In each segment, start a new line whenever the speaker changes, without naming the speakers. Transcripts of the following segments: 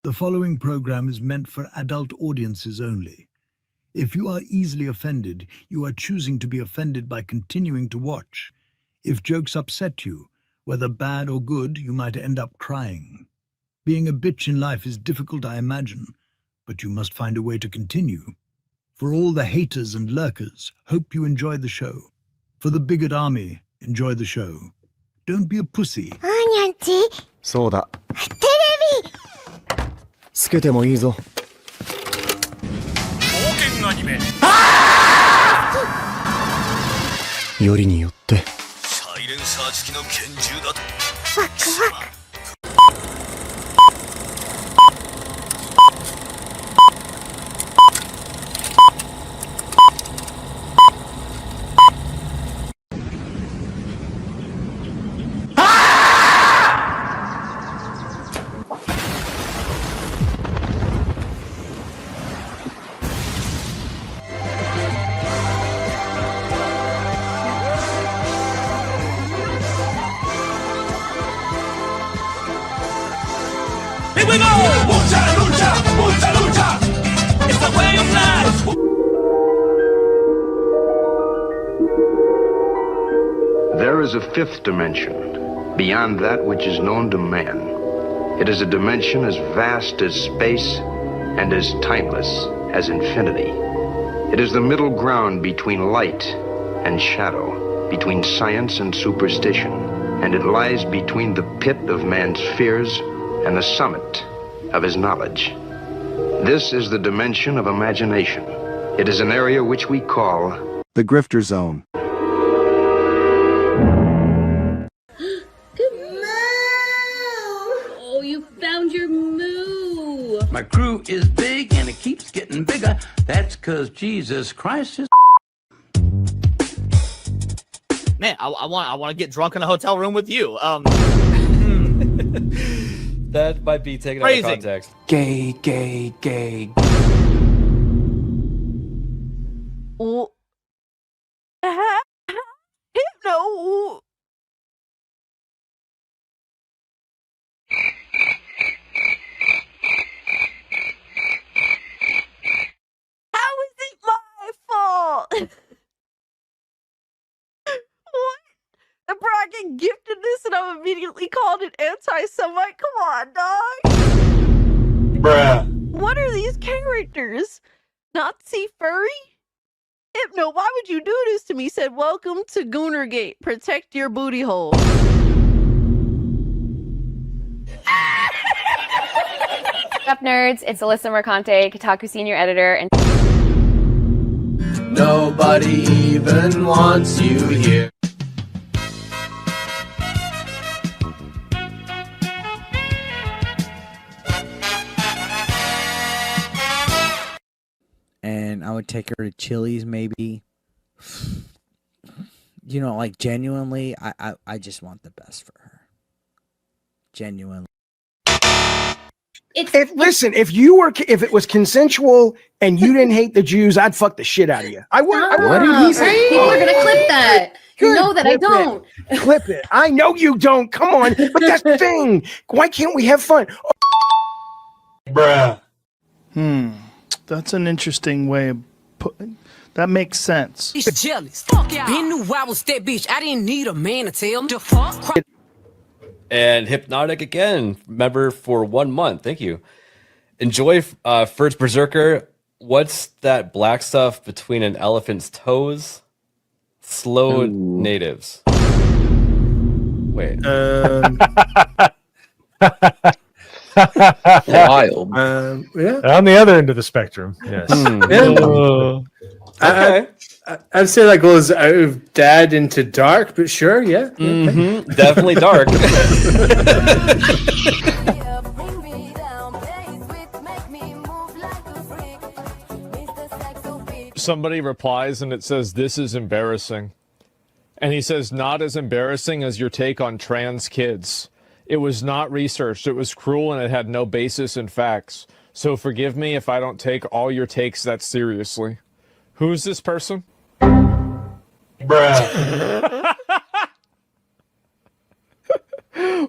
The following program is meant for adult audiences only. If you are easily offended, you are choosing to be offended by continuing to watch. If jokes upset you, whether bad or good, you might end up crying. Being a bitch in life is difficult, I imagine, but you must find a way to continue. For all the haters and lurkers, hope you enjoy the show. For the bigot army, enjoy the show. Don't be a pussy.
にゃんち
そうだ。
テレビ
つけてもいいぞ。
冒険アニメ
よりによって
サイレンサー付きの拳銃だと
ワクワク
Here we go! Mucha lucha, mucha lucha. It's the way of life.
There is a fifth dimension, beyond that which is known to man. It is a dimension as vast as space and as timeless as infinity. It is the middle ground between light and shadow, between science and superstition, and it lies between the pit of man's fears and the summit of his knowledge. This is the dimension of imagination. It is an area which we call
the Grifter Zone.
Oh, you found your moo.
My crew is big and it keeps getting bigger. That's 'cause Jesus Christ is.
Man, I want to get drunk in a hotel room with you.
That might be taken out of context.
Gay, gay, gay.
Oh. No. How is it my fault? What? The bragging gifted this and I'm immediately called an anti-Semite? Come on, dog.
Bruh.
What are these characters? Nazi furry? Hypno, why would you do this to me? Said, welcome to Goonergate. Protect your booty hole.
What's up, nerds? It's Alyssa Mercante, Kotaku senior editor, and
Nobody even wants you here.
And I would take her to Chili's, maybe. You know, like, genuinely, I just want the best for her. Genuinely.
Listen, if it was consensual and you didn't hate the Jews, I'd fuck the shit out of you. I would.
What did he say? People are gonna clip that. You know that I don't.
Clip it. I know you don't. Come on. But that's the thing. Why can't we have fun?
Bruh.
That's an interesting way of putting. That makes sense.
He's jealous. Fuck yeah. Been knew I was that bitch. I didn't need a man to tell him to fuck.
And Hypnotic again, member for 1 month. Thank you. Enjoy First Berserker. What's that black stuff between an elephant's toes? Slow natives. Wait.
Wild.
Yeah. On the other end of the spectrum, yes.
Okay.
I'd say that goes out of dad into dark, but sure, yeah.
Definitely dark.
Somebody replies and it says, "This is embarrassing." And he says, "Not as embarrassing as your take on trans kids. It was not researched. It was cruel and it had no basis in facts. So forgive me if I don't take all your takes that seriously." Who's this person?
Bruh.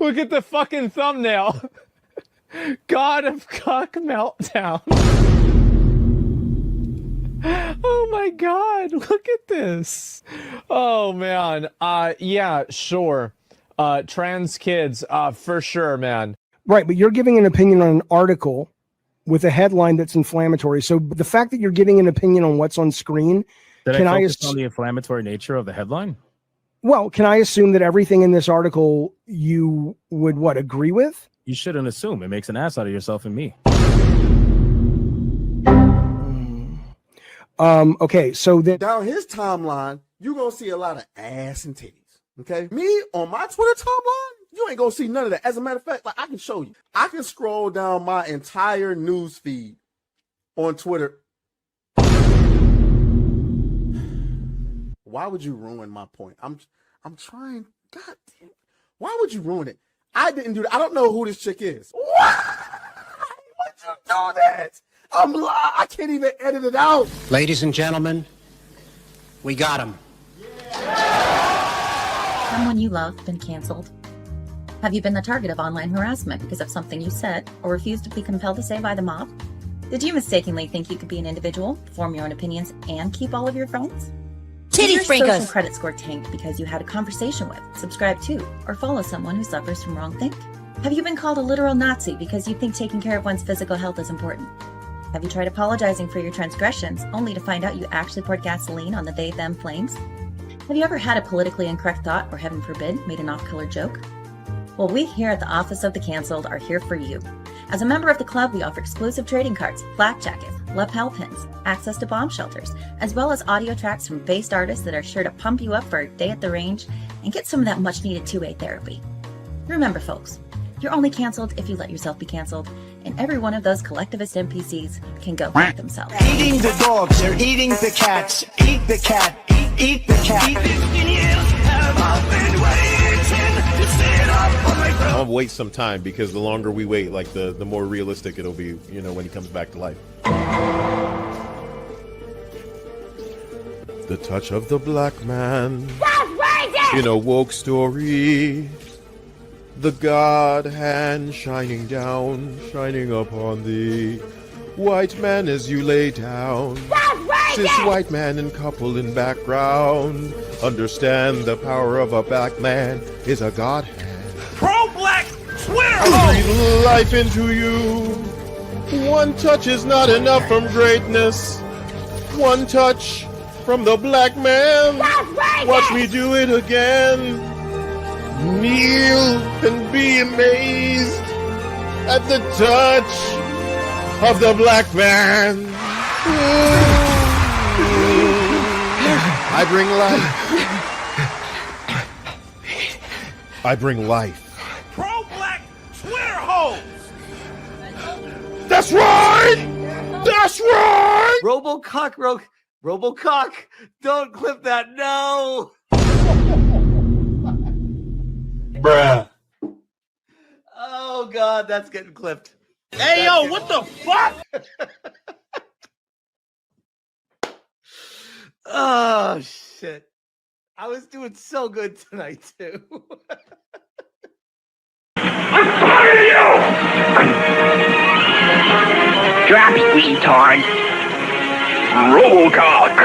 Look at the fucking thumbnail. God of Cuck meltdown. Oh my God, look at this. Oh man. Yeah, sure. Trans kids, for sure, man.
Right, but you're giving an opinion on an article with a headline that's inflammatory. So the fact that you're giving an opinion on what's on screen,
Did I focus on the inflammatory nature of the headline?
Well, can I assume that everything in this article you would agree with?
You shouldn't assume. It makes an ass out of yourself and me.
Okay, so
down his timeline, you're gonna see a lot of ass and titties. Okay, me on my Twitter timeline, you ain't gonna see none of that. As a matter of fact, like I can show you, I can scroll down my entire news feed on Twitter. Why would you ruin my point? I'm trying. God damn. Why would you ruin it? I didn't do that. I don't know who this chick is. Why would you do that? I can't even edit it out.
Ladies and gentlemen, we got him.
Someone you love been canceled? Have you been the target of online harassment because of something you said or refused to be compelled to say by the mob? Did you mistakenly think you could be an individual, form your own opinions, and keep all of your friends?
Titty
Did your social
sprinkles.
credit score tanked because you had a conversation with, subscribe to, or follow someone who suffers from wrongthink? Have you been called a literal Nazi because you think taking care of one's physical health is important? Have you tried apologizing for your transgressions only to find out you actually poured gasoline on the they-them flames? Have you ever had a politically incorrect thought or, heaven forbid, made an off-color joke? Well, we here at the Office of the Cancelled are here for you. As a member of the club, we offer exclusive trading cards, flak jackets, lapel pins, access to bomb shelters, as well as audio tracks from based artists that are sure to pump you up for a day at the range and get some of that much-needed two-way therapy. Remember, folks, you're only canceled if you let yourself be canceled, and every one of those collectivist NPCs can go fuck themselves.
Eating the dogs, they're eating the cats. Eat the cat, eat the cat.
I'll wait some time because the longer we wait, like the more realistic it'll be, you know, when he comes back to life. The touch of the black man in a woke story. The God hand shining down, shining upon thee. White man as you lay down. Cis white man and couple in background. Understand the power of a black man is a God hand.
Pro-black Twitter
I breathe life into you. One touch is not enough from greatness. One touch from the black man. Watch me do it again. Kneel and be amazed at the touch of the black man. Ooh. I bring life. I bring life.
pro-black Twitter hoes.
That's right! That's right!
Robocock, don't clip that, no!
Bruh.
Oh God, that's getting clipped.
Hey, yo, what the fuck?
Oh shit. I was doing so good tonight too.
Drop it, retard. Robocock.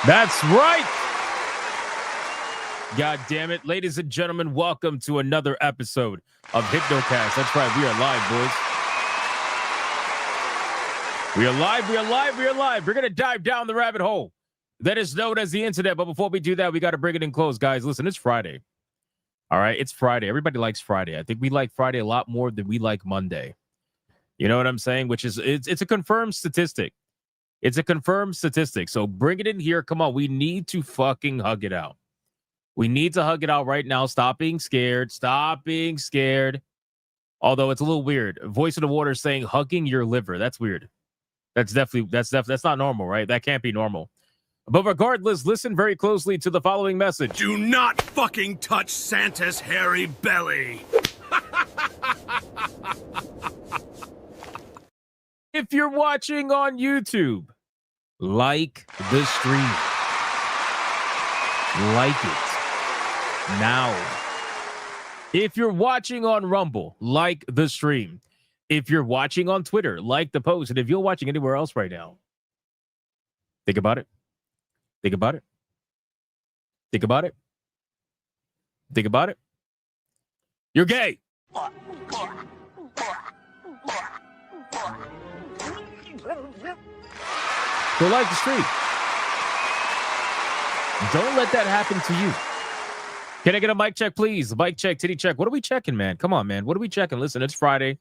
That's right. God damn it. Ladies and gentlemen, welcome to another episode of Hypnocast. That's right, we are live, boys. We are live, we are live, we are live. We're going to dive down the rabbit hole that is known as the internet. But before we do that, we got to bring it in close, guys. Listen, it's Friday. All right, it's Friday. Everybody likes Friday. I think we like Friday a lot more than we like Monday. You know what I'm saying? Which is, it's a confirmed statistic. It's a confirmed statistic. So bring it in here. Come on, we need to fucking hug it out. We need to hug it out right now. Stop being scared. Stop being scared. Although it's a little weird. Voice of the Water saying hugging your liver. That's weird. That's not normal, right? That can't be normal. But regardless, listen very closely to the following message.
Do not fucking touch Santa's hairy belly.
If you're watching on YouTube, like the stream. Like it now. If you're watching on Rumble, like the stream. If you're watching on Twitter, like the post. And if you're watching anywhere else right now, think about it. Think about it. Think about it. Think about it. You're gay. Go like the stream. Don't let that happen to you. Can I get a mic check, please? Mic check, titty check. What are we checking, man? Come on, man. What are we checking? Listen, it's Friday.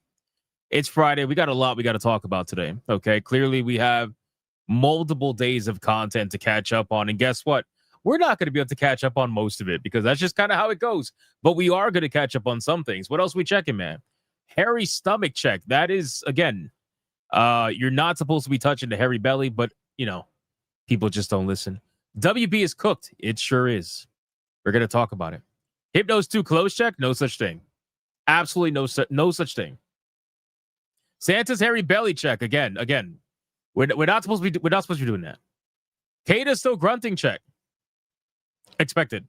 It's Friday. We got a lot we got to talk about today. Okay. Clearly, we have multiple days of content to catch up on. And guess what? We're not going to be able to catch up on most of it because that's just kind of how it goes. But we are going to catch up on some things. What else are we checking, man? Hairy stomach check. That is, again, you're not supposed to be touching the hairy belly, but, you know, people just don't listen. WB is cooked. It sure is. We're going to talk about it. Hypno's too close check. No such thing. Absolutely no such thing. Santa's hairy belly check. Again. We're not supposed to be doing that. Kata's still grunting check. Expected.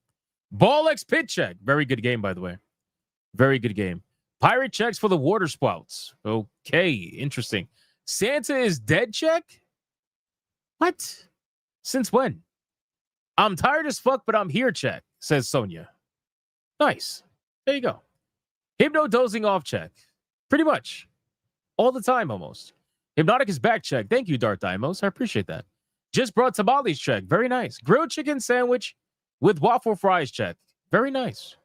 Ball X pit check. Very good game, by the way. Very good game. Pirate checks for the water spouts. Okay, interesting. Santa is dead check? What? Since when? I'm tired as fuck, but I'm here check, says Sonia. Nice. There you go. Hypno dozing off check. Pretty much. All the time, almost. Hypnotic is back check. Thank you, Darth Dimos. I appreciate that. Just brought tamales check. Very nice. Grilled chicken sandwich with waffle fries check. Very nice.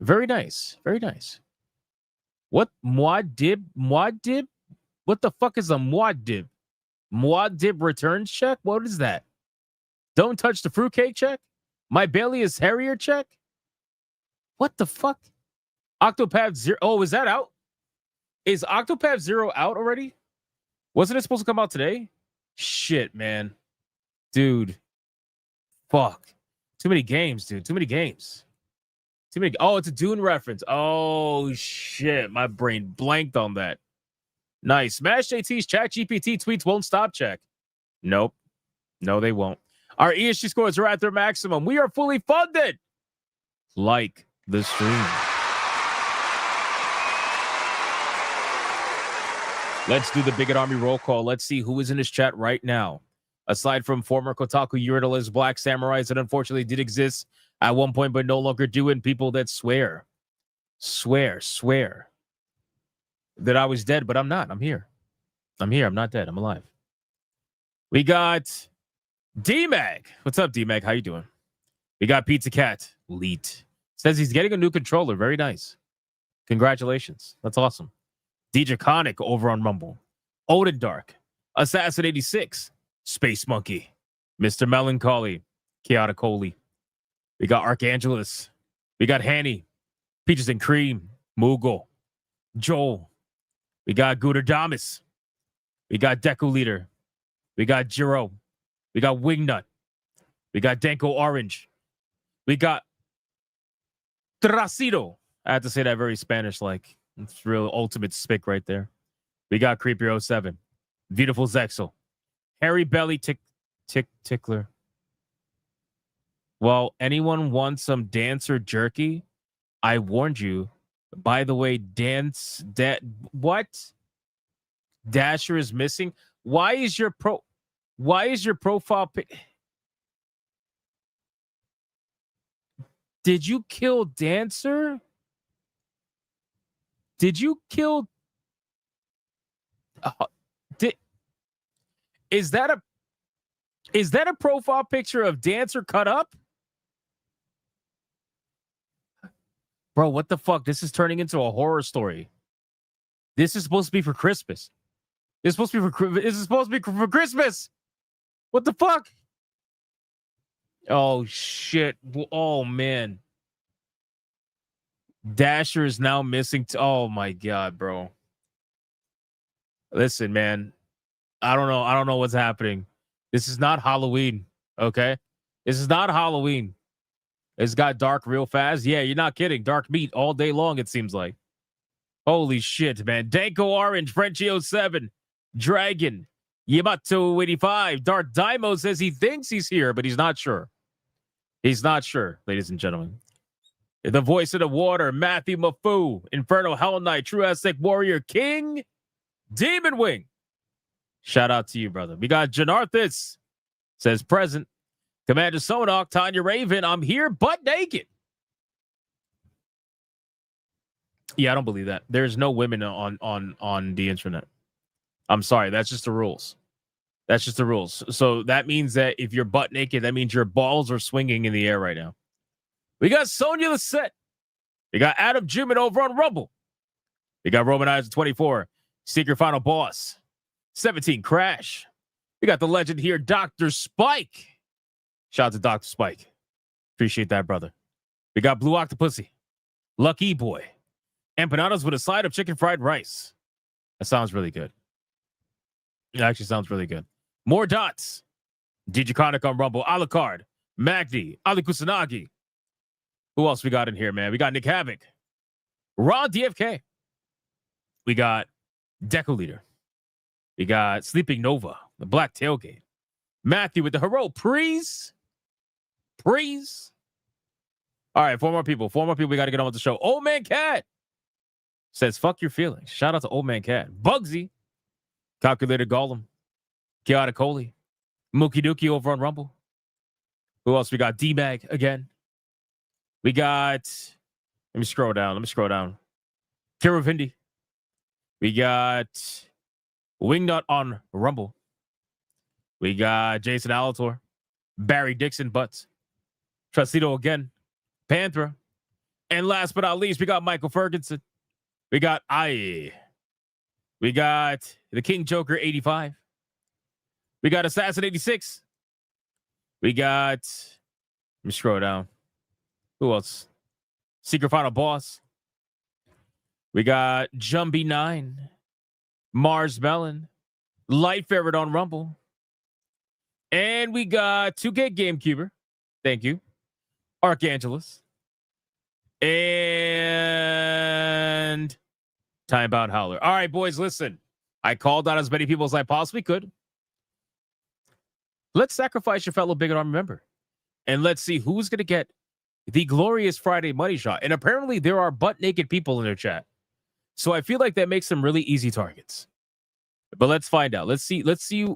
Very nice. Very nice. What? Muad'Dib? Muad'Dib? What the fuck is a Muad'Dib? Muad'Dib returns check? What is that? Don't touch the fruitcake check? My belly is hairier check? What the fuck? Octopath Zero. Oh, is that out? Is Octopath Zero out already? Wasn't it supposed to come out today? Shit, man. Dude. Fuck. Too many games, dude. Too many games. Too many. Oh, it's a Dune reference. Oh, shit. My brain blanked on that. Nice. Smash JT's chat GPT tweets won't stop check. Nope. No, they won't. Our ESG scores are at their maximum. We are fully funded. Like the stream. Let's do the Bigot Army roll call. Let's see who is in this chat right now. Aside from former Kotaku Uridalis Black Samurais that unfortunately did exist at one point but no longer do, and people that swear that I was dead, but I'm not. I'm here. I'm not dead. I'm alive. We got D-Mag. What's up, D-Mag? How you doing? We got Pizza Cat. Leet. Says he's getting a new controller. Very nice. Congratulations. That's awesome. DJ Conic over on Rumble. Odin Dark. Assassin 86. Space Monkey. Mr. Melancholy. Kiata Coley. We got Archangelus. We got Hanny. Peaches and Cream. Moogle. Joel. We got Guderdamus. We got Deku Leader. We got Jiro. We got Wingnut. We got Denko Orange. We got Trasito. I have to say that very Spanish-like. It's real ultimate spick right there. We got Creeper 07. Beautiful Zexel. Hairy Belly Tickler. Well, anyone want some dancer jerky? I warned you. By the way, what? Dasher is missing. Why is your profile pic? Did you kill Dancer? Did you kill? Is that a profile picture of Dancer cut up? Bro, what the fuck? This is turning into a horror story. This is supposed to be for Christmas. This is supposed to be for Christmas. What the fuck? Oh shit. Oh man. Dasher is now missing. Oh my god, bro. Listen, man. I don't know. I don't know what's happening. This is not Halloween. Okay. This is not Halloween. It's got dark real fast. Yeah, you're not kidding. Dark meat all day long, it seems like. Holy shit, man. Danko Orange, Frenchie 07, Dragon, Yamato 85. Dark Daimo says he thinks he's here, but he's not sure. He's not sure, ladies and gentlemen. The voice of the water, Matthew Mafu, Inferno Hell Knight, True Aztec Warrior King, Demon Wing. Shout out to you, brother. We got Janarthis, says present. Commander Sonok, Tanya Raven, I'm here butt naked. Yeah, I don't believe that. There's no women on the internet. I'm sorry. That's just the rules. That's just the rules. So that means that if you're butt naked, that means your balls are swinging in the air right now. We got Sonya Lisette. We got Adam Juman over on Rumble. We got Romanizer 24, Secret Final Boss, 17 Crash. We got the legend here, Dr. Spike. Shout out to Dr. Spike. Appreciate that, brother. We got Blue Octopussy, Lucky Boy, empanadas with a side of chicken fried rice. That sounds really good. It actually sounds really good. More dots. Digiconic on Rumble, Alucard, Magdi, Ali Kusanagi. Who else we got in here, man? We got Nick Havoc, Ron DFK. We got Deco Leader. We got Sleeping Nova, the Black Tailgate. Matthew with the Hero. Prees. All right, four more people. We got to get on with the show. Old Man Cat says, fuck your feelings. Shout out to Old Man Cat. Bugsy. Calculator Golem. Kiara Coley. Mookie Dookie over on Rumble. Who else? We got D-Bag again. We got, let me scroll down. Kira Vindi. We got Wingnut on Rumble. We got Jason Alator. Barry Dixon Butts. Trustito again. Panthera. And last but not least, we got Michael Ferguson. We got I. We got the King Joker 85. We got Assassin 86. We got, let me scroll down. Who else? Secret Final Boss. We got Jumbie 9. Mars Melon. Light Ferret on Rumble. And we got 2K GameCuber. Thank you. Archangelus. And Timebound Howler. All right, boys, listen. I called out as many people as I possibly could. Let's sacrifice your fellow Big Army member. And let's see who's going to get the glorious Friday money shot. And apparently there are butt naked people in their chat. So I feel like that makes them really easy targets. But let's find out. Let's see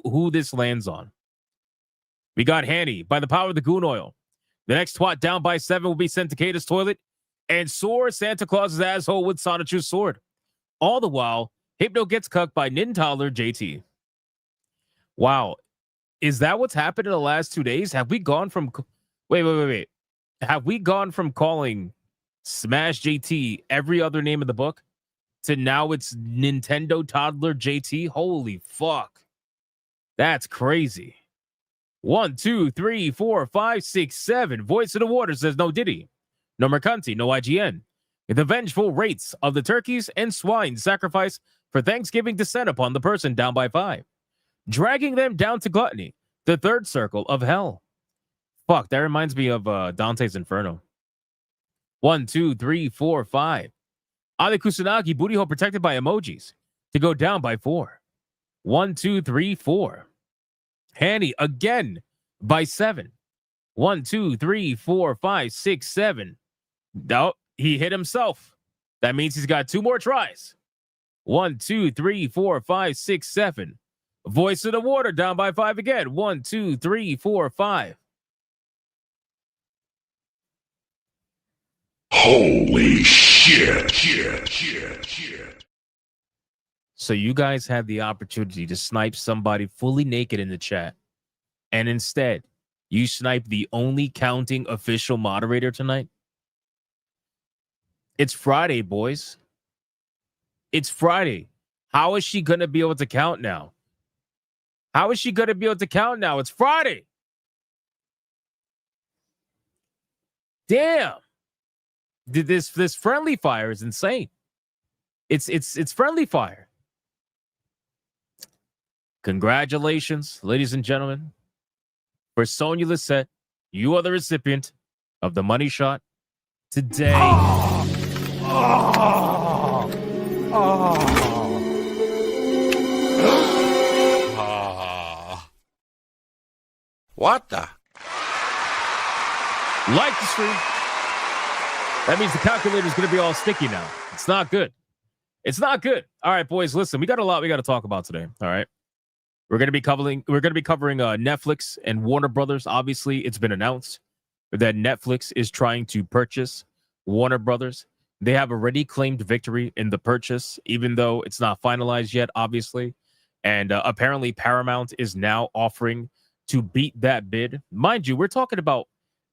who this lands on. We got Hanny by the power of the goon oil. The next twat down by 7 will be sent to Kata's toilet and soar Santa Claus's asshole with Sonichu's sword. All the while, Hypno gets cucked by Nintaler JT. Wow. Is that what's happened in the last 2 days? Have we gone from... Wait. Have we gone from calling Smash JT every other name in the book to now it's Nintendo Toddler JT? Holy fuck. That's crazy. 1, 2, 3, 4, 5, 6, 7. Voice of the Water says no Diddy. No Mercanti, no IGN. The vengeful rates of the turkeys and swine sacrifice for Thanksgiving descend upon the person down by 5. Dragging them down to gluttony, the third circle of hell. Fuck, that reminds me of Dante's Inferno. 1, 2, 3, 4, 5. Ali Kusanagi, booty hole protected by emojis, to go down by 4. 1, 2, 3, 4. Hanny again by 7. 1, 2, 3, 4, 5, 6, 7. No, he hit himself. That means he's got 2 more tries. 1, 2, 3, 4, 5, 6, 7. Voice of the Water down by 5 again. 1, 2, 3, 4, 5.
Holy shit.
So you guys had the opportunity to snipe somebody fully naked in the chat. And instead, you sniped the only counting official moderator tonight? It's Friday, boys. It's Friday. How is she going to be able to count now? How is she going to be able to count now? It's Friday. Damn. This friendly fire is insane. It's friendly fire. Congratulations, ladies and gentlemen. For Sonia Lisette, you are the recipient of the money shot today.
What the?
Like the stream. That means the calculator is going to be all sticky now. It's not good. It's not good. All right, boys, listen, we got a lot we got to talk about today. All right. We're going to be covering Netflix and Warner Brothers. Obviously, it's been announced that Netflix is trying to purchase Warner Brothers. They have already claimed victory in the purchase, even though it's not finalized yet, obviously. And apparently Paramount is now offering to beat that bid. Mind you, we're talking about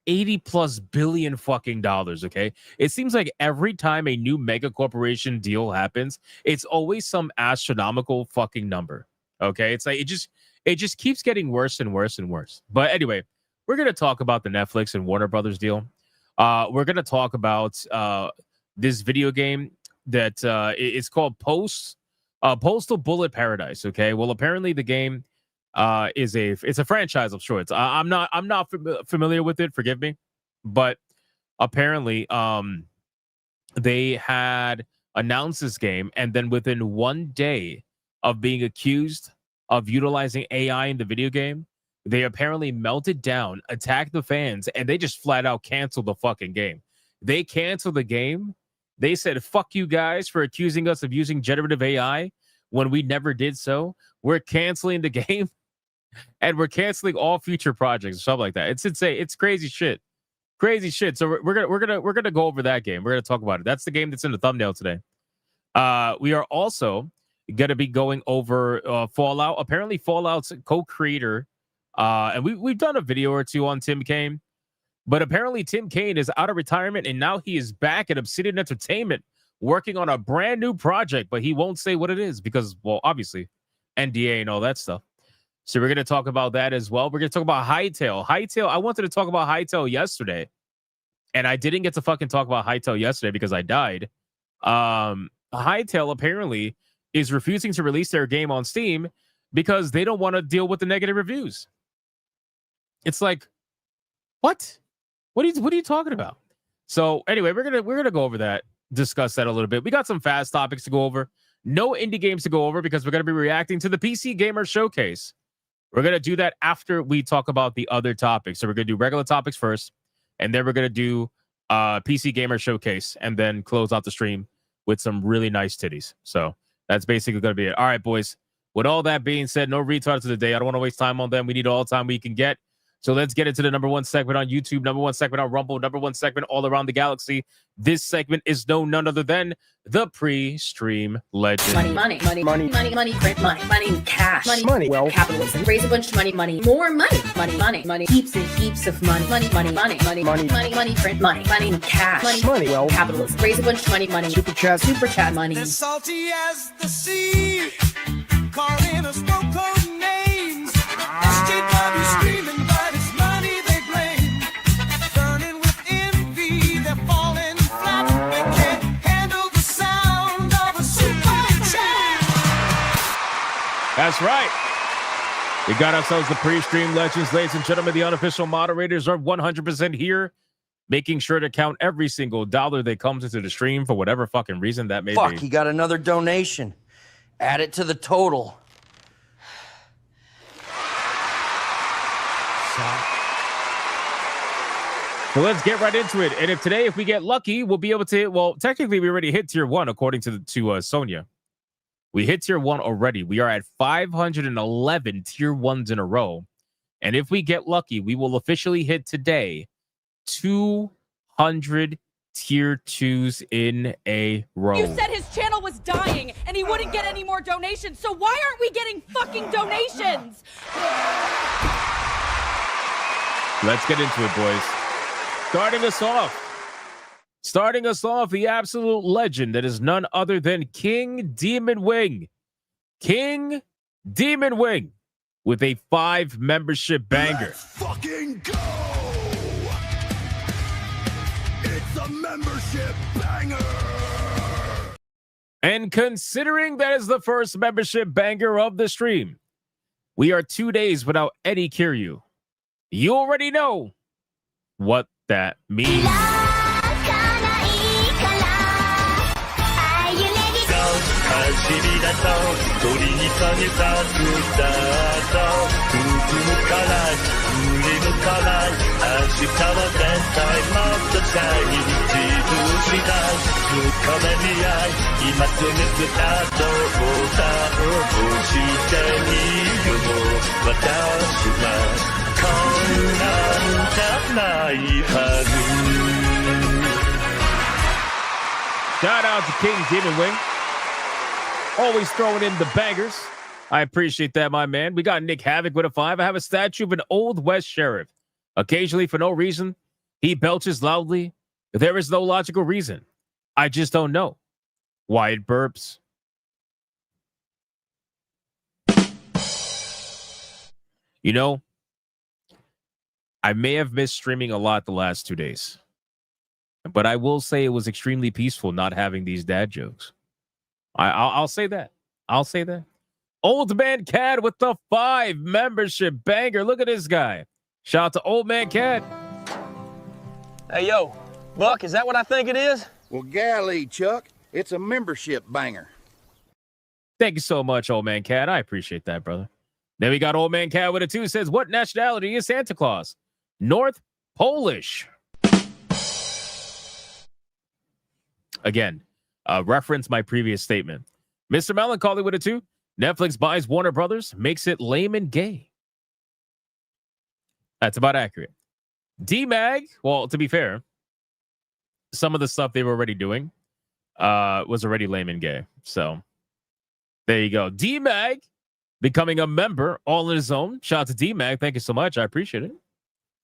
80 plus billion fucking dollars, okay? It seems like every time a new mega corporation deal happens, it's always some astronomical fucking number. Okay, it's like it just keeps getting worse and worse and worse. But anyway, we're gonna talk about the Netflix and Warner Brothers deal. We're gonna talk about this video game that it's called Postal Bullet Paradise. Okay, well apparently the game it's a franchise of sorts. I'm not familiar with it. Forgive me, but apparently they had announced this game, and then within 1 day of being accused of utilizing AI in the video game, they apparently melted down, attacked the fans, and they just flat out canceled the fucking game. They canceled the game. They said, fuck you guys for accusing us of using generative AI when we never did so. We're canceling the game and we're canceling all future projects or something like that. It's insane. It's crazy shit. Crazy shit. So we're gonna go over that game. We're gonna talk about it. That's the game that's in the thumbnail today. We are also going to be going over Fallout. Apparently, Fallout's co-creator, and we've done a video or two on Tim Kaine, but apparently Tim Kaine is out of retirement, and now he is back at Obsidian Entertainment working on a brand new project, but he won't say what it is because, well, obviously, NDA and all that stuff. So we're going to talk about that as well. We're going to talk about Hytale. Hytale, I wanted to talk about Hytale yesterday, and I didn't get to fucking talk about Hytale yesterday because I died. Hytale apparently is refusing to release their game on Steam because they don't want to deal with the negative reviews. It's like, what? What are you talking about? So anyway, we're gonna go over that, discuss that a little bit. We got some fast topics to go over. No indie games to go over because we're gonna be reacting to the PC Gamer Showcase. We're gonna do that after we talk about the other topics. So we're gonna do regular topics first, and then we're gonna do PC Gamer Showcase, and then close out the stream with some really nice titties. So that's basically going to be it. All right, boys. With all that being said, no retards of the day. I don't want to waste time on them. We need all the time we can get. So let's get into the number one segment on YouTube, number one segment on Rumble, number one segment all around the galaxy. This segment is none other than the pre-stream legend.
Money, print money, cash, money, well, capitalism, raise a bunch of money, more money, heaps and heaps of money, print money, cash, money, well, capitalism, raise a bunch of money, super chat money.
As salty as the sea, calling us no-code names. SJW screaming, but it's money they blame. Burning with envy, they're falling flat. They can't handle the sound of a super chat.
That's right. We got ourselves the pre-stream legends, ladies and gentlemen. The unofficial moderators are 100% here, making sure to count every single dollar that comes into the stream for whatever fucking reason that may be.
He got another donation. Add it to the total.
So let's get right into it. And if we get lucky, we'll be able to, well, technically we already hit tier 1 according to Sonia. We hit tier 1 already. We are at 511 tier 1s in a row. And if we get lucky, we will officially hit today 200 tier 2s in a row.
You said his channel was dying and he wouldn't get any more donations, so why aren't we getting fucking donations?
Let's get into it, boys. Starting us off, the absolute legend that is none other than King Demon Wing. King Demon Wing with a 5 membership banger.
Let's fucking go! It's a membership banger!
And considering that is the first membership banger of the stream, we are 2 days without any Kiryu. You already know what that means. Shout out to King Demon Wing. Always throwing in the bangers. I appreciate that, my man. We got Nick Havoc with a 5. I have a statue of an Old West sheriff. Occasionally, for no reason, he belches loudly. There is no logical reason. I just don't know why it burps. You know, I may have missed streaming a lot the last 2 days, but I will say it was extremely peaceful not having these dad jokes. I'll say that. I'll say that. Old Man Cad with the 5 membership banger. Look at this guy. Shout out to Old Man Cad.
Hey, yo, Buck, is that what I think it is?
Well, golly, Chuck, it's a membership banger.
Thank you so much, Old Man Cad. I appreciate that, brother. Then we got Old Man Cad with a 2. Says, what nationality is Santa Claus? North Polish. Again, reference my previous statement. Mr. Melancholy with a 2. Netflix buys Warner Brothers, makes it lame and gay. That's about accurate. D-Mag, well, to be fair, some of the stuff they were already doing was already lame and gay. So there you go. D-Mag becoming a member all on his own. Shout out to D-Mag. Thank you so much. I appreciate it.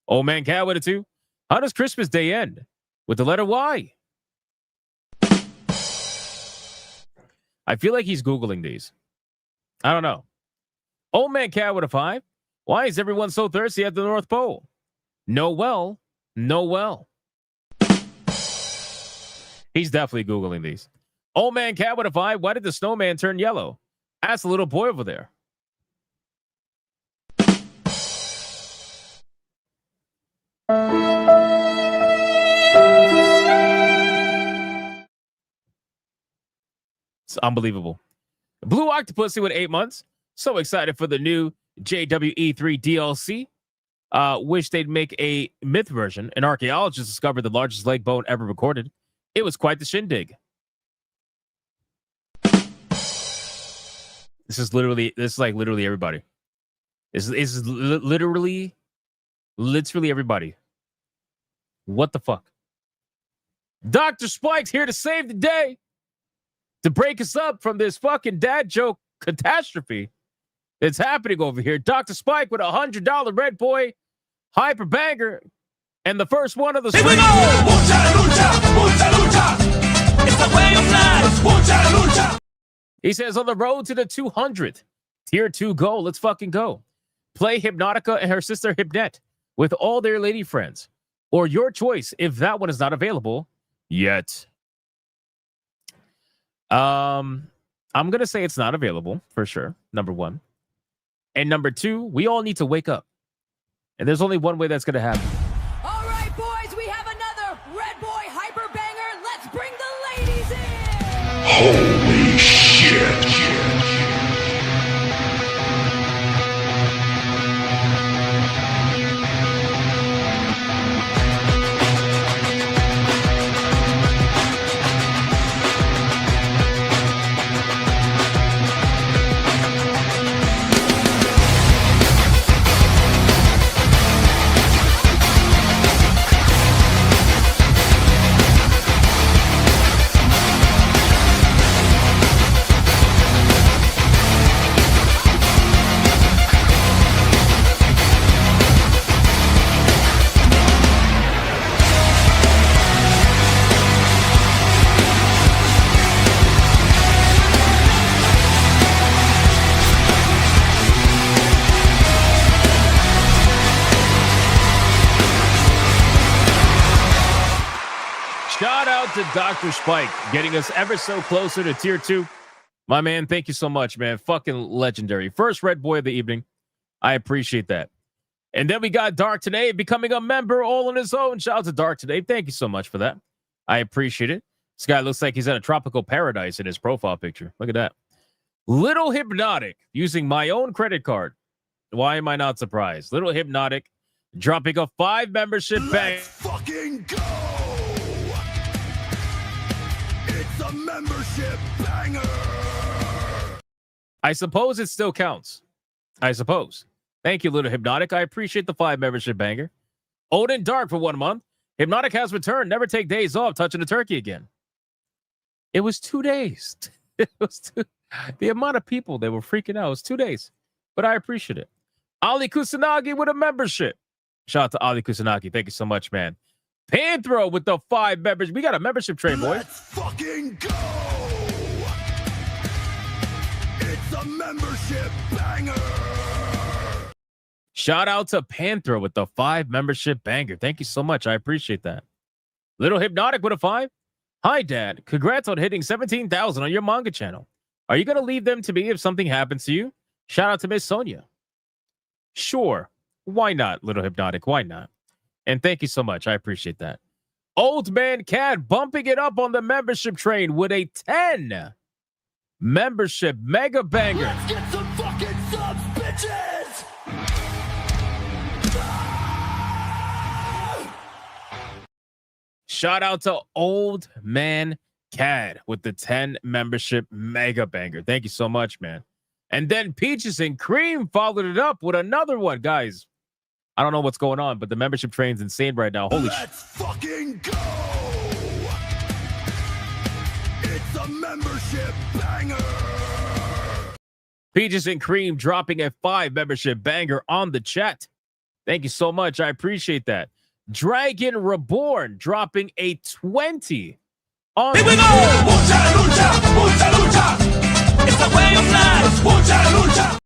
Old Man Cat with a 2. How does Christmas Day end? With the letter Y. I feel like he's Googling these. I don't know. Old Man Cat with a 5. Why is everyone so thirsty at the North Pole? Noel. He's definitely Googling these. Old Man Cat with a 5. Why did the snowman turn yellow? Ask the little boy over there. It's unbelievable. Blue Octopusy with 8 months. So excited for the new JWE3 DLC. Wish they'd make a myth version. An archaeologist discovered the largest leg bone ever recorded. It was quite the shindig. This is like literally everybody. This is literally everybody. What the fuck? Dr. Spike's here to save the day. To break us up from this fucking dad joke catastrophe that's happening over here. Dr. Spike with $100 Red Boy hyper banger and the first one of the stream. He says on the road to the 200th tier 2 goal. Let's fucking go. Play Hypnotica and her sister Hypnet with all their lady friends, or your choice if that one is not available yet. I'm gonna say it's not available for sure. Number 1, and number 2, we all need to wake up, and there's only one way that's gonna happen.
All right, boys, we have another Red Boy hyper banger. Let's bring the ladies in.
Holy shit.
out to Dr. Spike, getting us ever so closer to tier 2. My man, thank you so much, man. Fucking legendary. First Red Boy of the evening. I appreciate that. And then we got Dark Today becoming a member all on his own. Shout out to Dark Today. Thank you so much for that. I appreciate it. This guy looks like he's at a tropical paradise in his profile picture. Look at that. Little Hypnotic, using my own credit card. Why am I not surprised? Little Hypnotic dropping a 5 membership bang.
Fucking go! It's a membership banger!
I suppose it still counts. I suppose. Thank you, Little Hypnotic. I appreciate the 5 membership banger. Odin Dark for 1 month. Hypnotic has returned. Never take days off touching a turkey again. It was 2 days. It was the amount of people that were freaking out. It was 2 days. But I appreciate it. Ali Kusanagi with a membership. Shout out to Ali Kusanagi. Thank you so much, man. Panthro with the 5 members. We got a membership train, boys.
Let's fucking go! It's a membership banger!
Shout out to Panthro with the 5 membership banger. Thank you so much. I appreciate that. Little Hypnotic with a 5. Hi, Dad. Congrats on hitting 17,000 on your manga channel. Are you going to leave them to me if something happens to you? Shout out to Miss Sonia. Sure. Why not, Little Hypnotic? Why not? And thank you so much. I appreciate that. Old Man Cat bumping it up on the membership train with a 10 membership mega banger.
Let's get some fucking subs, bitches!
Shout out to Old Man Cad with the 10 membership mega banger. Thank you so much, man. And then Peaches and Cream followed it up with another one, guys. I don't know what's going on, but the membership train's insane right now. Holy shit.
Let's fucking go! It's a membership banger!
Peaches and Cream dropping a 5 membership banger on the chat. Thank you so much. I appreciate that. Dragon Reborn dropping a 20 on.
Here we go! Mucha lucha! Mucha lucha! It's a way of life! Mucha lucha!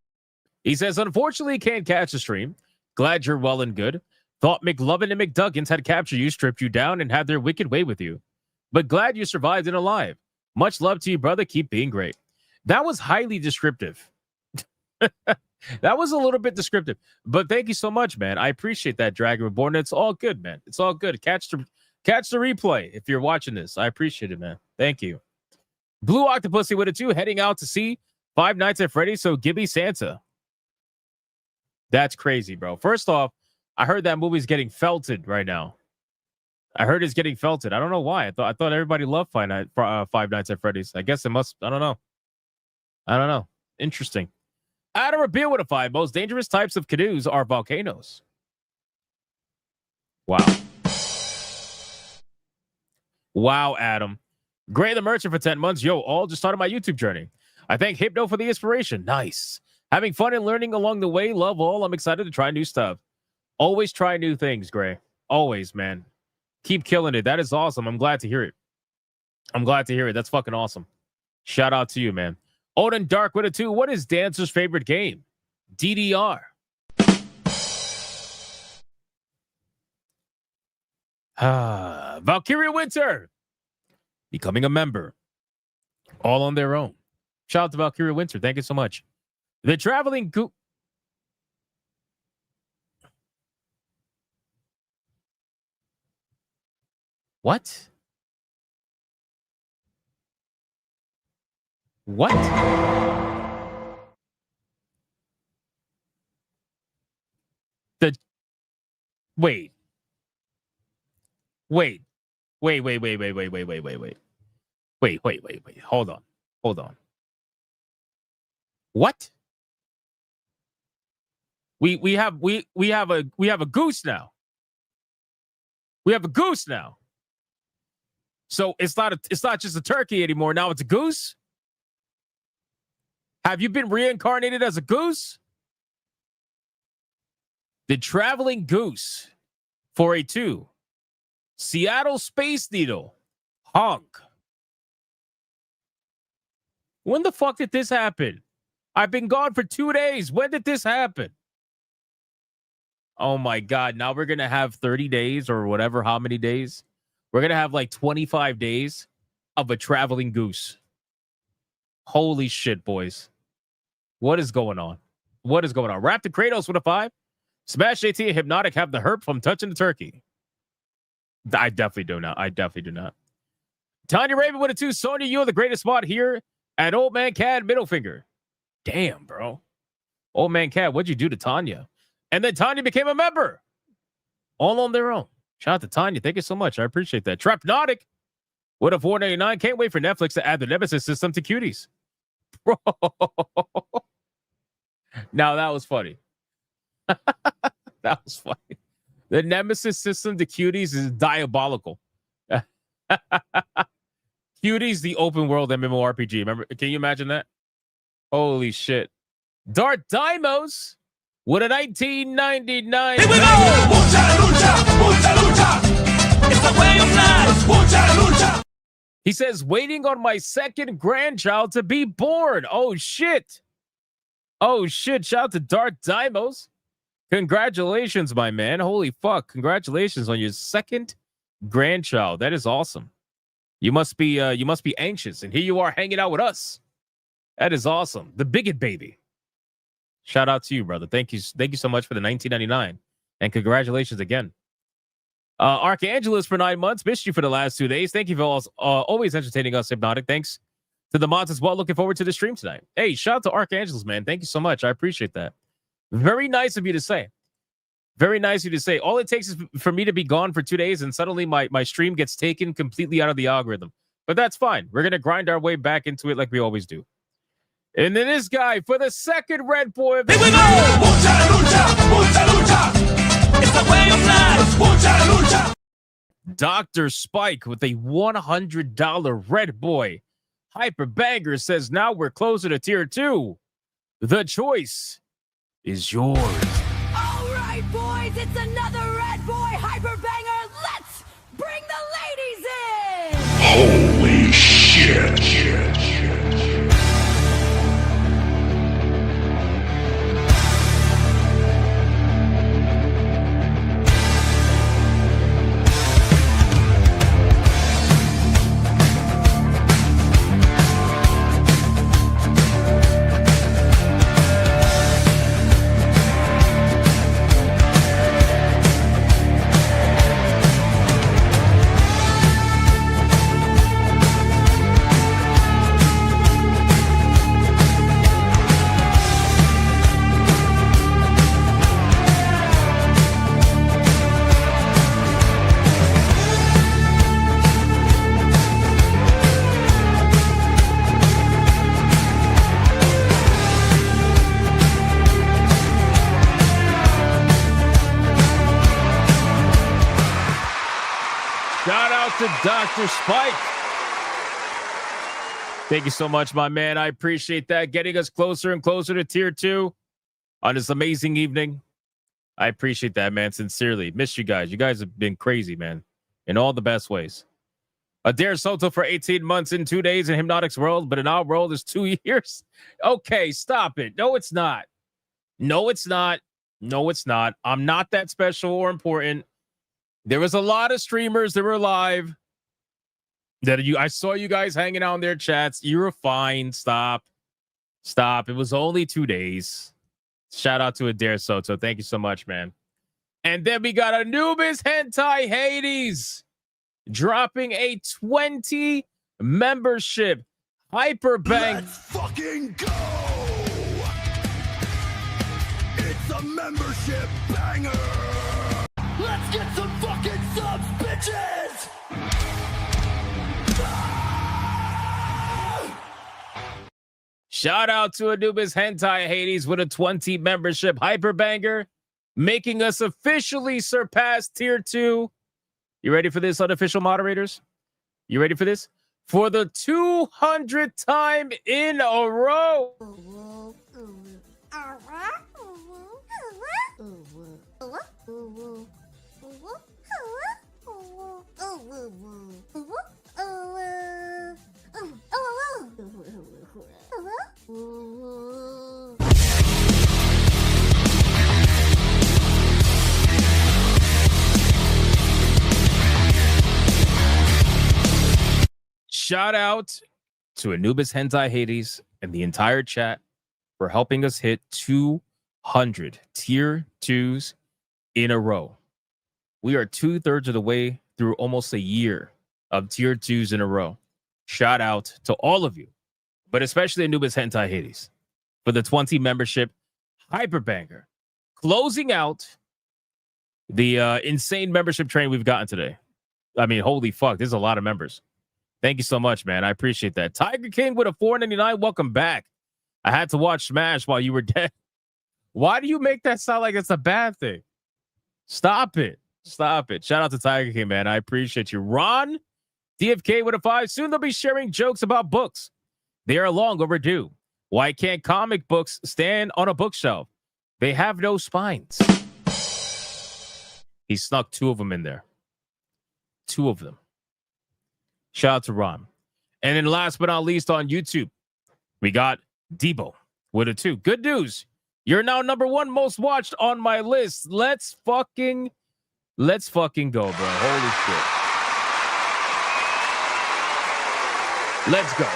He says, unfortunately, can't catch the stream. Glad you're well and good. Thought McLovin and McDuggins had captured you, stripped you down, and had their wicked way with you. But glad you survived and alive. Much love to you, brother. Keep being great. That was highly descriptive. That was a little bit descriptive. But thank you so much, man. I appreciate that, Dragon Reborn. It's all good, man. It's all good. Catch the replay if you're watching this. I appreciate it, man. Thank you. Blue Octopussy with a 2, heading out to see Five Nights at Freddy's, so give me Santa. That's crazy, bro. First off, I heard that movie's getting felted right now. I heard it's getting felted. I don't know why. I thought everybody loved Five Nights at Freddy's. I guess it must. I don't know. Interesting. Adam Rabir with a 5. Most dangerous types of canoes are volcanoes. Wow. Wow, Adam. Gray the Merchant for 10 months. Yo, all just started my YouTube journey. I thank Hypno for the inspiration. Nice. Having fun and learning along the way. Love all. I'm excited to try new stuff. Always try new things, Gray. Always, man. Keep killing it. That is awesome. I'm glad to hear it. That's fucking awesome. Shout out to you, man. Odin Dark with a 2. What is Dancer's favorite game? DDR. Valkyria Winter becoming a member. All on their own. Shout out to Valkyria Winter. Thank you so much. The Traveling Goop. What? What? Wait. Hold on. What? We have a goose now. We have a goose now. So it's not just a turkey anymore. Now it's a goose. Have you been reincarnated as a goose? The Traveling Goose for a 2. Seattle Space Needle. Honk. When the fuck did this happen? I've been gone for 2 days. When did this happen? Oh my God. Now we're going to have 30 days or whatever, how many days? We're going to have like 25 days of a traveling goose. Holy shit, boys. What is going on? What is going on? Raptor Kratos with a 5. Smash JT and Hypnotic have the herp from touching the turkey. I definitely do not. I definitely do not. Tanya Raven with a 2. Sonya, you're the greatest spot here at Old Man Cad middle finger. Damn, bro. Old Man Cad, what'd you do to Tanya? And then Tanya became a member. All on their own. Shout out to Tanya. Thank you so much. I appreciate that. Trapnotic with a 4.99. Can't wait for Netflix to add the Nemesis system to Cuties. Bro. Now that was funny. That was funny. The Nemesis system to Cuties is diabolical. Cuties, the open world MMORPG. Remember? Can you imagine that? Holy shit. Dart Dimos with a 1999. Here we go! Mucha lucha, mucha lucha. It's the way of life. Mucha lucha. He says, waiting on my second grandchild to be born. Oh, shit. Oh, shit. Shout out to Dart Dimos. Congratulations, my man. Holy fuck. Congratulations on your second grandchild. That is awesome. You must be anxious. And here you are hanging out with us. That is awesome. The bigot baby. Shout out to you, brother. Thank you so much for the 1999. And congratulations again. Archangelus for 9 months. Missed you for the last 2 days. Thank you for always entertaining us, Hypnotic. Thanks to the mods as well. Looking forward to the stream tonight. Hey, shout out to Archangelus, man. Thank you so much. I appreciate that. Very nice of you to say. Very nice of you to say. All it takes is for me to be gone for 2 days and suddenly my stream gets taken completely out of the algorithm. But that's fine. We're going to grind our way back into it like we always do. And then this guy for the second Red Boy. Here we go! Mucha lucha! Mucha lucha! It's the way of life! Mucha lucha! Dr. Spike with a $100 Red Boy. Hyper Banger says, now we're closer to tier 2. The choice is yours.
All right, boys, it's another Red Boy Hyper Banger. Let's bring the ladies in.
Holy shit.
To Dr. Spike. Thank you so much, my man. I appreciate that. Getting us closer and closer to tier 2 on this amazing evening. I appreciate that, man. Sincerely. Miss you guys. You guys have been crazy, man. In all the best ways. Adair Soto for 18 months in 2 days in Hypnotic's world, but in our world is 2 years. Okay, stop it. No, it's not. No, it's not. No, it's not. I'm not that special or important. There was a lot of streamers that were live that I saw you guys hanging out in their chats. You were fine. Stop. It was only 2 days. Shout out to Adair Soto. Thank you so much, man. And then we got Anubis Hentai Hades dropping a 20 membership hyper bang.
Let's fucking go! It's a membership banger! Let's get some fucking subs, bitches!
Shout out to Anubis Hentai Hades with a 20 membership hyper banger, making us officially surpass tier 2. You ready for this, unofficial moderators? You ready for this? For the 200th time in a row. shout out to Anubis Hentai Hades and the entire chat for helping us hit 200 tier 2s in a row. We are 2/3 of the way through almost a year of tier 2s in a row. Shout out to all of you, but especially Anubis Hentai Hades for the 20 membership hyperbanger, closing out the insane membership train we've gotten today. I mean, holy fuck, there's a lot of members. Thank you so much, man. I appreciate that. Tiger King with a $4.99. Welcome back. I had to watch Smash while you were dead. Why do you make that sound like it's a bad thing? Stop it. Stop it. Shout out to Tiger King, man. I appreciate you. Ron, DFK with a 5. Soon they'll be sharing jokes about books. They are long overdue. Why can't comic books stand on a bookshelf? They have no spines. He snuck 2 of them in there. 2 of them. Shout out to Ron. And then last but not least on YouTube, we got Debo with a 2. Good news. You're now #1 most watched on my list. Let's fucking go, bro. Holy shit. Let's go.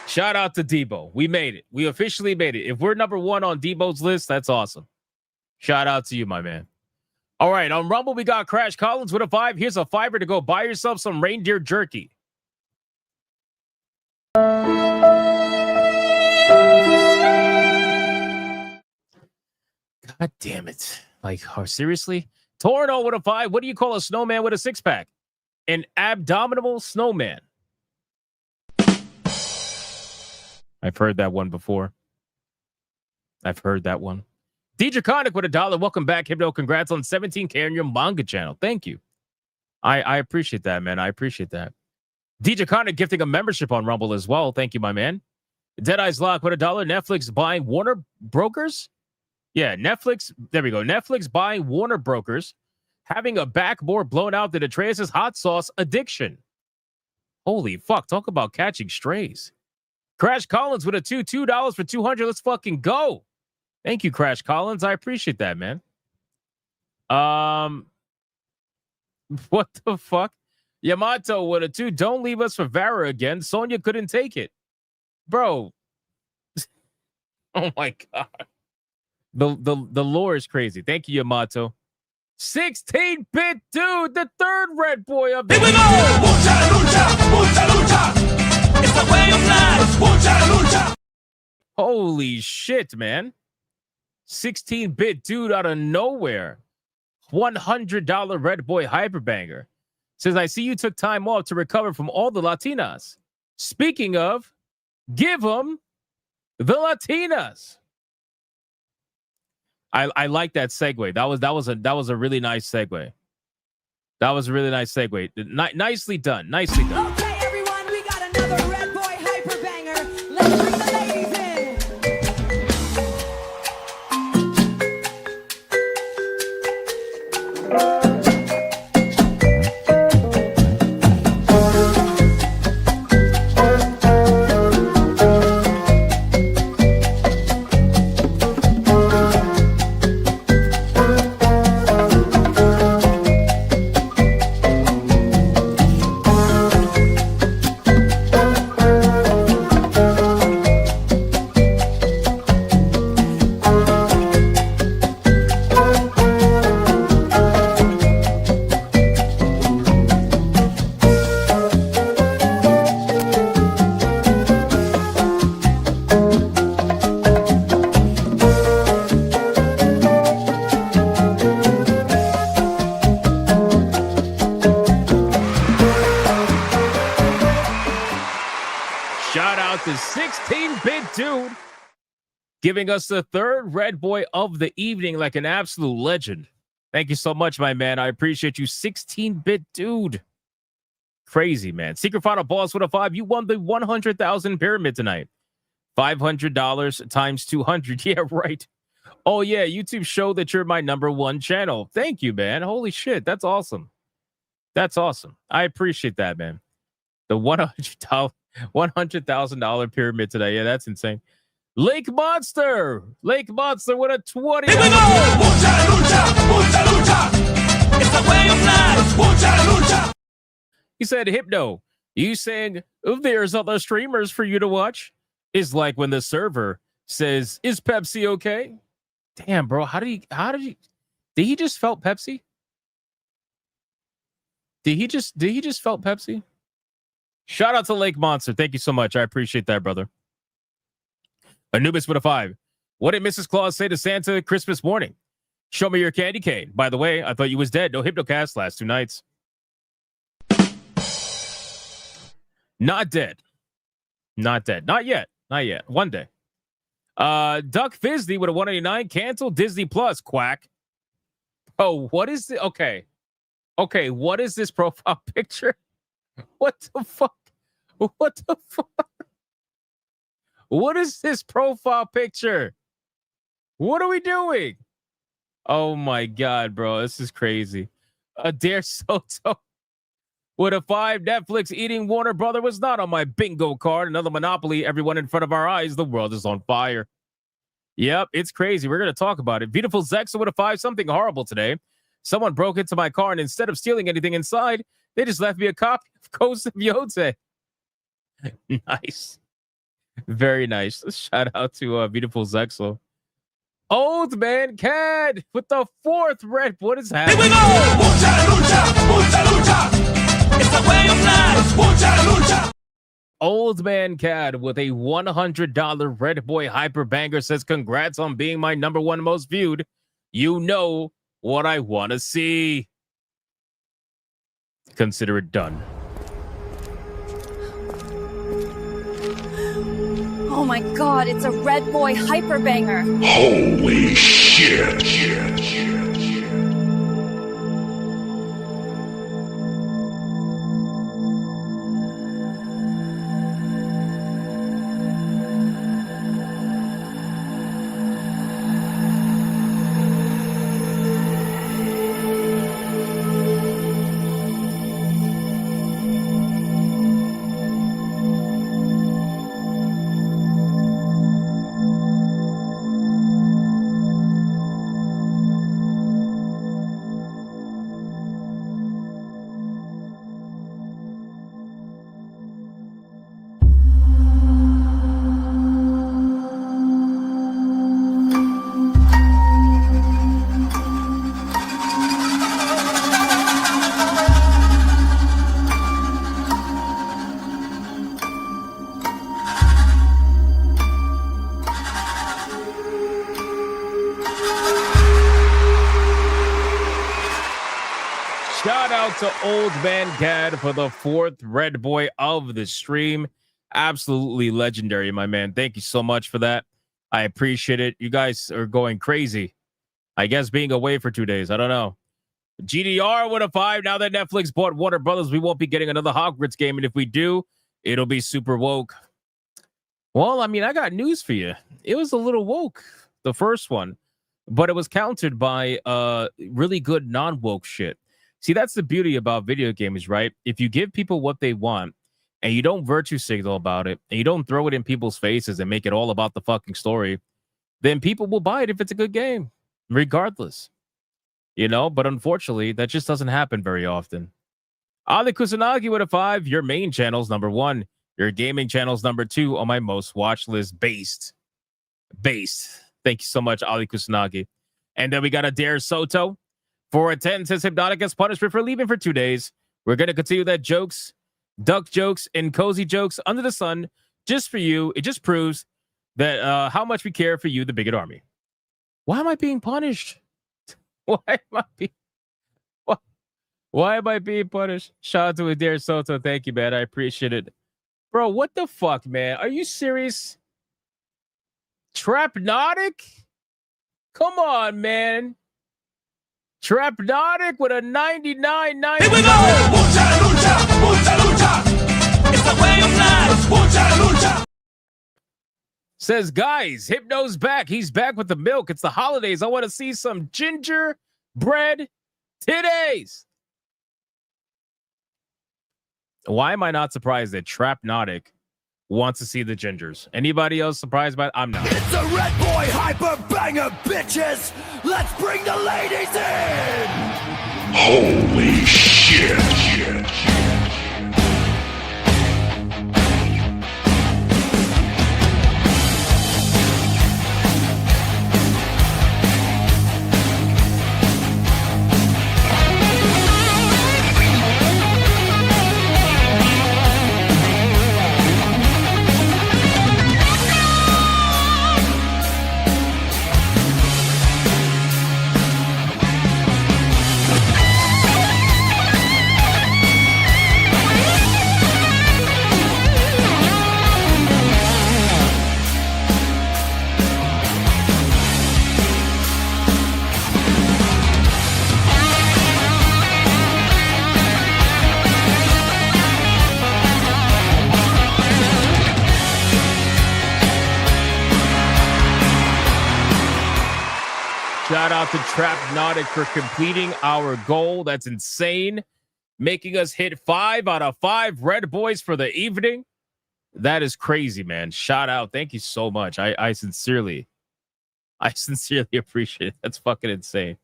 Shout out to Debo. We made it. We officially made it. If we're #1 on Debo's list, that's awesome. Shout out to you, my man. All right, on Rumble, we got Crash Collins with a 5. Here's a $5 to go buy yourself some reindeer jerky. God damn it. Like, seriously? Torno with a 5. What do you call a snowman with a 6-pack? An abdominal snowman. I've heard that one before. I've heard that one. DJ Conic with $1. Welcome back, Hypno. Congrats on 17K on your manga channel. Thank you. I appreciate that, man. I appreciate that. DJ Conic gifting a membership on Rumble as well. Thank you, my man. Deadeye's Lock with $1. Netflix buying Warner Brokers. Yeah, Netflix. There we go. Netflix buying Warner Brokers. Having a backboard blown out that Atreus' hot sauce addiction. Holy fuck. Talk about catching strays. Crash Collins with a $2 for 200. Let's fucking go. Thank you, Crash Collins. I appreciate that, man. What the fuck? Yamato with a 2. Don't leave us for Vara again. Sonya couldn't take it. Bro. Oh my God. The lore is crazy. Thank you, Yamato. 16-bit dude, the 3rd red boy of the Here we go! Mucha lucha! Mucha lucha! It's the way of life! Mucha lucha! Holy shit, man. 16-bit dude out of nowhere. $100 red boy hyperbanger. Says, I see you took time off to recover from all the Latinas. Speaking of, give them the Latinas. I like that segue. That was a really nice segue. That was a really nice segue. Nicely done. Nicely done.
Okay, everyone, we got another red boy hyperbanger. Let's bring the ladies in.
The 16-bit dude giving us the 3rd red boy of the evening like an absolute legend. Thank you so much, my man. I appreciate you, 16-bit dude. Crazy, man. Secret Final Boss with a 5. You won the 100,000 pyramid tonight. $500 times 200. Yeah, right. Oh, yeah. YouTube showed that you're my #1 channel. Thank you, man. Holy shit. That's awesome. That's awesome. I appreciate that, man. The $100,000 pyramid today. Yeah, that's insane. Lake Monster with a 20. Here we go! Mucha lucha, mucha lucha. It's the way of life. Mucha lucha. He said, Hypno, You saying, oh, there's other streamers for you to watch is like when the server says, is Pepsi okay? Damn, bro. Did he just felt Pepsi? Did he just felt Pepsi? Shout out to Lake Monster. Thank you so much. I appreciate that, brother. Anubis with a 5. What did Mrs. Claus say to Santa Christmas morning? Show me your candy cane. By the way, I thought you was dead. No Hypnocast last 2 nights. Not dead. Not dead. Not yet. Not yet. One day. Duck Fizdie with a 189. Cancel Disney Plus. Quack. Oh, what is it? Okay. Okay, what is this profile picture? What the fuck? What the fuck? What is this profile picture? What are we doing? Oh my God, bro. This is crazy. Dare Soto with a 5. Netflix eating Warner Brother was not on my bingo card. Another monopoly. Everyone in front of our eyes. The world is on fire. Yep, it's crazy. We're going to talk about it. Beautiful Zexa with a 5. Something horrible today. Someone broke into my car and instead of stealing anything inside, they just left me a copy of Ghost of Yote. Nice. Very nice. Shout out to Beautiful Zexel. Old Man Cad with the 4th red. What is happening? Here we go! Mucha lucha! Mucha lucha! It's the way of life! Mucha lucha! Old Man Cad with a $100 Red Boy Hyper Banger says, congrats on being my #1 most viewed. You know what I want to see. Consider it done.
Oh my God, it's a Red Boy Hyper Banger.
Holy shit.
To Old Man Cad for the 4th Red Boy of the stream. Absolutely legendary, my man. Thank you so much for that. I appreciate it. You guys are going crazy. I guess being away for 2 days. I don't know. GDR with a 5. Now that Netflix bought Warner Brothers, we won't be getting another Hogwarts game. And if we do, it'll be super woke. Well, I mean, I got news for you. It was a little woke, the first one. But it was countered by really good non-woke shit. See, that's the beauty about video games, right? If you give people what they want and you don't virtue signal about it and you don't throw it in people's faces and make it all about the fucking story, then people will buy it if it's a good game, regardless. You know, but unfortunately, that just doesn't happen very often. Ali Kusanagi with a 5. Your main channel's #1. Your gaming channel's #2 on my most watch list based. Thank you so much, Ali Kusanagi. And then we got a Dare Soto. For a 10 says Hypnotic as punishment for leaving for 2 days. We're going to continue that jokes, duck jokes, and cozy jokes under the sun just for you. It just proves that how much we care for you, the bigot army. Why am I being punished? Why am I being punished? Shout out to Adair Soto. Thank you, man. I appreciate it. Bro, what the fuck, man? Are you serious? Trapnotic? Come on, man. Trapnotic with a 99.9. Here we go! Mucha lucha! Mucha lucha! It's the way of life! Mucha lucha! Says, guys, Hypno's back. He's back with the milk. It's the holidays. I want to see some gingerbread titties. Why am I not surprised that Trapnotic wants to see the gingers? Anybody else surprised by it? I'm not.
It's a Red Boy Hyper Banger, bitches! Let's bring the ladies in! Holy shit!
Shout out to Trapnotic for completing our goal. That's insane. Making us hit 5 out of 5 Red Boys for the evening. That is crazy, man. Shout out. Thank you so much. I sincerely appreciate it. That's fucking insane.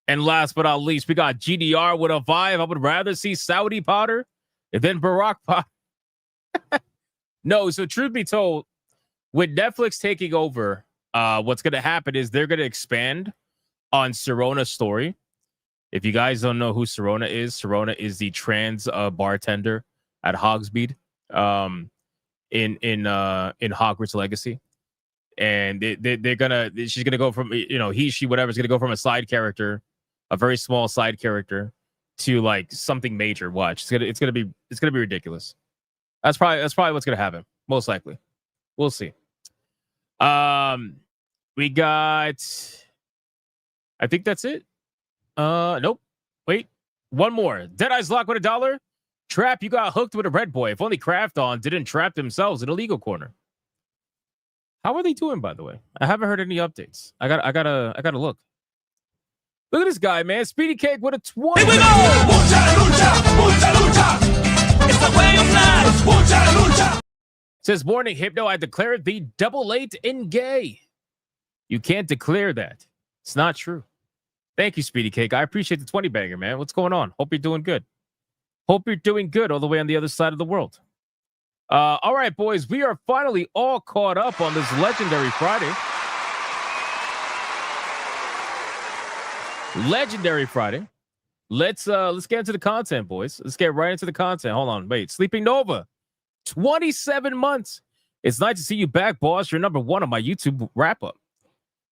And last but not least, we got GDR with a 5. I would rather see Saudi Potter than Barack Potter. No, so truth be told, with Netflix taking over, what's going to happen is they're going to expand on Serona's story. If you guys don't know who Serona is the trans bartender at Hogsmeade in Hogwarts Legacy. And she's gonna go from, she, whatever, is gonna go from a side character, a very small side character, to like something major. Watch, it's gonna be ridiculous. That's probably what's gonna happen, most likely. We'll see. We got, I think that's it. Nope. Wait, one more. Deadeye's Lock with $1. Trap, you got hooked with a Red Boy. If only Craft On didn't trap themselves in a legal corner. How are they doing, by the way? I haven't heard any updates. I gotta look. Look at this guy, man. Speedy Cake with a 20. Here we go! Mucha lucha, mucha lucha. It's the way of life. Mucha lucha. Says, morning, Hypno, I declared the double 8 in gay. You can't declare that. It's not true. Thank you, Speedy Cake. I appreciate the 20 banger, man. What's going on? Hope you're doing good. Hope you're doing good all the way on the other side of the world. All right, boys, we are finally all caught up on this legendary Friday. Legendary Friday. Let's get into the content, boys. Let's get right into the content. Hold on, wait. Sleeping Nova, 27 months. It's nice to see you back, boss. You're number 1 on my YouTube wrap-up.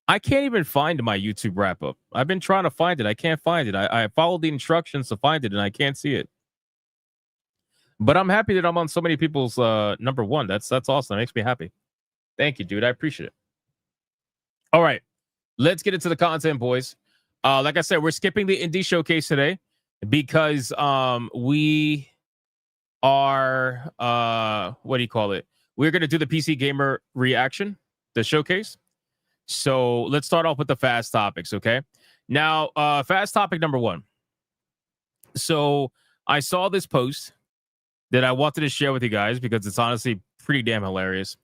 I can't even find my YouTube wrap-up. I've been trying to find it. I can't find it. I followed the instructions to find it, and I can't see it. But I'm happy that I'm on so many people's number 1. That's awesome. That makes me happy. Thank you, dude. I appreciate it. All right. Let's get into the content, boys. Like I said, we're skipping the indie showcase today because we are what do you call it? We're going to do the PC Gamer reaction, the showcase. So let's start off with the fast topics, okay? Now, fast topic number 1. So I saw this post that I wanted to share with you guys because it's honestly pretty damn hilarious.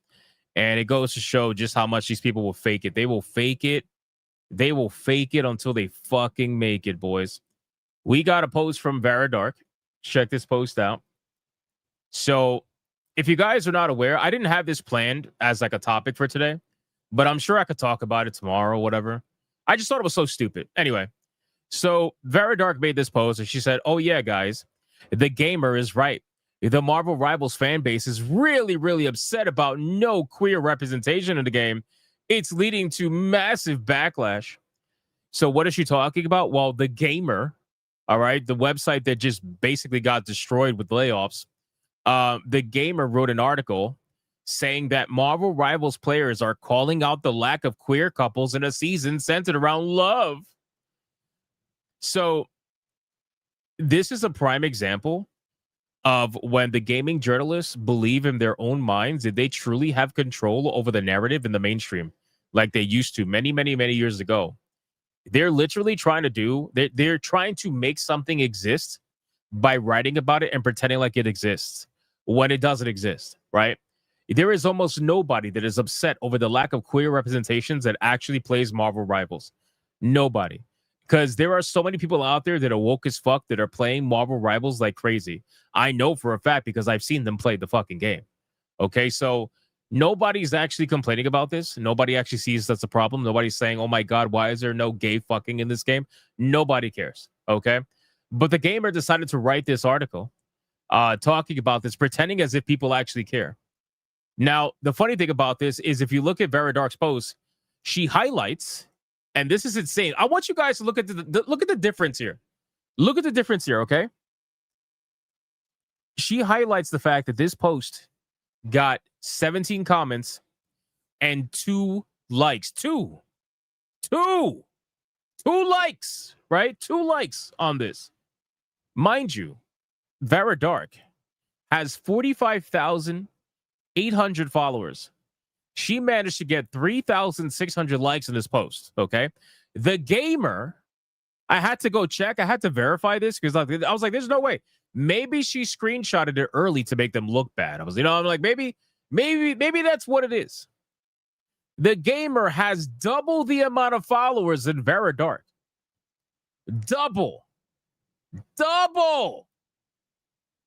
And it goes to show just how much these people will fake it. They will fake it. They will fake it until they fucking make it, boys. We got a post from Veridark. Check this post out. So if you guys are not aware, I didn't have this planned as like a topic for today, but I'm sure I could talk about it tomorrow or whatever. I just thought it was so stupid. Anyway, so Veridark made this post and she said, oh yeah, guys, the gamer is right. The Marvel Rivals fan base is really, really upset about no queer representation in the game. It's leading to massive backlash. So what is she talking about? Well, the gamer, all right, the website that just basically got destroyed with layoffs. The gamer wrote an article saying that Marvel Rivals players are calling out the lack of queer couples in a season centered around love. So this is a prime example of when the gaming journalists believe in their own minds that they truly have control over the narrative in the mainstream like they used to many, many, many years ago. They're literally trying to they're trying to make something exist by writing about it and pretending like it exists when it doesn't exist, right? There is almost nobody that is upset over the lack of queer representations that actually plays Marvel Rivals. Nobody. Because there are so many people out there that are woke as fuck that are playing Marvel Rivals like crazy. I know for a fact because I've seen them play the fucking game. Okay, so nobody's actually complaining about this. Nobody actually sees that's a problem. Nobody's saying, oh my God, why is there no gay fucking in this game? Nobody cares, okay? But the gamer decided to write this article talking about this, pretending as if people actually care. Now, the funny thing about this is if you look at Veridark's post, she highlights... And this is insane. I want you guys to look at the difference here. Look at the difference here, okay? She highlights the fact that this post got 17 comments and 2 likes. Two likes, right? 2 likes on this. Mind you, Veridark has 45,800 followers. She managed to get 3,600 likes in this post, okay? The gamer, I had to go check. I had to verify this because I was like, there's no way. Maybe she screenshotted it early to make them look bad. I was, I'm like, maybe that's what it is. The gamer has double the amount of followers than Vera Dark. Double.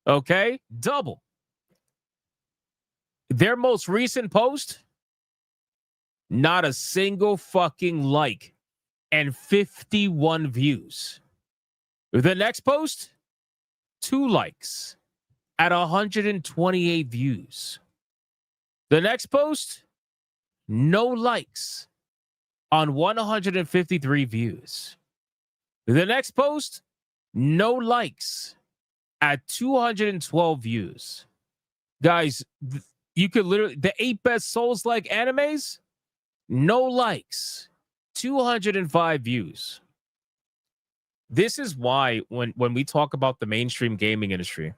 Okay? Double. Their most recent post, not a single fucking like and 51 views. The next post, 2 likes at 128 views. The next post, no likes on 153 views. The next post, no likes at 212 views. Guys, you could literally, the 8 best Souls-like animes, no likes, 205 views. This is why when we talk about the mainstream gaming industry,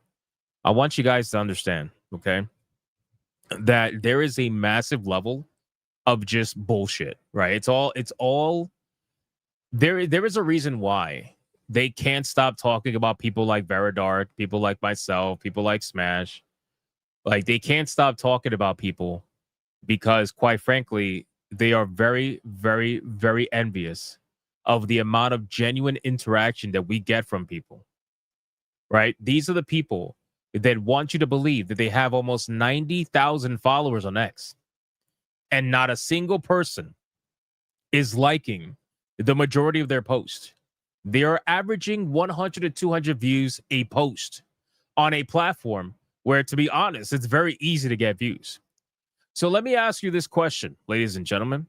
I want you guys to understand, okay, that there is a massive level of just bullshit, right? It's all there is a reason why they can't stop talking about people like Veridark, people like myself, people like Smash. Like, they can't stop talking about people because, quite frankly, they are very, very, very envious of the amount of genuine interaction that we get from people, right? These are the people that want you to believe that they have almost 90,000 followers on X, and not a single person is liking the majority of their posts. They are averaging 100 to 200 views a post on a platform where, to be honest, it's very easy to get views. So let me ask you this question, ladies and gentlemen.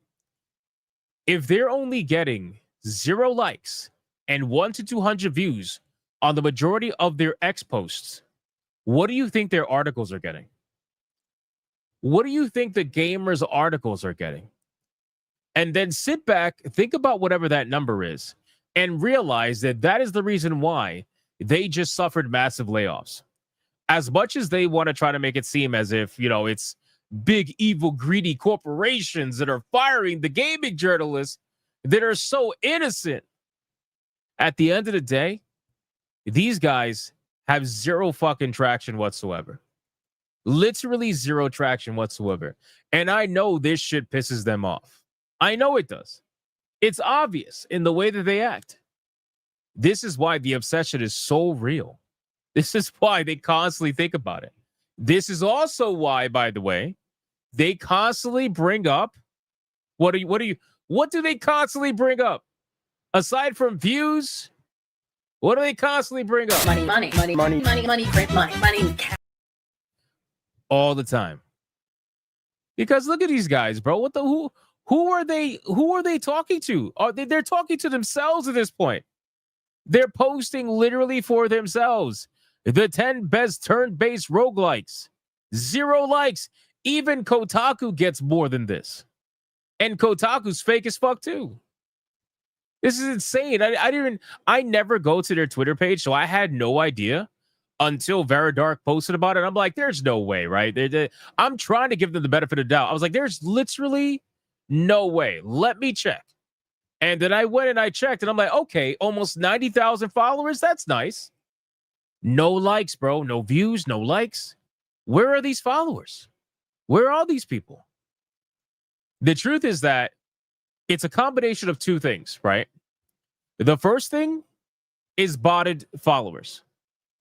If they're only getting 0 likes and 1 to 200 views on the majority of their X posts, what do you think their articles are getting? What do you think the gamers' articles are getting? And then sit back, think about whatever that number is, and realize that that is the reason why they just suffered massive layoffs. As much as they want to try to make it seem as if, it's big, evil, greedy corporations that are firing the gaming journalists that are so innocent, at the end of the day, these guys have 0 fucking traction whatsoever. Literally 0 traction whatsoever. And I know this shit pisses them off. I know it does. It's obvious in the way that they act. This is why the obsession is so real. This is why they constantly think about it. This is also why, by the way, they constantly bring up what do they constantly bring up? Aside from views, what do they constantly bring up?
Money, print money, cash.
All the time. Because look at these guys, bro. Who are they talking to? They're talking to themselves at this point. They're posting literally for themselves. The 10 best turn-based roguelikes. 0 likes. Even Kotaku gets more than this. And Kotaku's fake as fuck too. This is insane. I never go to their Twitter page, so I had no idea until Veridark posted about it. I'm like, there's no way, right? I'm trying to give them the benefit of the doubt. I was like, there's literally no way. Let me check. And then I went and I checked, and I'm like, okay, almost 90,000 followers. That's nice. No likes, bro. No views, no likes. Where are these followers? Where are these people? The truth is that it's a combination of 2 things, right? The first thing is botted followers,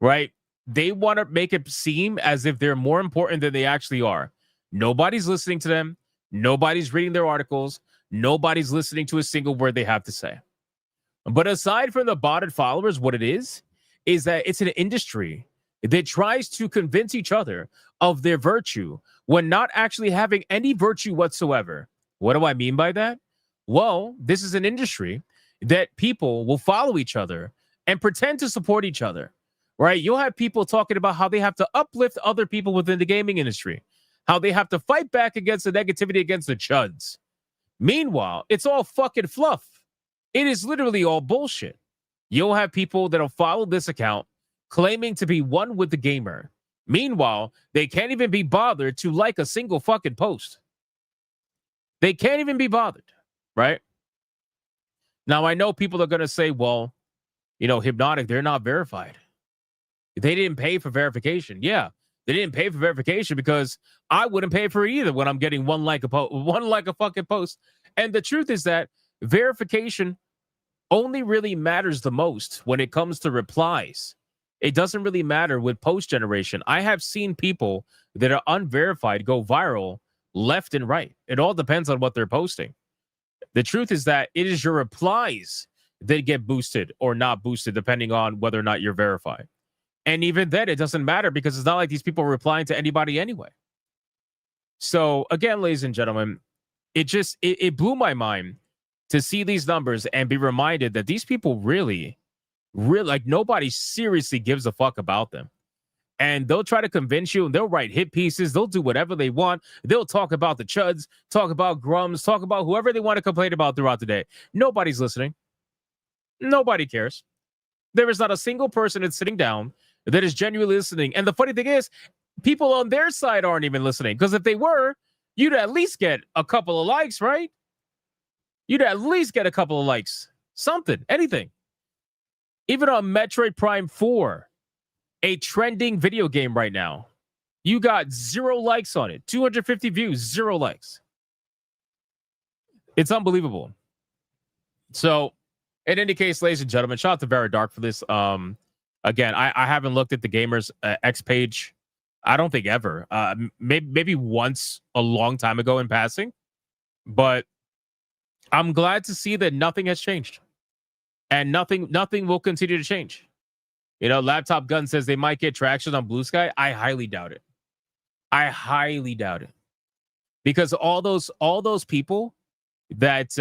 right? They want to make it seem as if they're more important than they actually are. Nobody's listening to them. Nobody's reading their articles. Nobody's listening to a single word they have to say. But aside from the botted followers, what it is that it's an industry that tries to convince each other of their virtue when not actually having any virtue whatsoever. What do I mean by that? Well, this is an industry that people will follow each other and pretend to support each other, right? You'll have people talking about how they have to uplift other people within the gaming industry, how they have to fight back against the negativity against the chuds. Meanwhile, it's all fucking fluff. It is literally all bullshit. You'll have people that'll follow this account claiming to be one with the gamer. Meanwhile, they can't even be bothered to like a single fucking post. They can't even be bothered, right? Now, I know people are going to say, well, Hypnotic, they're not verified. They didn't pay for verification. Yeah, they didn't pay for verification because I wouldn't pay for it either when I'm getting one like a fucking post. And the truth is that verification only really matters the most when it comes to replies. It doesn't really matter with post generation. I have seen people that are unverified go viral left and right. It all depends on what they're posting. The truth is that it is your replies that get boosted or not boosted depending on whether or not you're verified. And even then, it doesn't matter because it's not like these people are replying to anybody anyway. So again, ladies and gentlemen, it blew my mind to see these numbers and be reminded that these people really, like nobody seriously gives a fuck about them. And they'll try to convince you and they'll write hit pieces. They'll do whatever they want. They'll talk about the chuds, talk about grums, talk about whoever they want to complain about throughout the day. Nobody's listening. Nobody cares. There is not a single person that's sitting down that is genuinely listening. And the funny thing is, people on their side aren't even listening. Because if they were, you'd at least get a couple of likes, right? You'd at least get a couple of likes. Something, anything. Even on Metroid Prime 4, a trending video game right now, you got 0 likes on it. 250 views, 0 likes. It's unbelievable. So, in any case, ladies and gentlemen, shout out to Very Dark for this. Again, I haven't looked at the Gamers X page. I don't think ever. Maybe once a long time ago in passing. But I'm glad to see that nothing has changed. And nothing will continue to change. Laptop Gun says they might get traction on Blue Sky. I highly doubt it. Because all those people that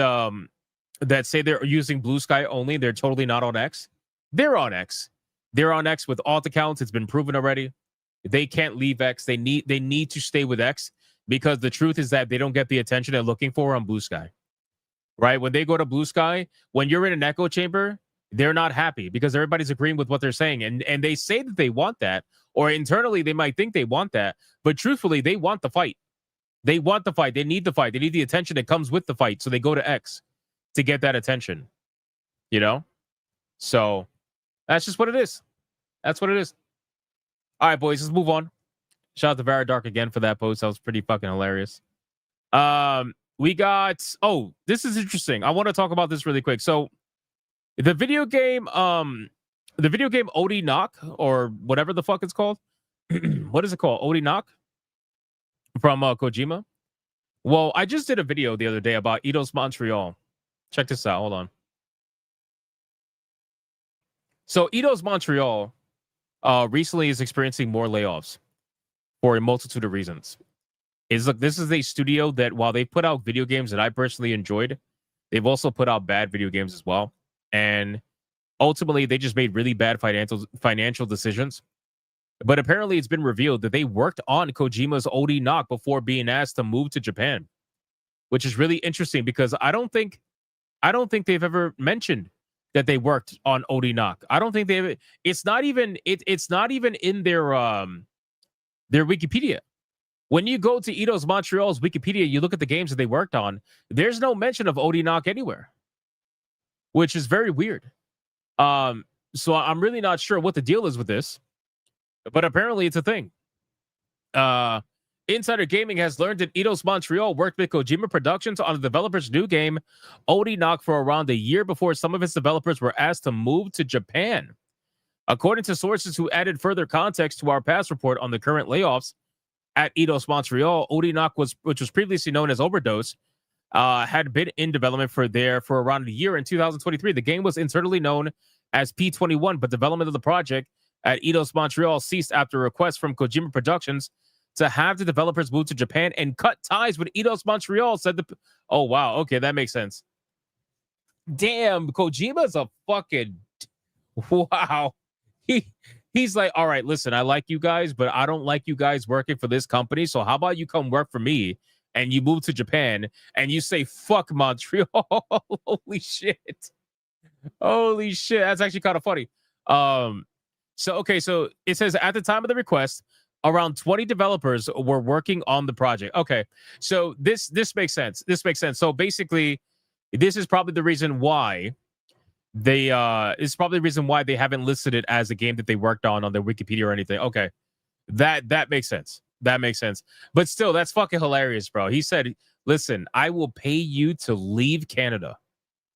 say they're using Blue Sky only, they're totally not on X. They're on X. They're on X with alt accounts. It's been proven already. They can't leave X. They need to stay with X because the truth is that they don't get the attention they're looking for on Blue Sky. Right? When they go to Blue Sky, when you're in an echo chamber, they're not happy because everybody's agreeing with what they're saying. And they say that they want that, or internally they might think they want that. But truthfully, they want the fight. They want the fight. They need the fight. They need the attention that comes with the fight. So they go to X to get that attention. So that's just what it is. That's what it is. All right, boys, let's move on. Shout out to Very Dark again for that post. That was pretty fucking hilarious. We got, this is interesting. I want to talk about this really quick. So the video game Odi Knock, or whatever the fuck it's called. What is it called? Odi Knock from Kojima. Well, I just did a video the other day about Eidos Montreal. Check this out. Hold on. So Eidos Montreal recently is experiencing more layoffs for a multitude of reasons. This is a studio that while they put out video games that I personally enjoyed, they've also put out bad video games as well. And ultimately, they just made really bad financial decisions. But apparently, it's been revealed that they worked on Kojima's Odi Knock before being asked to move to Japan, which is really interesting because I don't think they've ever mentioned that they worked on Odi Knock. I don't think they've. It's not even in their Wikipedia. When you go to Eidos Montreal's Wikipedia, you look at the games that they worked on. There's no mention of Odi Knock anywhere, which is very weird. So I'm really not sure what the deal is with this, but apparently it's a thing. Insider Gaming has learned that Eidos Montreal worked with Kojima Productions on the developer's new game, Odi Knock, for around a year before some of its developers were asked to move to Japan. According to sources who added further context to our past report on the current layoffs at Eidos Montreal, Odi Knock, which was previously known as Overdose, had been in development for around a year in 2023. The game was internally known as P21, but development of the project at Eidos Montreal ceased after a request from Kojima Productions to have the developers move to Japan and cut ties with Eidos Montreal, said oh, wow. Okay, that makes sense. Damn, Kojima's a fucking... Wow. He's like, all right, listen, I like you guys, but I don't like you guys working for this company. So how about you come work for me and you move to Japan and you say, fuck Montreal. Holy shit. Holy shit. That's actually kind of funny. So it says at the time of the request, around 20 developers were working on the project. Okay. So this makes sense. So basically This is probably the reason why they haven't listed it as a game that they worked on their Wikipedia or anything. Okay, that makes sense. That makes sense. But still, that's fucking hilarious, bro. He said, "Listen, I will pay you to leave Canada.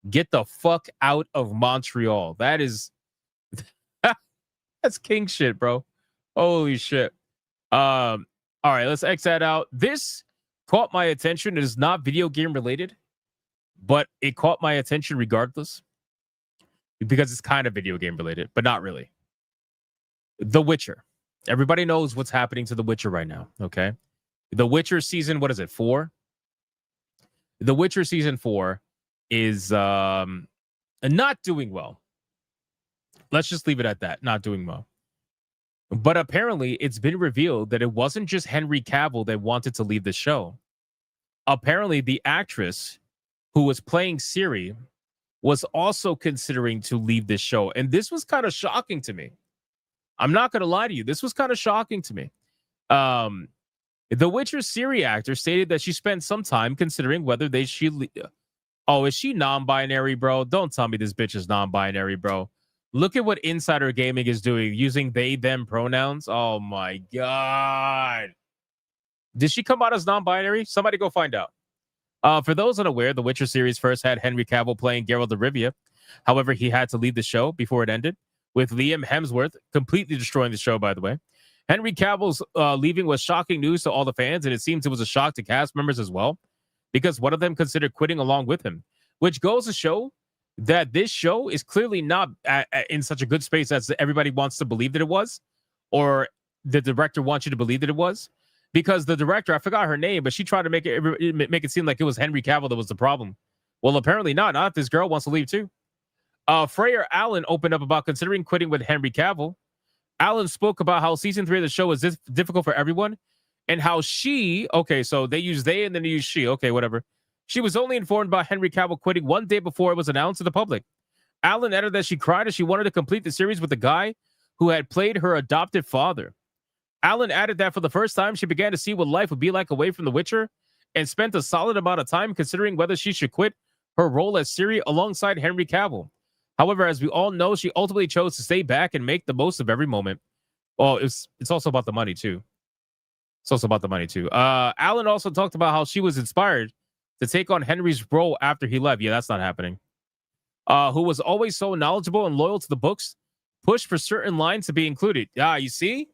Get the fuck out of Montreal." That is that's king shit, bro. Holy shit. All right, let's X that out. This caught my attention. It is not video game related, but it caught my attention regardless because it's kind of video game related, but not really. The Witcher. Everybody knows what's happening to The Witcher right now, okay? The Witcher season, what is it, 4? The Witcher season 4 is not doing well. Let's just leave it at that, not doing well. But apparently, it's been revealed that it wasn't just Henry Cavill that wanted to leave the show. Apparently, the actress who was playing Ciri was also considering to leave this show. And this was kind of shocking to me. I'm not going to lie to you. This was kind of shocking to me. The Witcher Ciri actor stated that she spent some time considering whether is she non-binary, bro? Don't tell me this bitch is non-binary, bro. Look at what Insider Gaming is doing, using they, them pronouns. Oh, my God. Did she come out as non-binary? Somebody go find out. For those unaware, the Witcher series first had Henry Cavill playing Geralt of Rivia. However, he had to leave the show before it ended, with Liam Hemsworth completely destroying the show, by the way. Henry Cavill's leaving was shocking news to all the fans, and it seems it was a shock to cast members as well, because one of them considered quitting along with him, which goes to show that this show is clearly not in such a good space as everybody wants to believe that it was, or the director wants you to believe that it was. Because the director, I forgot her name, but she tried to make it seem like it was Henry Cavill that was the problem. Well, apparently not. Not if this girl wants to leave too. Freya Allen opened up about considering quitting with Henry Cavill. Allen spoke about how season 3 of the show is difficult for everyone, and how she, okay, so they use they and then they use she, okay, whatever. She was only informed about Henry Cavill quitting one day before it was announced to the public. Allen added that she cried as she wanted to complete the series with the guy who had played her adopted father. Allen added that for the first time, she began to see what life would be like away from The Witcher, and spent a solid amount of time considering whether she should quit her role as Ciri alongside Henry Cavill. However, as we all know, she ultimately chose to stay back and make the most of every moment. Well, it's also about the money too. It's also about the money too. Allen also talked about how she was inspired to take on Henry's role after he left. Yeah, that's not happening. Who was always so knowledgeable and loyal to the books, pushed for certain lines to be included. You see?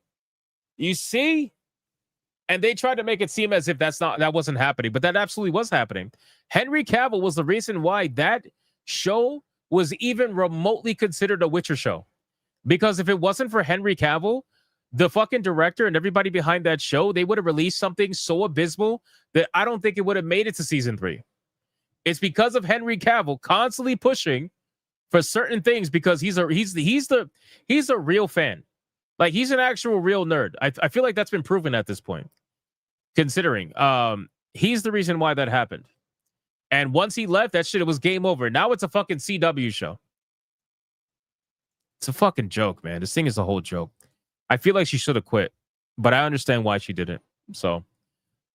You see? And they tried to make it seem as if that wasn't happening, but that absolutely was happening. Henry Cavill was the reason why that show was even remotely considered a Witcher show. Because if it wasn't for Henry Cavill, the fucking director and everybody behind that show, they would have released something so abysmal that I don't think it would have made it to season 3. It's because of Henry Cavill constantly pushing for certain things, because he's a real fan. Like, he's an actual real nerd. I feel like that's been proven at this point. Considering he's the reason why that happened. And once he left, that shit, it was game over. Now it's a fucking CW show. It's a fucking joke, man. This thing is a whole joke. I feel like she should have quit, but I understand why she didn't. So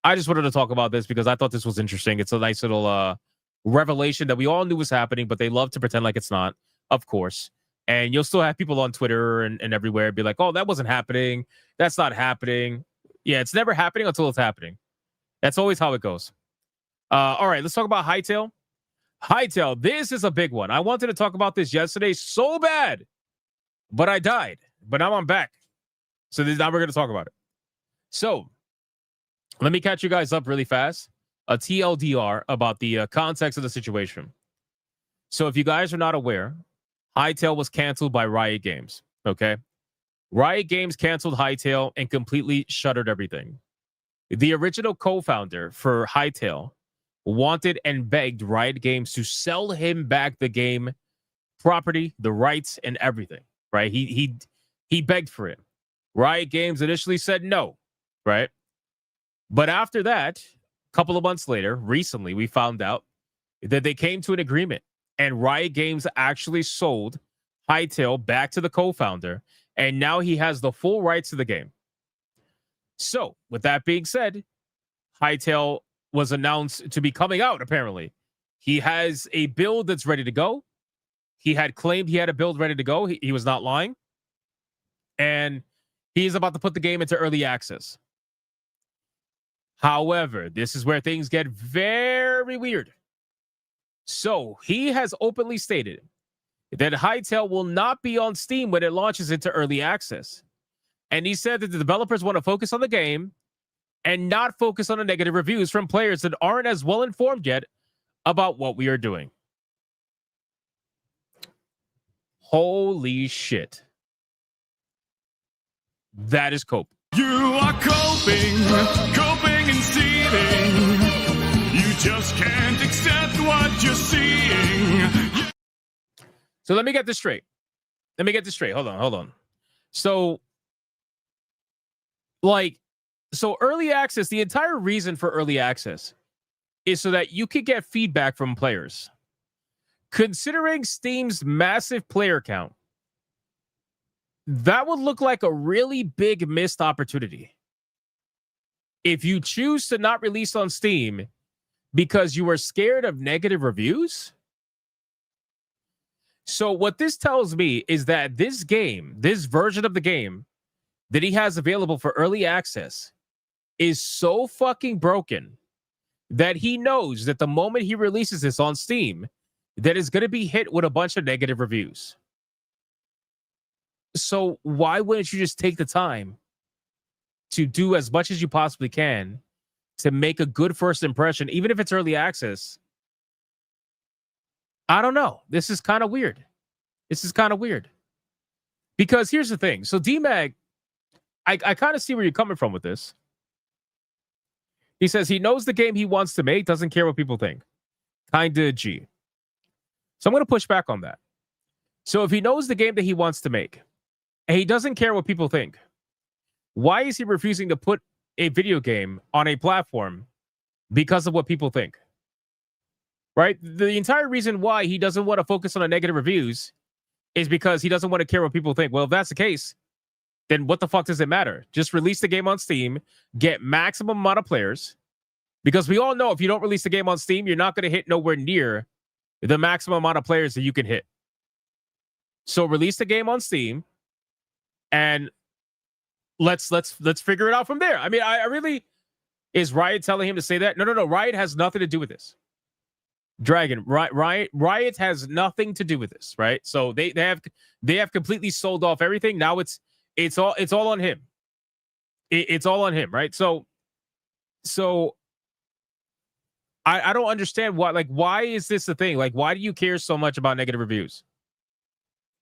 I just wanted to talk about this because I thought this was interesting. It's a nice little revelation that we all knew was happening, but they love to pretend like it's not, of course. And you'll still have people on Twitter and everywhere be like, oh, that wasn't happening. That's not happening. Yeah, it's never happening until it's happening. That's always how it goes. All right, let's talk about Hytale. Hytale, this is a big one. I wanted to talk about this yesterday so bad, but I died. But now I'm back. So now we're going to talk about it. So let me catch you guys up really fast. A TLDR about the context of the situation. So if you guys are not aware, Hytale was canceled by Riot Games. Okay. Riot Games canceled Hytale and completely shuttered everything. The original co-founder for Hytale wanted and begged Riot Games to sell him back the game property, the rights, and everything. Right? He begged for it. Riot Games initially said no. Right? But after that, a couple of months later, recently, we found out that they came to an agreement, and Riot Games actually sold Hytale back to the co-founder, and now he has the full rights to the game. So, with that being said, Hytale was announced to be coming out, apparently. He has a build that's ready to go. He had claimed he had a build ready to go. He was not lying. And he's about to put the game into early access. However, this is where things get very weird. So he has openly stated that Hytale will not be on Steam when it launches into early access. And he said that the developers want to focus on the game and not focus on the negative reviews from players that aren't as well informed yet about what we are doing. Holy shit. That is cope.
You are coping and seething. You just can't accept what you're seeing.
So let me get this straight. Hold on. So early access, the entire reason for early access is so that you could get feedback from players. Considering Steam's massive player count, that would look like a really big missed opportunity. If you choose to not release on Steam because you are scared of negative reviews. So what this tells me is that this game, this version of the game that he has available for early access is so fucking broken that he knows that the moment he releases this on Steam, that is going to be hit with a bunch of negative reviews. So why wouldn't you just take the time to do as much as you possibly can to make a good first impression, even if it's early access? I don't know. This is kind of weird. Because here's the thing. So DMAG, I kind of see where you're coming from with this. He says he knows the game he wants to make, doesn't care what people think. Kinda G. So I'm going to push back on that. So if he knows the game that he wants to make, and he doesn't care what people think, why is he refusing to put a video game on a platform because of what people think? Right? The entire reason why he doesn't want to focus on the negative reviews is because he doesn't want to care what people think. Well, if that's the case, then what the fuck does it matter? Just release the game on Steam, get maximum amount of players, because we all know if you don't release the game on Steam, you're not going to hit nowhere near the maximum amount of players that you can hit. So release the game on Steam, and let's figure it out from there. I mean, I really, is Riot telling him to say that? No. Riot has nothing to do with this. Dragon, Riot has nothing to do with this, right? So they have completely sold off everything. Now it's all on him. It's all on him, right? So I don't understand why is this a thing? Like, why do you care so much about negative reviews?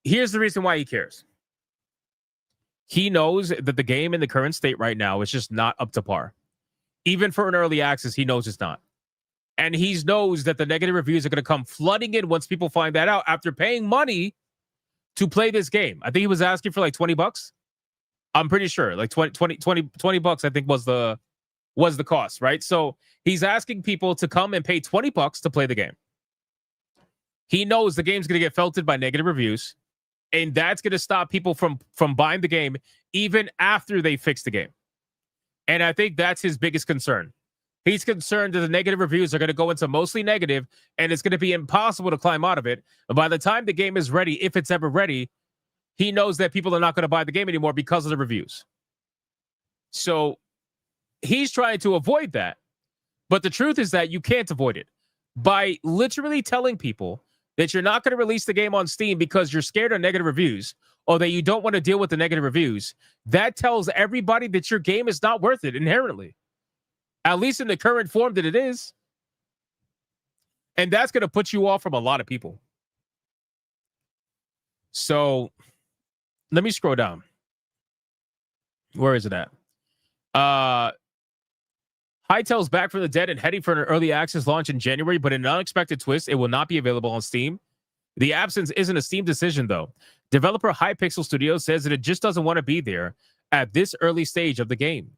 Here's the reason why he cares. He knows that the game in the current state right now is just not up to par. Even for an early access, he knows it's not. And he knows that the negative reviews are going to come flooding in once people find that out after paying money to play this game. I think he was asking for like $20. I'm pretty sure like 20 bucks, I think was the cost, right? So he's asking people to come and pay $20 to play the game. He knows the game's going to get felted by negative reviews, and that's going to stop people from buying the game even after they fix the game. And I think that's his biggest concern. He's concerned that the negative reviews are going to go into mostly negative, and it's going to be impossible to climb out of it. But by the time the game is ready, if it's ever ready, he knows that people are not going to buy the game anymore because of the reviews. So he's trying to avoid that. But the truth is that you can't avoid it. By literally telling people that you're not going to release the game on Steam because you're scared of negative reviews, or that you don't want to deal with the negative reviews, that tells everybody that your game is not worth it inherently. At least in the current form that it is. And that's going to put you off from a lot of people. So let me scroll down. Where is it at? Hytale's back from the dead and heading for an early access launch in January, but in an unexpected twist, it will not be available on Steam. The absence isn't a Steam decision, though. Developer Hypixel Studios says that it just doesn't want to be there at this early stage of the game.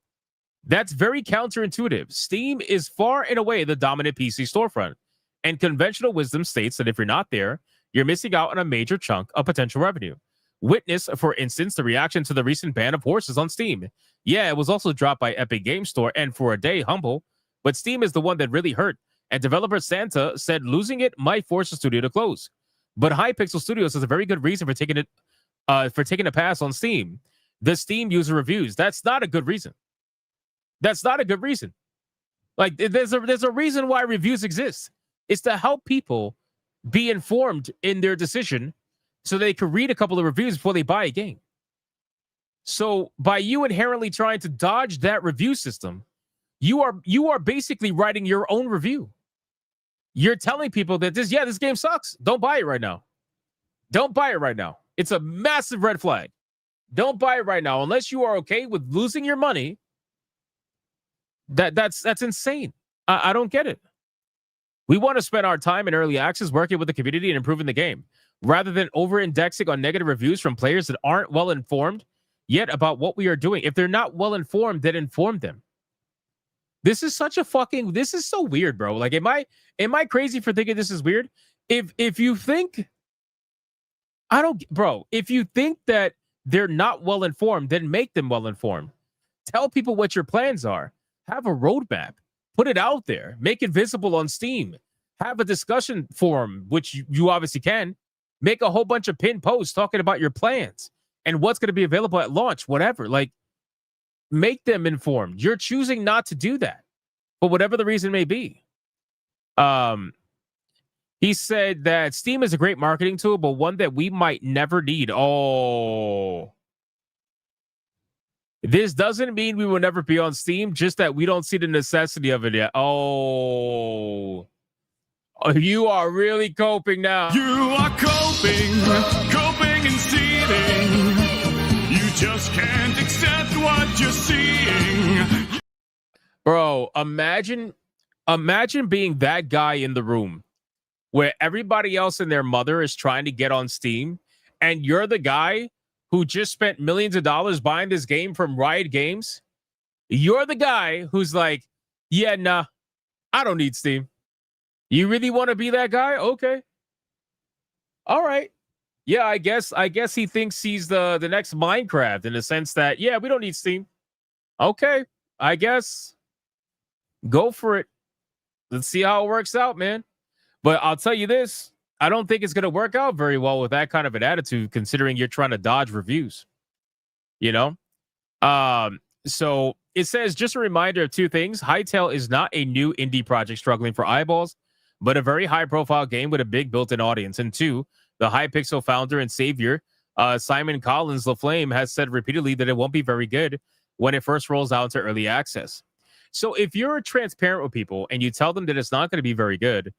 That's very counterintuitive. Steam is far and away the dominant PC storefront, and conventional wisdom states that if you're not there, you're missing out on a major chunk of potential revenue. Witness, for instance, the reaction to the recent ban of horses on Steam. Yeah, it was also dropped by Epic Games Store, and for a day, humble, but Steam is the one that really hurt, And developer Santa said losing it might force the studio to close. But Hypixel Studios has a very good reason for taking a pass on Steam. The Steam user reviews. That's not a good reason. That's not a good reason. Like there's a reason why reviews exist. It's to help people be informed in their decision so they can read a couple of reviews before they buy a game. So by you inherently trying to dodge that review system, you are basically writing your own review. You're telling people that this game sucks. Don't buy it right now. Don't buy it right now. It's a massive red flag. Don't buy it right now unless you are okay with losing your money. That's insane. I don't get it. We want to spend our time in early access working with the community and improving the game, rather than over-indexing on negative reviews from players that aren't well-informed yet about what we are doing. If they're not well-informed, then inform them. This is such a fucking... This is so weird, bro. Like, am I crazy for thinking this is weird? If you think... I don't... Bro, if you think that they're not well-informed, then make them well-informed. Tell people what your plans are. Have a roadmap. Put it out there. Make it visible on Steam. Have a discussion forum, which you obviously can. Make a whole bunch of pinned posts talking about your plans and what's going to be available at launch, whatever. Like, make them informed. You're choosing not to do that, for whatever the reason may be. He said that Steam is a great marketing tool, but one that we might never need. Oh. This doesn't mean we will never be on Steam, just that we don't see the necessity of it yet. Oh, you are really coping now.
You are coping and seething. You just can't accept what you're seeing.
Bro, imagine being that guy in the room where everybody else and their mother is trying to get on Steam, and you're the guy who just spent millions of dollars buying this game from Riot Games. You're the guy who's like, yeah, nah, I don't need Steam. You really want to be that guy? Okay. All right. Yeah, I guess he thinks he's the next Minecraft in the sense that, yeah, we don't need Steam. Okay, I guess. Go for it. Let's see how it works out, man. But I'll tell you this. I don't think it's going to work out very well with that kind of an attitude, considering you're trying to dodge reviews. You know? So it says, just a reminder of two things. Hytale is not a new indie project struggling for eyeballs, but a very high-profile game with a big built-in audience. And two, the Hypixel founder and savior, Simon Collins LaFlame, has said repeatedly that it won't be very good when it first rolls out into early access. So if you're transparent with people and you tell them that it's not going to be very good,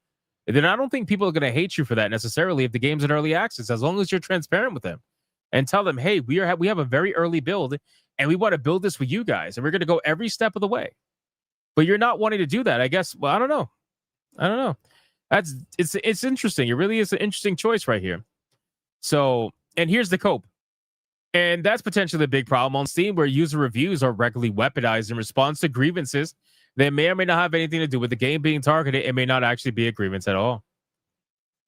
then I don't think people are going to hate you for that necessarily if the game's in early access, as long as you're transparent with them and tell them, hey, we have a very early build and we want to build this with you guys and we're going to go every step of the way. But you're not wanting to do that. I guess, well, I don't know. It's interesting. It really is an interesting choice right here. So, and here's the cope. And that's potentially a big problem on Steam, where user reviews are regularly weaponized in response to grievances that may or may not have anything to do with the game being targeted. It may not actually be a grievance at all.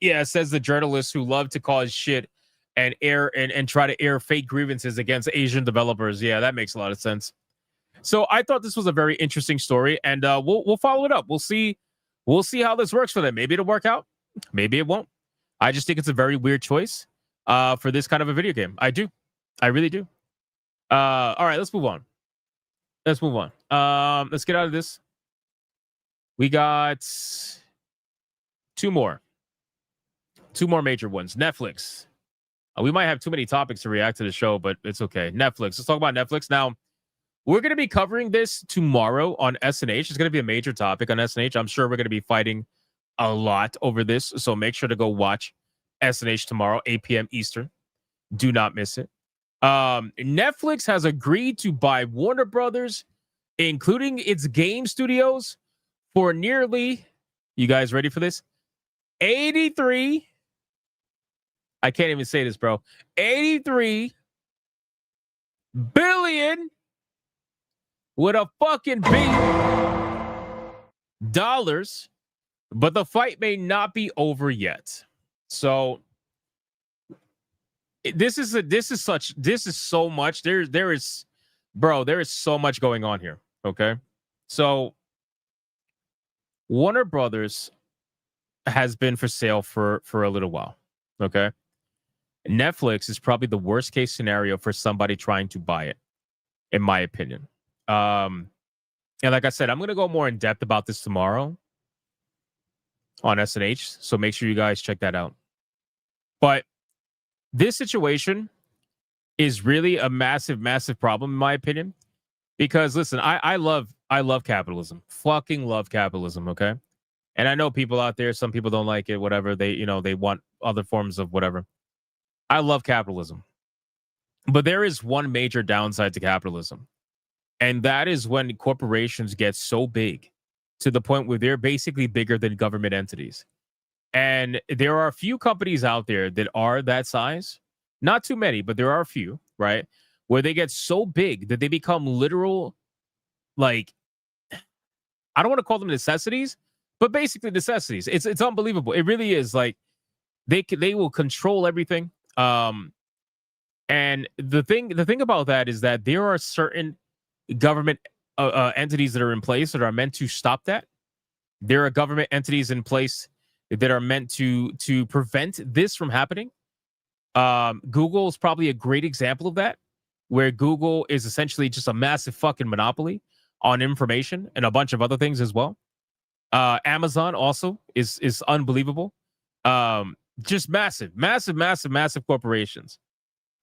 Yeah, says the journalists who love to cause shit and try to air fake grievances against Asian developers. Yeah, that makes a lot of sense. So I thought this was a very interesting story, and we'll follow it up. We'll see how this works for them. Maybe it'll work out. Maybe it won't. I just think it's a very weird choice for this kind of a video game. I really do. All right, let's move on. Let's get out of this. We got two more major ones. Netflix. We might have too many topics to react to the show, but it's okay. Netflix. Let's talk about Netflix. Now, we're going to be covering this tomorrow on SNH. It's going to be a major topic on SNH. I'm sure we're going to be fighting a lot over this, so make sure to go watch SNH tomorrow, 8 p.m. Eastern. Do not miss it. Netflix has agreed to buy Warner Brothers, including its game studios, for nearly, you guys ready for this? 83. I can't even say this, bro. 83 billion with a fucking B dollars, but the fight may not be over yet. So this is so much. There is so much going on here. Okay. So Warner Brothers has been for sale for a little while. Okay. Netflix is probably the worst case scenario for somebody trying to buy it, in my opinion. And like I said, I'm going to go more in depth about this tomorrow on SNH. So make sure you guys check that out. But this situation is really a massive, massive problem, in my opinion. Because listen, I love capitalism. Fucking love capitalism, okay? And I know people out there, some people don't like it, whatever. They want other forms of whatever. I love capitalism. But there is one major downside to capitalism. And that is when corporations get so big to the point where they're basically bigger than government entities. And there are a few companies out there that are that size. Not too many, but there are a few, right? Where they get so big that they become literal, like, I don't want to call them necessities, but basically necessities. It's unbelievable. It really is. Like, they will control everything. And the thing about that is that there are certain government entities that are in place that are meant to stop that. There are government entities in place that are meant to prevent this from happening. Google is probably a great example of that, where Google is essentially just a massive fucking monopoly on information and a bunch of other things as well. Amazon also is unbelievable. Just massive corporations.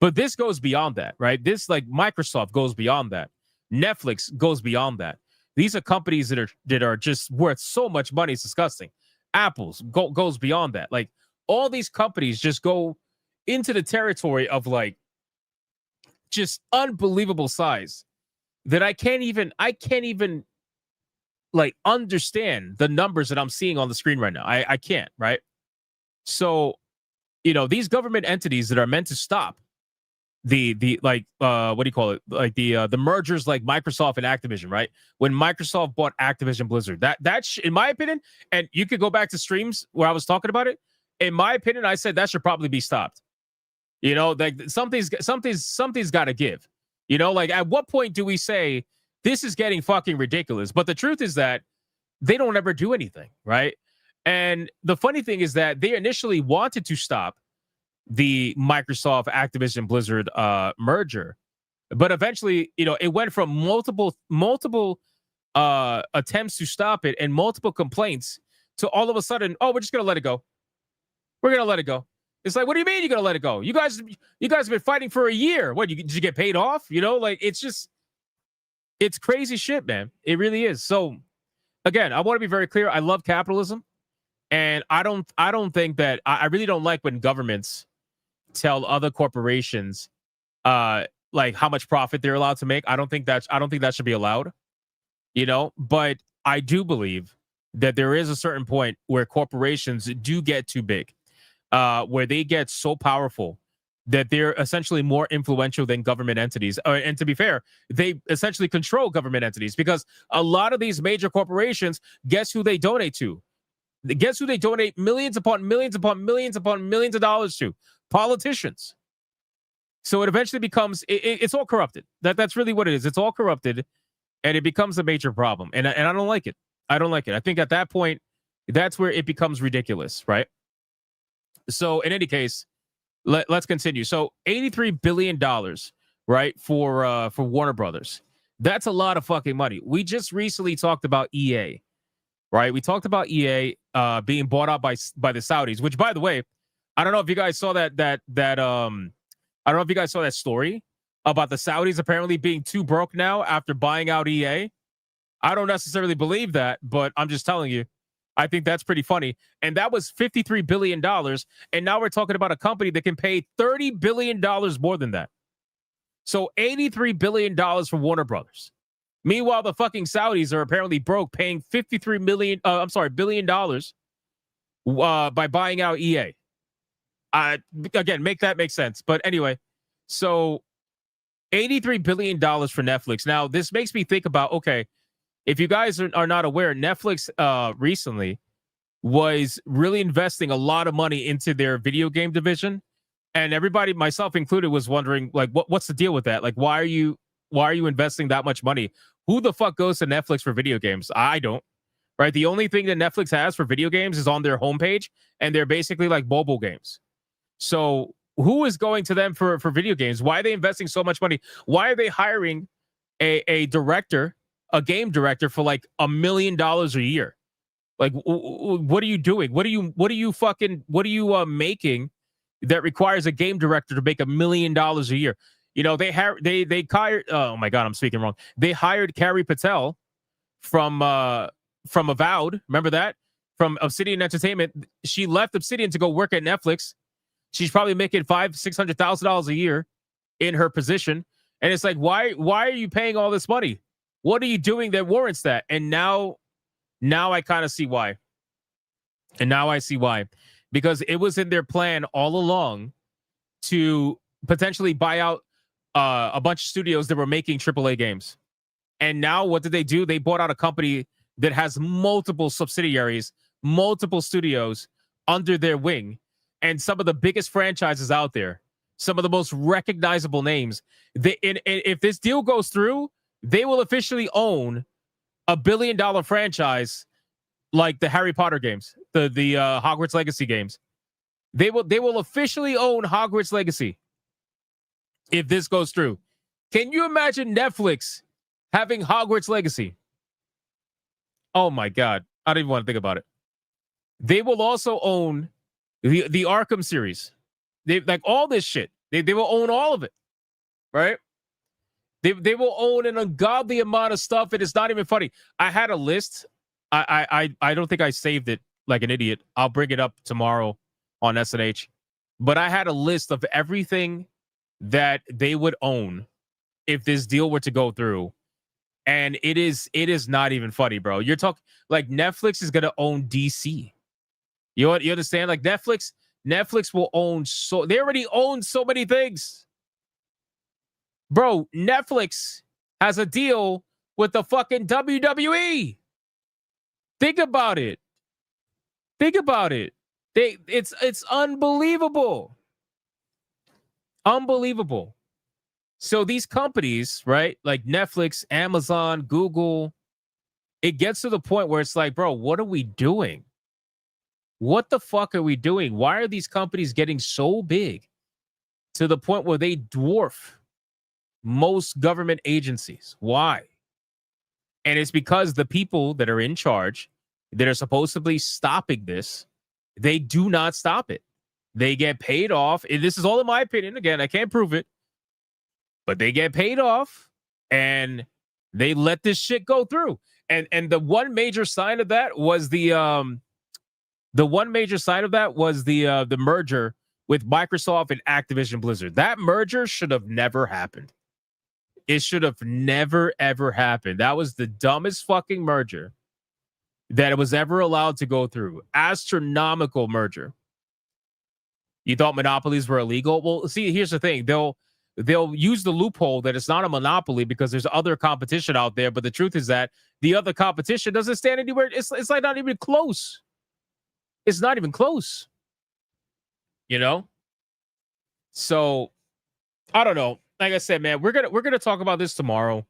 But this goes beyond that, right? This, like, Microsoft goes beyond that. Netflix goes beyond that. These are companies that are just worth so much money. It's disgusting. Apple's goes beyond that. Like, all these companies just go into the territory of, like, just unbelievable size that I can't even like understand the numbers that I'm seeing on the screen right now. I can't, right? So, these government entities that are meant to stop the what do you call it? Like the mergers like Microsoft and Activision, right? When Microsoft bought Activision Blizzard, that in my opinion, and you could go back to streams where I was talking about it. In my opinion, I said that should probably be stopped. Like something's got to give. Like, at what point do we say this is getting fucking ridiculous? But the truth is that they don't ever do anything, right? And the funny thing is that they initially wanted to stop the Microsoft Activision Blizzard merger, but eventually, it went from multiple attempts to stop it and multiple complaints to all of a sudden, oh, we're just gonna let it go. We're gonna let it go. It's like, what do you mean you're gonna let it go? You guys have been fighting for a year. What, did you get paid off? Like, it's crazy shit, man. It really is. So again, I want to be very clear. I love capitalism, and I don't think that I really don't like when governments tell other corporations like how much profit they're allowed to make. I don't think that should be allowed. But I do believe that there is a certain point where corporations do get too big, where they get so powerful that they're essentially more influential than government entities. And to be fair, they essentially control government entities, because a lot of these major corporations, guess who they donate to? Guess who they donate millions upon millions upon millions upon millions of dollars to? Politicians. So it eventually becomes, it's all corrupted. That's really what it is. It's all corrupted, and it becomes a major problem. And I don't like it. I don't like it. I think at that point, that's where it becomes ridiculous, right? So in any case, let's continue. So $83 billion, right, for Warner Brothers. That's a lot of fucking money. We just recently talked about EA, right? We talked about EA being bought out by the Saudis, which, by the way, I don't know if you guys saw that I don't know if you guys saw that story about the Saudis apparently being too broke now after buying out EA. I don't necessarily believe that, but I'm just telling you, I think that's pretty funny. And that was $53 billion. And now we're talking about a company that can pay $30 billion more than that. So $83 billion for Warner Brothers. Meanwhile, the fucking Saudis are apparently broke, paying $53 billion by buying out EA. Again, make that make sense. But anyway, so $83 billion for Netflix. Now, this makes me think about, okay, if you guys are not aware, Netflix recently was really investing a lot of money into their video game division. And everybody, myself included, was wondering, like, what's the deal with that? Like, why are you investing that much money? Who the fuck goes to Netflix for video games? I don't. right? The only thing that Netflix has for video games is on their homepage, and they're basically like mobile games. So who is going to them for video games? Why are they investing so much money? Why are they hiring a director, a game director, for like $1 million a year? Like, what are you doing? What are you making that requires a game director to make $1 million a year? You know, they hired. Oh my God, I'm speaking wrong. They hired Carrie Patel from Avowed. Remember that? From Obsidian Entertainment. She left Obsidian to go work at Netflix. She's probably making $500,000-$600,000 a year in her position. And it's like, why are you paying all this money? What are you doing that warrants that? And now I kind of see why. And now I see why. Because it was in their plan all along to potentially buy out a bunch of studios that were making AAA games. And now what did they do? They bought out a company that has multiple subsidiaries, multiple studios under their wing, and some of the biggest franchises out there, some of the most recognizable names. If this deal goes through, they will officially own $1 billion franchise like the Harry Potter games, the Hogwarts Legacy games. They will officially own Hogwarts Legacy if this goes through. Can you imagine Netflix having Hogwarts Legacy? Oh my God. I don't even want to think about it. They will also own the Arkham series. They like all this shit. They will own all of it. Right? They will own an ungodly amount of stuff. It's not even funny. I had a list. I don't think I saved it like an idiot. I'll bring it up tomorrow on SNH. But I had a list of everything that they would own if this deal were to go through. And it is not even funny, bro. You're talking like Netflix is gonna own DC. You understand? Like Netflix will own they already own so many things. Bro, Netflix has a deal with the fucking WWE. Think about it. It's unbelievable. Unbelievable. So these companies, right, like Netflix, Amazon, Google, it gets to the point where it's like, bro, what are we doing? What the fuck are we doing? Why are these companies getting so big to the point where they dwarf most government agencies? Why? And it's because the people that are in charge, that are supposedly stopping this, they do not stop it. They get paid off. And this is all in my opinion. Again, I can't prove it. But they get paid off and they let this shit go through. And the one major sign of that was the merger with Microsoft and Activision Blizzard. That merger should have never happened. It should have never, ever happened. That was the dumbest fucking merger that was ever allowed to go through. Astronomical merger. You thought monopolies were illegal? Well, see, here's the thing. They'll use the loophole that it's not a monopoly because there's other competition out there. But the truth is that the other competition doesn't stand anywhere. It's like not even close. It's not even close. You know? So I don't know. Like I said, man, we're gonna talk about this tomorrow.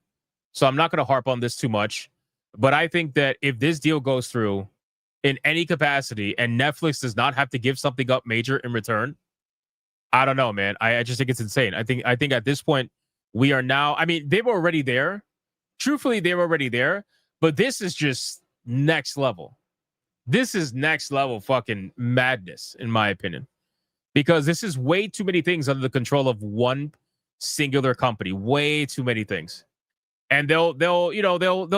So I'm not gonna harp on this too much. But I think that if this deal goes through in any capacity and Netflix does not have to give something up major in return, I don't know, man. I just think it's insane. I think at this point we are now. I mean, they were already there. Truthfully, they were already there. But this is just next level. This is next level fucking madness, in my opinion, because this is way too many things under the control of one singular company. Way too many things. And they'll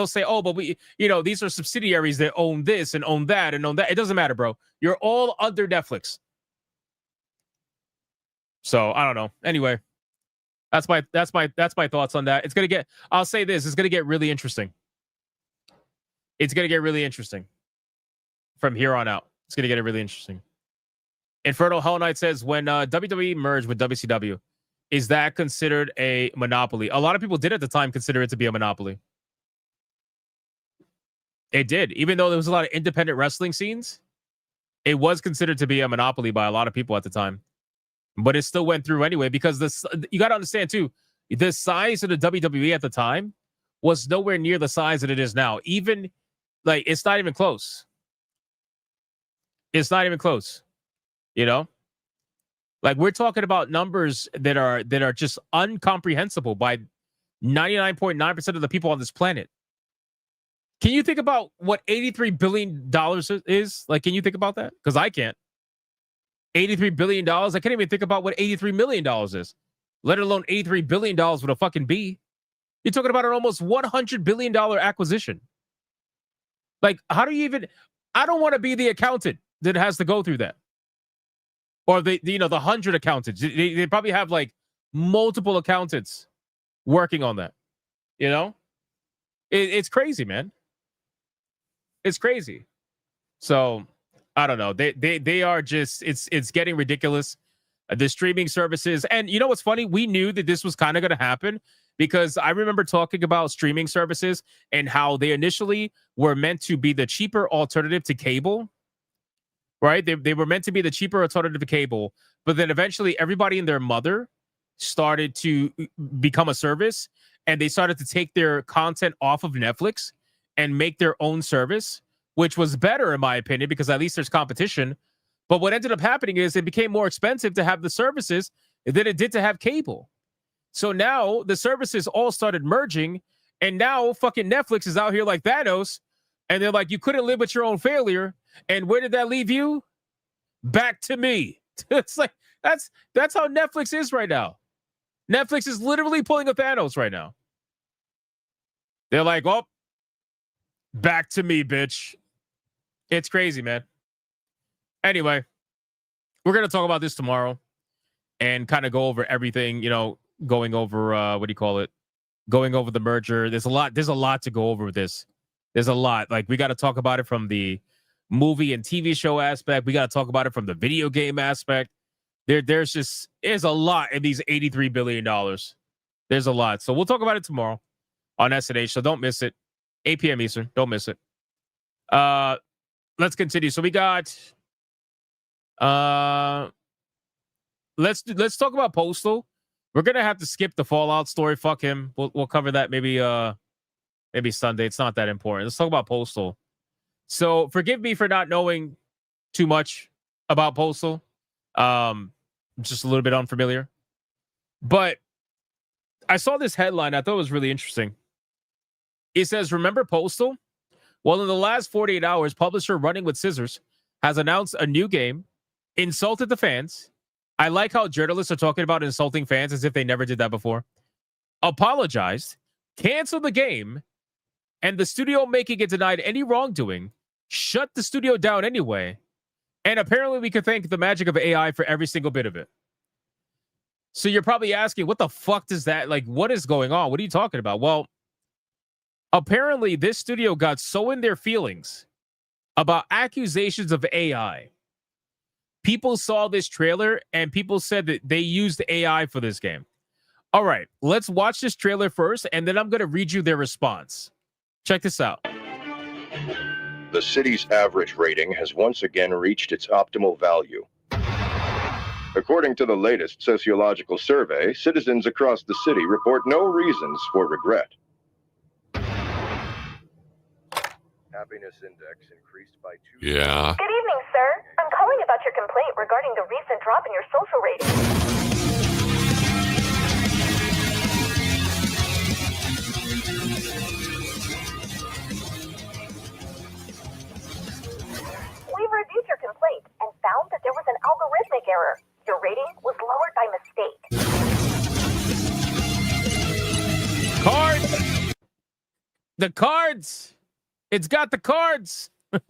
say, oh, but we, these are subsidiaries that own this and own that and own that. It doesn't matter, bro. You're all under Netflix. So I don't know. Anyway, that's my thoughts on that. I'll say this, it's gonna get really interesting. It's gonna get really interesting from here on out. It's gonna get really interesting. Inferno Hell Knight says, when WWE merged with WCW, is that considered a monopoly? A lot of people did at the time consider it to be a monopoly. It did. Even though there was a lot of independent wrestling scenes, it was considered to be a monopoly by a lot of people at the time. But it still went through anyway, because you got to understand, too, the size of the WWE at the time was nowhere near the size that it is now. Even Like, it's not even close. It's not even close. You know? Like, we're talking about numbers that are just incomprehensible by 99.9% of the people on this planet. Can you think about what $83 billion is? Like, can you think about that? Because I can't. $83 billion? I can't even think about what $83 million is, let alone $83 billion with a fucking B. You're talking about an almost $100 billion acquisition. Like, how do you even... I don't want to be the accountant that has to go through that. Or the 100 accountants. They probably have, like, multiple accountants working on that. You know? It's crazy, man. It's crazy. So, I don't know. They are just... It's getting ridiculous. The streaming services. And you know what's funny? We knew that this was kind of going to happen, because I remember talking about streaming services and how they initially were meant to be the cheaper alternative to cable, right? They were meant to be the cheaper alternative to cable, but then eventually everybody and their mother started to become a service, and they started to take their content off of Netflix and make their own service, which was better in my opinion, because at least there's competition. But what ended up happening is it became more expensive to have the services than it did to have cable. So now the services all started merging, and now fucking Netflix is out here like Thanos, and they're like, you couldn't live with your own failure. And where did that leave you? Back to me. It's like, that's how Netflix is right now. Netflix is literally pulling a Thanos right now. They're like, oh, back to me, bitch. It's crazy, man. Anyway, we're going to talk about this tomorrow and kind of go over everything, going over, going over the merger. There's a lot to go over with this. There's a lot. Like, we got to talk about it from the movie and TV show aspect. We got to talk about it from the video game aspect. There's a lot in these $83 billion. There's a lot. So we'll talk about it tomorrow on SNH. So don't miss it. 8 p.m. Eastern. Don't miss it. Let's continue. So we got, let's talk about Postal. We're gonna have to skip the Fallout story. Fuck him. We'll cover that maybe Sunday. It's not that important. Let's talk about Postal. So forgive me for not knowing too much about Postal. Just a little bit unfamiliar. But I saw this headline. I thought it was really interesting. It says, remember Postal? Well, in the last 48 hours, publisher Running with Scissors has announced a new game, insulted the fans. I like how journalists are talking about insulting fans as if they never did that before. Apologized, canceled the game, and the studio making it denied any wrongdoing, shut the studio down anyway. And apparently we could thank the magic of AI for every single bit of it. So you're probably asking, what the fuck does that, like, what is going on? What are you talking about? Well, apparently this studio got so in their feelings about accusations of AI. People saw this trailer and people said that they used AI for this game. All right, let's watch this trailer first, and then I'm going to read you their response. Check this out.
The city's average rating has once again reached its optimal value. According to the latest sociological survey, citizens across the city report no reasons for regret. Happiness index increased by 2.
Yeah.
Good evening, sir. I'm calling about your complaint regarding the recent drop in your social rating. We've reviewed your complaint and found that there was an algorithmic error. Your rating was lowered by mistake.
Cards! The cards! It's got the cards!
Well,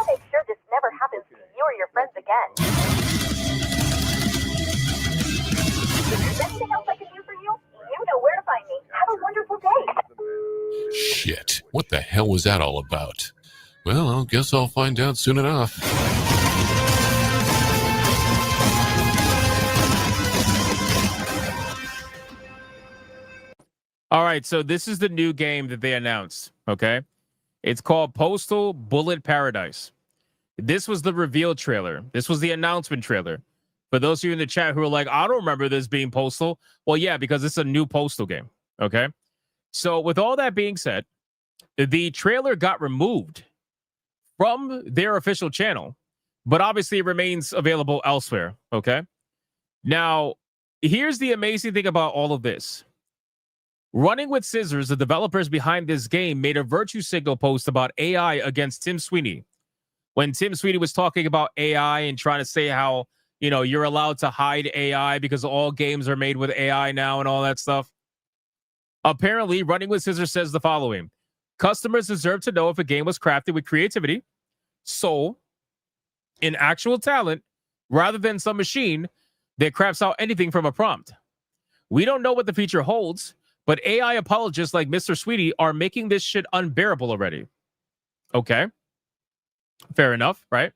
make sure this never happens to you or your friends again. If there's anything else I can do for you, you know where to find me. Have a wonderful day.
Shit. What the hell was that all about? Well, I guess I'll find out soon enough.
All right, so this is the new game that they announced, okay? It's called Postal Bullet Paradise. This was the reveal trailer. This was the announcement trailer. For those of you in the chat who are like, I don't remember this being Postal. Well, yeah, because it's a new Postal game. Okay. So with all that being said, the trailer got removed from their official channel, but obviously it remains available elsewhere. Okay. Now, here's the amazing thing about all of this. Running with Scissors, the developers behind this game, made a virtue signal post about AI against Tim Sweeney. When Tim Sweeney was talking about AI and trying to say how, you're allowed to hide AI because all games are made with AI now and all that stuff. Apparently, Running with Scissors says the following. Customers deserve to know if a game was crafted with creativity, soul, and actual talent, rather than some machine that crafts out anything from a prompt. We don't know what the future holds, but AI apologists like Mr. Sweeney are making this shit unbearable already. Okay. Fair enough, right?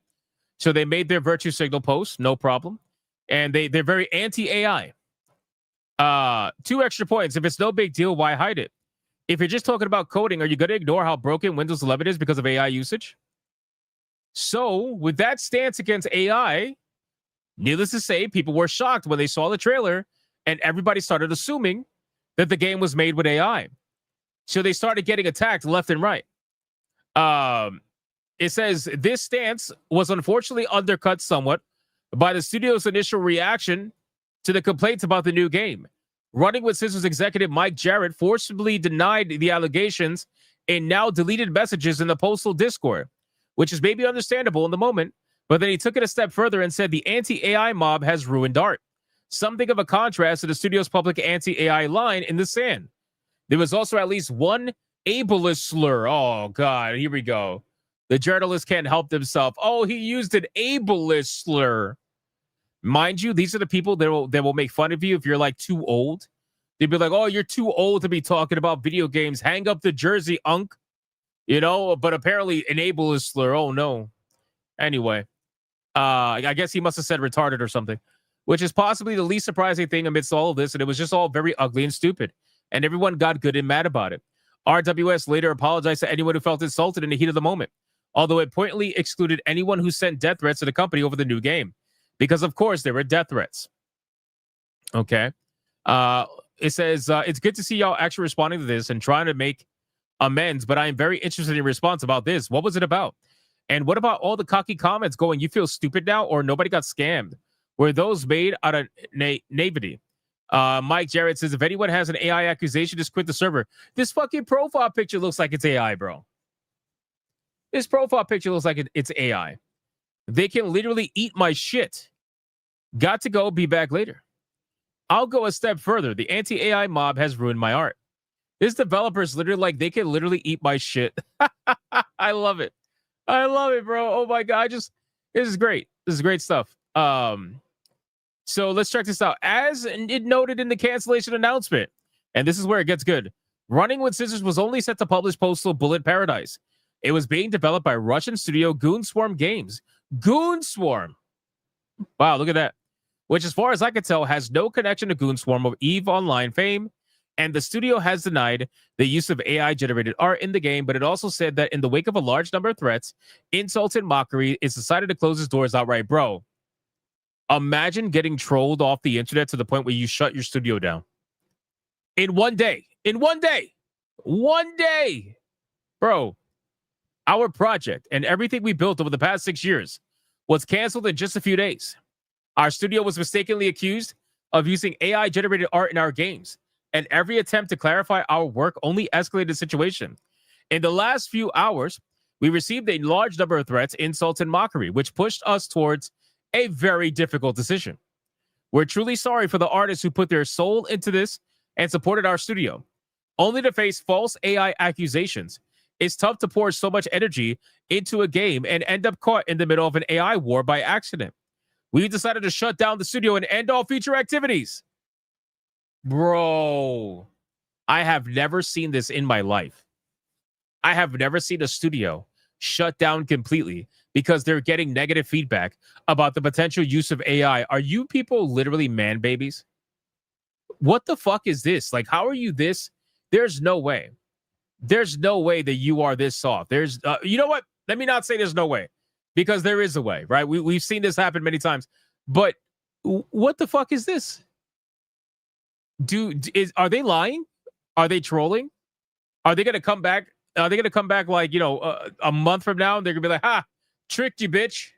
So they made their virtue signal post, no problem. And they're very anti-AI. 2 extra points. If it's no big deal, why hide it? If you're just talking about coding, are you going to ignore how broken Windows 11 is because of AI usage? So with that stance against AI, needless to say, people were shocked when they saw the trailer and everybody started assuming that the game was made with AI. So they started getting attacked left and right. It says this stance was unfortunately undercut somewhat by the studio's initial reaction to the complaints about the new game. Running with Scissors executive Mike Jarrett forcibly denied the allegations in now deleted messages in the Postal Discord, which is maybe understandable in the moment, but then he took it a step further and said the anti-AI mob has ruined art. Something of a contrast to the studio's public anti-AI line in the sand. There was also at least one ableist slur. Oh, God, here we go. The journalist can't help themselves. Oh, he used an ableist slur. Mind you, these are the people that will make fun of you if you're like too old. They'd be like, oh, you're too old to be talking about video games. Hang up the jersey, unk. But apparently an ableist slur. Oh, no. Anyway, I guess he must have said retarded or something, which is possibly the least surprising thing amidst all of this. And it was just all very ugly and stupid. And everyone got good and mad about it. RWS later apologized to anyone who felt insulted in the heat of the moment, although it pointedly excluded anyone who sent death threats to the company over the new game. Because, of course, there were death threats. Okay. It says, it's good to see y'all actually responding to this and trying to make amends, but I am very interested in your response about this. What was it about? And what about all the cocky comments going, you feel stupid now, or nobody got scammed? Were those made out of naivety? Mike Jarrett says, if anyone has an AI accusation, just quit the server. This fucking profile picture looks like it's AI, bro. This profile picture looks like it's AI. They can literally eat my shit. Got to go. Be back later. I'll go a step further. The anti-AI mob has ruined my art. This developer's literally like, they can literally eat my shit. I love it. I love it, bro. Oh my God. This is great. This is great stuff. So let's check this out. As it noted in the cancellation announcement, and this is where it gets good. Running with Scissors was only set to publish Postal Bullet Paradise. It was being developed by Russian studio Goonswarm Games. Goonswarm. Wow, look at that. Which, as far as I can tell, has no connection to Goonswarm of EVE Online fame. And the studio has denied the use of AI-generated art in the game, but it also said that in the wake of a large number of threats, insults, and mockery, it's decided to close its doors outright. Bro, imagine getting trolled off the internet to the point where you shut your studio down. In one day. In one day. One day. Bro, our project and everything we built over the past 6 years was canceled in just a few days. Our studio was mistakenly accused of using AI-generated art in our games, and every attempt to clarify our work only escalated the situation. In the last few hours, we received a large number of threats, insults, and mockery, which pushed us towards a very difficult decision. We're truly sorry for the artists who put their soul into this and supported our studio, only to face false AI accusations. It's tough to pour so much energy into a game and end up caught in the middle of an AI war by accident. We decided to shut down the studio and end all future activities. Bro, I have never seen this in my life. I have never seen a studio shut down completely because they're getting negative feedback about the potential use of AI. Are you people literally man babies? What the fuck is this? Like, how are you this? There's no way. There's no way that you are this soft. There's, you know what? Let me not say there's no way. because there is a way, right? We've seen this happen many times. But what the fuck is this? Are they lying? Are they trolling? Are they gonna come back? Are they gonna come back like, you know, a month from now? And they're gonna be like, "Ha, tricked you, bitch."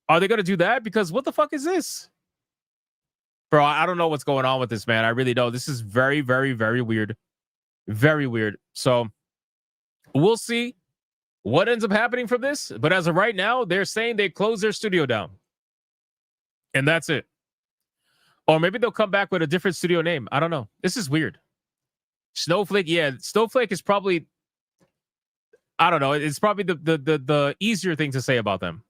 Are they gonna do that? Because what the fuck is this, bro? I don't know what's going on with this, man. I really don't. This is very, very, very weird. Very weird. So we'll see what ends up happening from this. But as of right now, they're saying they closed their studio down, and that's it. Or maybe they'll come back with a different studio name. I don't know. This is weird. Snowflake, yeah. Snowflake is probably, I don't know. It's probably the easier thing to say about them,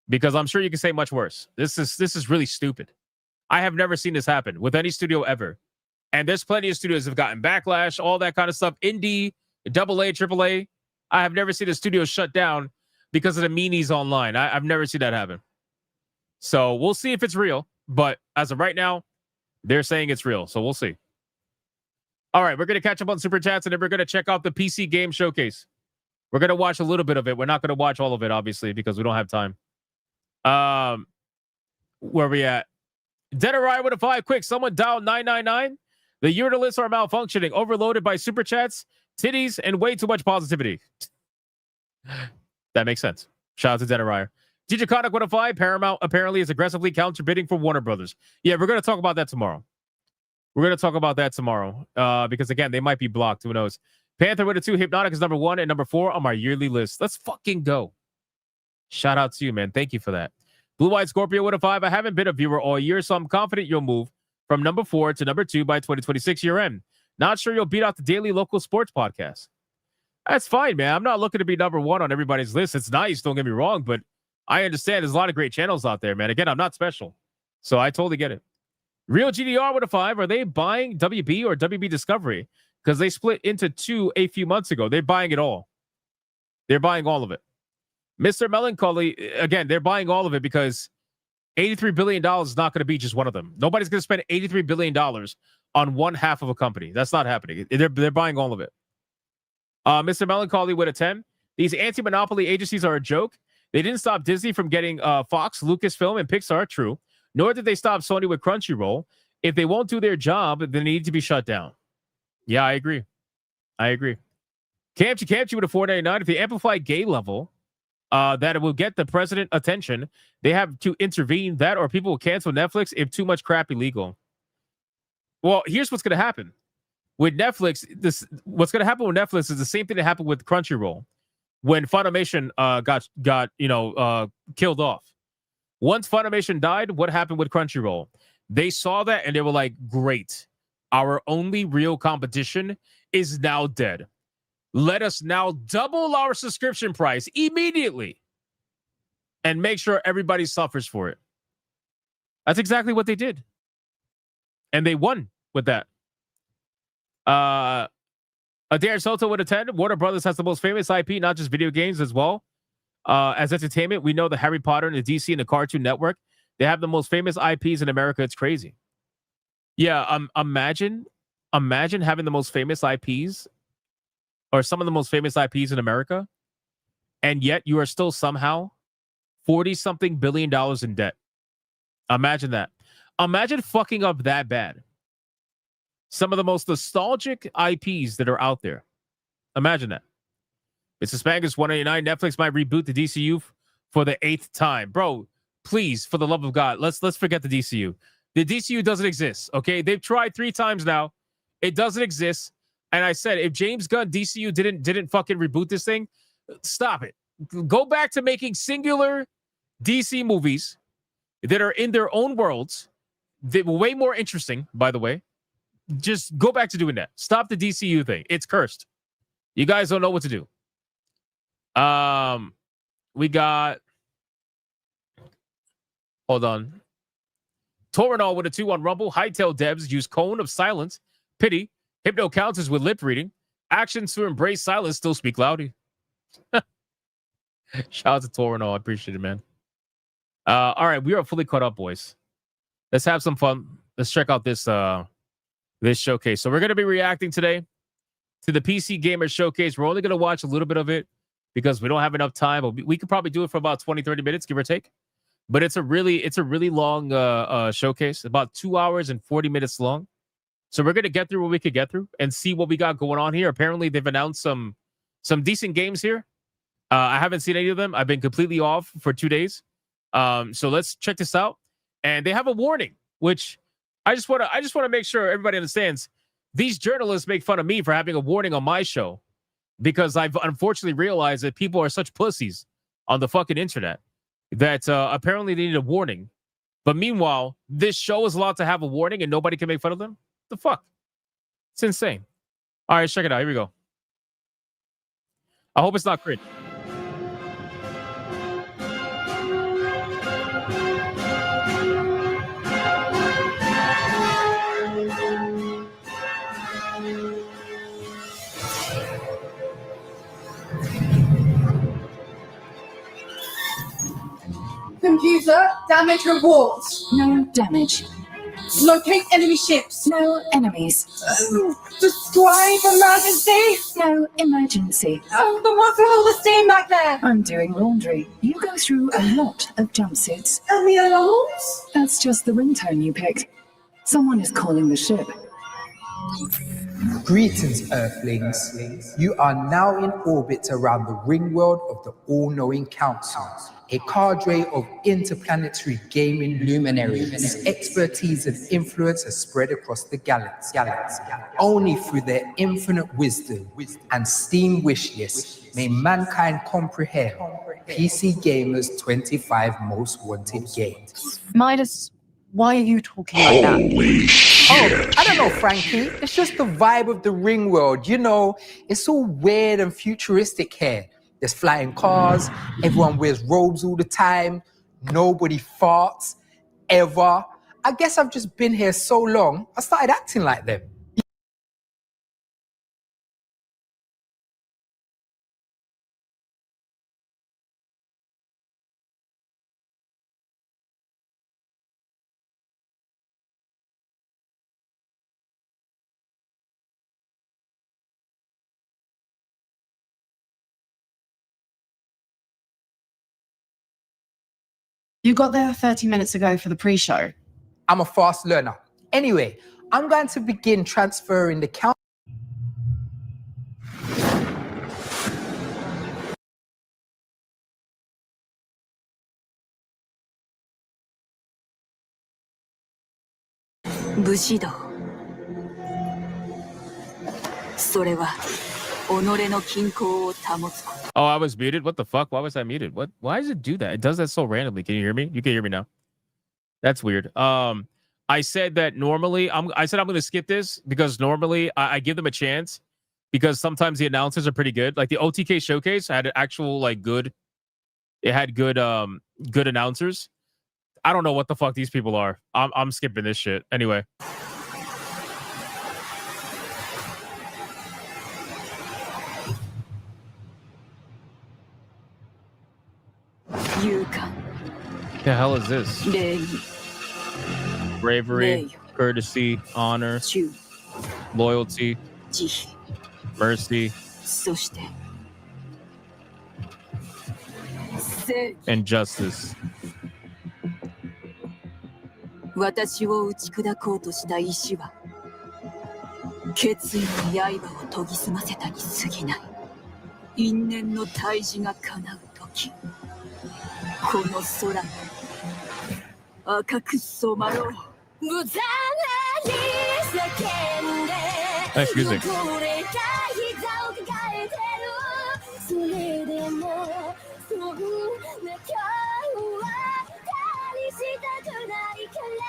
because I'm sure you can say much worse. This is really stupid. I have never seen this happen with any studio ever. And there's plenty of studios that have gotten backlash, all that kind of stuff. Indie, AA, AAA. I have never seen a studio shut down because of the meanies online. I've never seen that happen. So we'll see if it's real. But as of right now, they're saying it's real. So we'll see. All right, we're going to catch up on Super Chats, and then we're going to check out the PC Game Showcase. We're going to watch a little bit of it. We're not going to watch all of it, obviously, because we don't have time. Where are we at? Dead or Ryan with a 5. Quick, someone dial 999. The urinalists are malfunctioning, overloaded by Super Chats, titties, and way too much positivity. That makes sense. Shout out to Dead or Ryan. DJ Kodak with a 5. Paramount apparently is aggressively counterbidding for Warner Brothers. Yeah, we're going to talk about that tomorrow. Because, again, they might be blocked. Who knows? Panther with a 2. Hypnotic is number 1 and number 4 on my yearly list. Let's fucking go. Shout out to you, man. Thank you for that. Blue White Scorpio with a 5. I haven't been a viewer all year, so I'm confident you'll move from number 4 to number 2 by 2026 year end. Not sure you'll beat out the daily local sports podcast. That's fine, man. I'm not looking to be number 1 on everybody's list. It's nice, don't get me wrong, but I understand there's a lot of great channels out there, man. Again, I'm not special, so I totally get it. Real GDR with a 5. Are they buying WB or WB Discovery? Because they split into 2 a few months ago. They're buying it all. They're buying all of it. Mr. Melancholy, again, they're buying all of it because $83 billion is not going to be just one of them. Nobody's going to spend $83 billion on one half of a company. That's not happening. They're buying all of it. Mr. Melancholy with a 10. These anti-monopoly agencies are a joke. They didn't stop Disney from getting Fox, Lucasfilm, and Pixar, true. Nor did they stop Sony with Crunchyroll. If they won't do their job, then they need to be shut down. Yeah, I agree. Camchi with a 499. If they amplify gay level, that it will get the president attention, they have to intervene. That or people will cancel Netflix if too much crap illegal. Well, here's what's going to happen. With Netflix, what's going to happen with Netflix is the same thing that happened with Crunchyroll when Funimation got killed off. Once Funimation died, what happened with Crunchyroll? They saw that and they were like, great. Our only real competition is now dead. Let us now double our subscription price immediately and make sure everybody suffers for it. That's exactly what they did. And they won with that. Adair Soto with a 10. Warner Brothers has the most famous IP, not just video games as well. As entertainment, we know the Harry Potter and the DC and the Cartoon Network. They have the most famous IPs in America. It's crazy. Yeah, imagine having the most famous IPs or some of the most famous IPs in America, and yet you are still somehow $40-something billion in debt. Imagine that. Imagine fucking up that bad. Some of the most nostalgic IPs that are out there. Imagine that. It's Spangus 189. Netflix might reboot the DCU for the 8th time. Bro, please, for the love of God, let's forget the DCU. The DCU doesn't exist, okay? They've tried 3 times now. It doesn't exist. And I said, if James Gunn DCU didn't fucking reboot this thing, stop it. Go back to making singular DC movies that are in their own worlds. They're way more interesting, by the way. Just go back to doing that. Stop the DCU thing. It's cursed. You guys don't know what to do. We got... Hold on. Torinol with a 2 on Rumble. Hytale devs use Cone of Silence. Pity. Hypno counters with lip reading. Actions to embrace silence still speak loudly. Shout out to Torinol. I appreciate it, man. All right, we are fully caught up, boys. Let's have some fun. Let's check out this this showcase. So we're going to be reacting today to the PC Gamer Showcase. We're only going to watch a little bit of it. because we don't have enough time. But we could probably do it for about 20, 30 minutes, give or take. But it's a really long showcase, about 2 hours and 40 minutes long. So we're gonna get through what we could get through and see what we got going on here. Apparently, they've announced some decent games here. I haven't seen any of them. I've been completely off for 2 days. So let's check this out. And they have a warning, which I just want to make sure everybody understands. These journalists make fun of me for having a warning on my show because I've unfortunately realized that people are such pussies on the fucking internet that apparently they need a warning. But meanwhile, this show is allowed to have a warning and nobody can make fun of them. The fuck? It's insane. All right, check it out. Here we go. I hope it's not cringe.
Computer, damage rewards.
No damage.
Locate enemy ships.
No enemies.
Describe emergency.
No emergency.
Oh, but what's with all the steam back there?
I'm doing laundry. You go through a lot of jumpsuits.
And the alarms?
That's just the ringtone you picked. Someone is calling the ship.
Greetings, Earthlings. You are now in orbit around the ring world of the All-Knowing Council, a cadre of interplanetary gaming luminaries whose expertise and influence are spread across the galaxy. Only through their infinite wisdom and Steam wish list may mankind comprehend PC Gamer's 25 most wanted games.
Midas, why are you talking like that?
Holy shit. Oh, I don't know, Frankie. It's just the vibe of the ring world. You know, it's all weird and futuristic here. There's flying cars, everyone wears robes all the time, nobody farts, ever. I guess I've just been here so long, I started acting like them.
You got there 30 minutes ago for the pre-show.
I'm a fast learner. Anyway, I'm going to begin transferring the count.
Bushido. それは己の均衡を保つこと。
Oh, I was muted. What the fuck? Why was I muted? What? Why does it do that? It does that so randomly. Can you hear me? You can hear me now. That's weird. I said that normally I said I'm going to skip this because normally I give them a chance because sometimes the announcers are pretty good. Like the OTK showcase had an actual like good. It had good announcers. I don't know what the fuck these people are. I'm skipping this shit anyway. The hell is this? Bravery, courtesy, honor, loyalty, mercy, and justice.
私を打ち砕こうとした石は決意の刃を研ぎ澄ませたに過ぎない。因縁の大事が叶う時、この空が赤く染まろう。無残なに叫んで
Nice music.
残れた膝を抱えてる。それでもそんな顔は大したくないから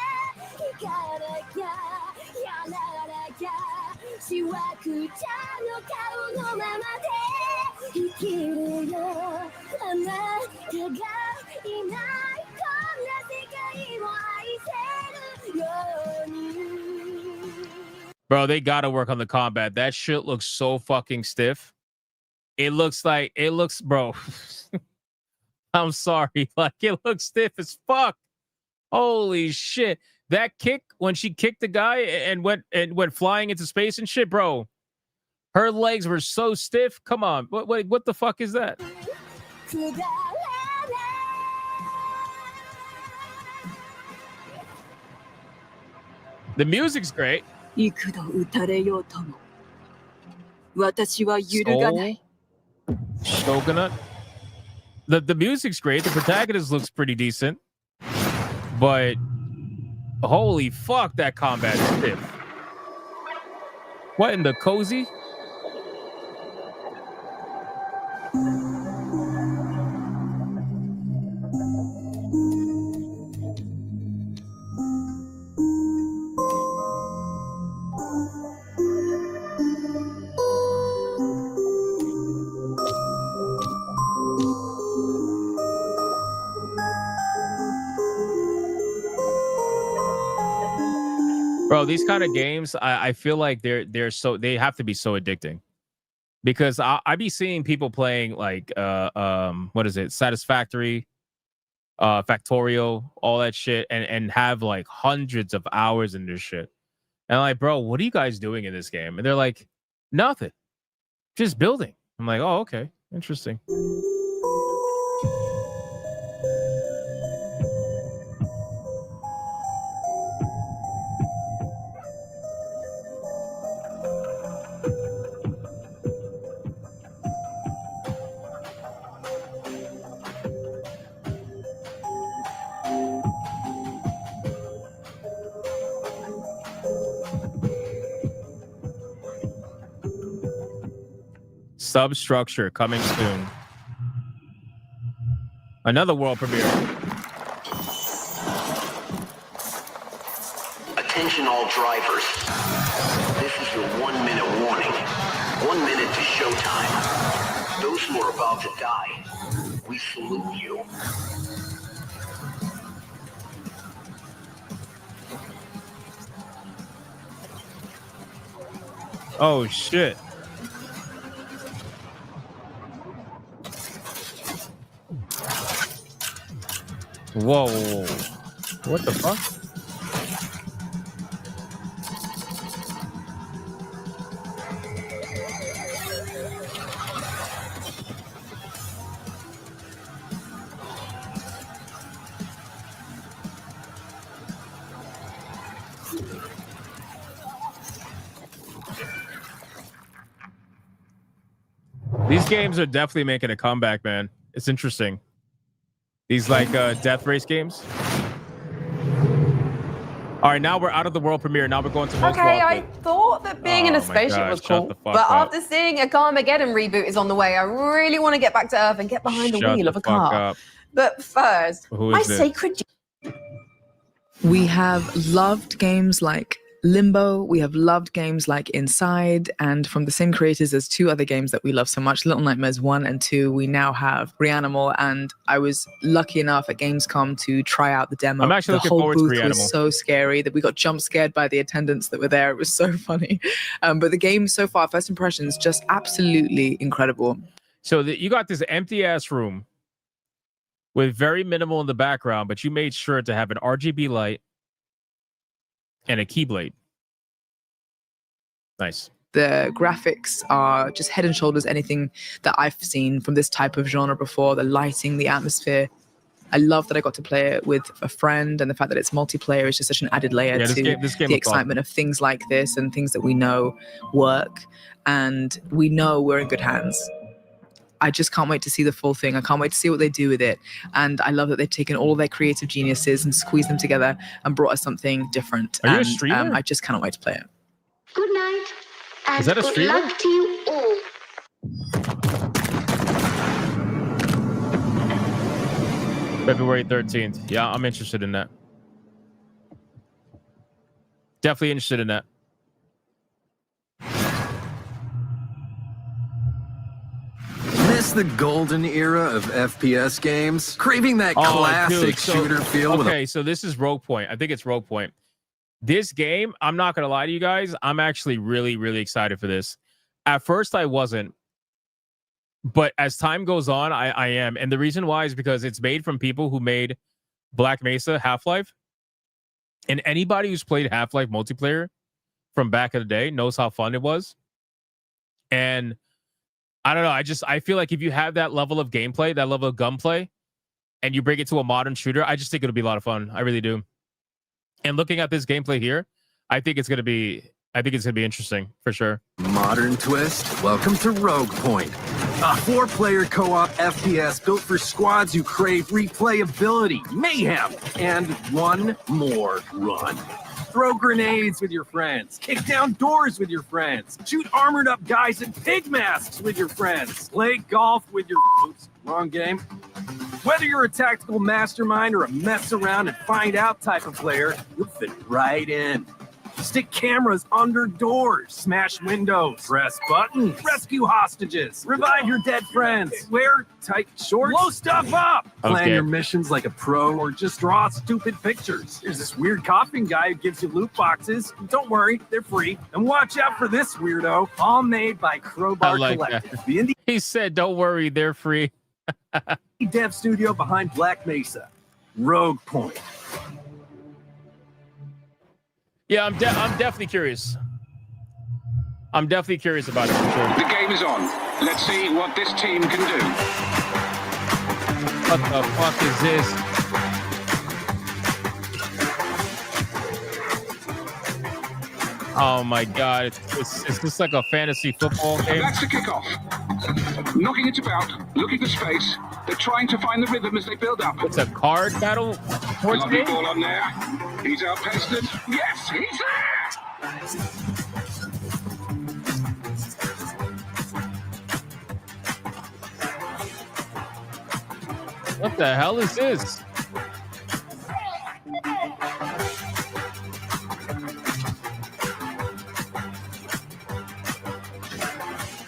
行かなきゃやらなきゃしわくちゃんの顔のままで生きるよ。あなたがいないこんな世界を愛せるように。
Bro, they gotta work on the combat. That shit looks so fucking stiff. It looks, bro. I'm sorry. Like, it looks stiff as fuck. Holy shit. That kick, when she kicked the guy and went flying into space and shit, bro. Her legs were so stiff. Come on. What the fuck is that? The music's great.
幾度打たれようとも私は揺るがない
Coconut. The music's great. The protagonist looks pretty decent. But holy fuck, that combat is stiff. What in the cozy? Bro, these kind of games, I feel like they have to be so addicting, because I be seeing people playing like what is it, Satisfactory, Factorio, all that shit, and have like hundreds of hours in this shit. And I'm like, bro, what are you guys doing in this game? And they're like, nothing, just building. I'm like, oh, okay, interesting. Substructure coming soon. Another world premiere.
Attention all drivers. This is your 1 minute warning. 1 minute to showtime. Those who are about to die, we salute you.
Oh shit. Whoa. What the fuck? These games are definitely making a comeback, man. It's interesting. These like death race games. All right, now we're out of the world premiere. Now we're going to most
Okay,
wanted.
I thought that being in a spaceship was cool, but after seeing a Carmageddon reboot is on the way, I really want to get back to Earth and get behind the wheel of a car. But first, my sacred.
We have loved games like Limbo, we have loved games like Inside, and from the same creators as two other games that we love so much, Little Nightmares 1 and 2, we now have Reanimal, and I was lucky enough at Gamescom to try out the demo.
I'm actually looking forward to
The whole booth
Reanimal.
was so scary that we got jump scared by the attendants that were there. It was so funny. But the game so far, first impressions, just absolutely incredible.
So you got this empty ass room with very minimal in the background, but you made sure to have an RGB light and a keyblade. Nice.
The graphics are just head and shoulders anything that I've seen from this type of genre before. The lighting, the atmosphere. I love that I got to play it with a friend, and the fact that it's multiplayer is just such an added layer to the excitement of things like this and things that we know work, and we know we're in good hands. I just can't wait to see the full thing. I can't wait to see what they do with it. And I love that they've taken all of their creative geniuses and squeezed them together and brought us something different.
Are you a streamer?
I just cannot wait to play it.
Good night. And
Is that a
good
streamer?
luck to you all.
February 13th. Yeah, I'm interested in that. Definitely interested in that.
Miss the golden era of FPS games? Craving that classic shooter feel with a...
So this is Rogue Point. I think it's Rogue Point. This game, I'm not going to lie to you guys, I'm actually really, really excited for this. At first, I wasn't. But as time goes on, I am. And the reason why is because it's made from people who made Black Mesa Half-Life. And anybody who's played Half-Life multiplayer from back in the day knows how fun it was. And I don't know. I feel like if you have that level of gameplay, that level of gunplay, and you bring it to a modern shooter, I just think it'll be a lot of fun. I really do. And looking at this gameplay here, I think it's gonna be interesting for sure.
Modern twist. Welcome to Rogue Point, a 4-player co-op FPS built for squads who crave replayability, mayhem, and one more run. Throw grenades with your friends, kick down doors with your friends, shoot armored up guys in pig masks with your friends, play golf with your... Oops, wrong game. Whether you're a tactical mastermind or a mess around and find out type of player, you'll fit right in. Stick cameras under doors, smash windows, press buttons, rescue hostages, revive your dead friends, wear tight shorts, blow stuff up, plan your missions like a pro, or just draw stupid pictures. There's this weird coughing guy who gives you loot boxes. Don't worry, they're free. And watch out for this weirdo, all made by Crowbar Collective. The indie
he said, don't worry, they're free.
dev studio behind Black Mesa. Rogue Point.
Yeah, I'm definitely curious. I'm definitely curious about it for sure.
The game is on. Let's see what this team can do.
What the fuck is this? Oh my god, it's just like a fantasy football game.
That's the kickoff. Knocking it about, looking for space. They're trying to find the rhythm as they build up.
It's a card battle sports
Lovely
game?
ball on there. He's outpaced it. Yes, he's there!
What the hell is this?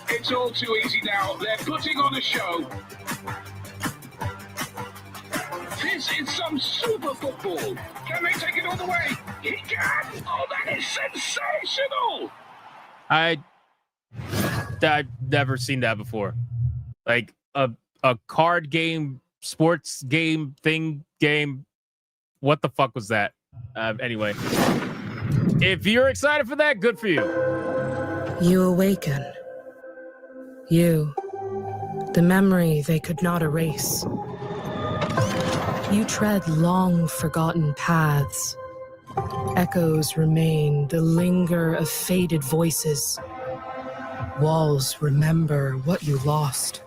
It's all too easy now. They're putting on a show. This is some super football. Can they take it all the way? He can! Oh, that is sensational!
I've never seen that before. Like a card game, sports game, game. What the fuck was that? Anyway, if you're excited for that, good for you.
You awaken. You, the memory they could not erase. You tread long forgotten paths. Echoes remain, the linger of faded voices. Walls remember what you lost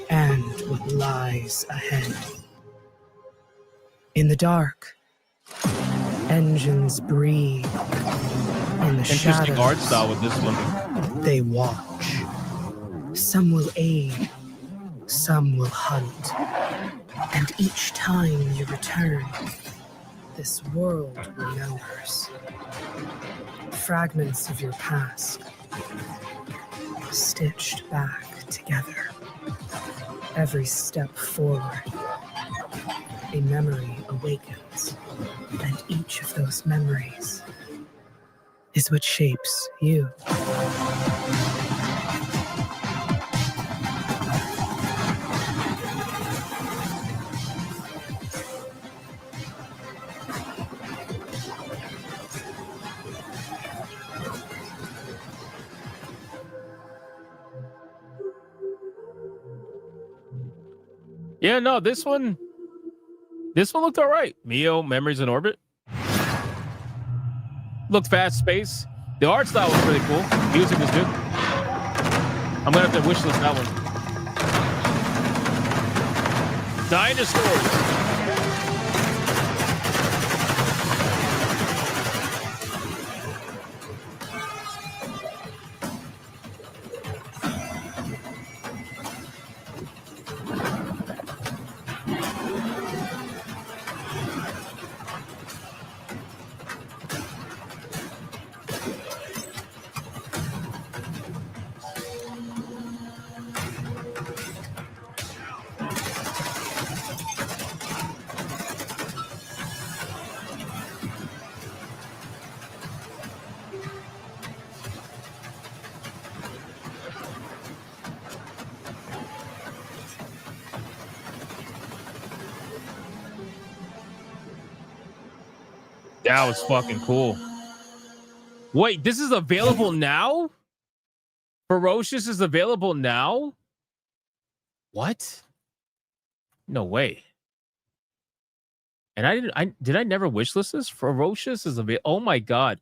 and what lies ahead. In the dark, engines breathe. In the
Interesting
shadows,
art style with this one.
they watch. Some will aid, some will hunt. And each time you return, this world remembers. Fragments of your past, stitched back together. Every step forward, a memory awakens. And each of those memories is what shapes you.
Yeah, no, this one looked all right. Mio, Memories in Orbit. Looked fast space. The art style was really cool. Music was good. I'm gonna have to wishlist that one. Dinosaurs. That was fucking cool. Wait, this is available now? Ferocious is available now? What? No way. And did I never wishlist this? Ferocious is available. Oh my god.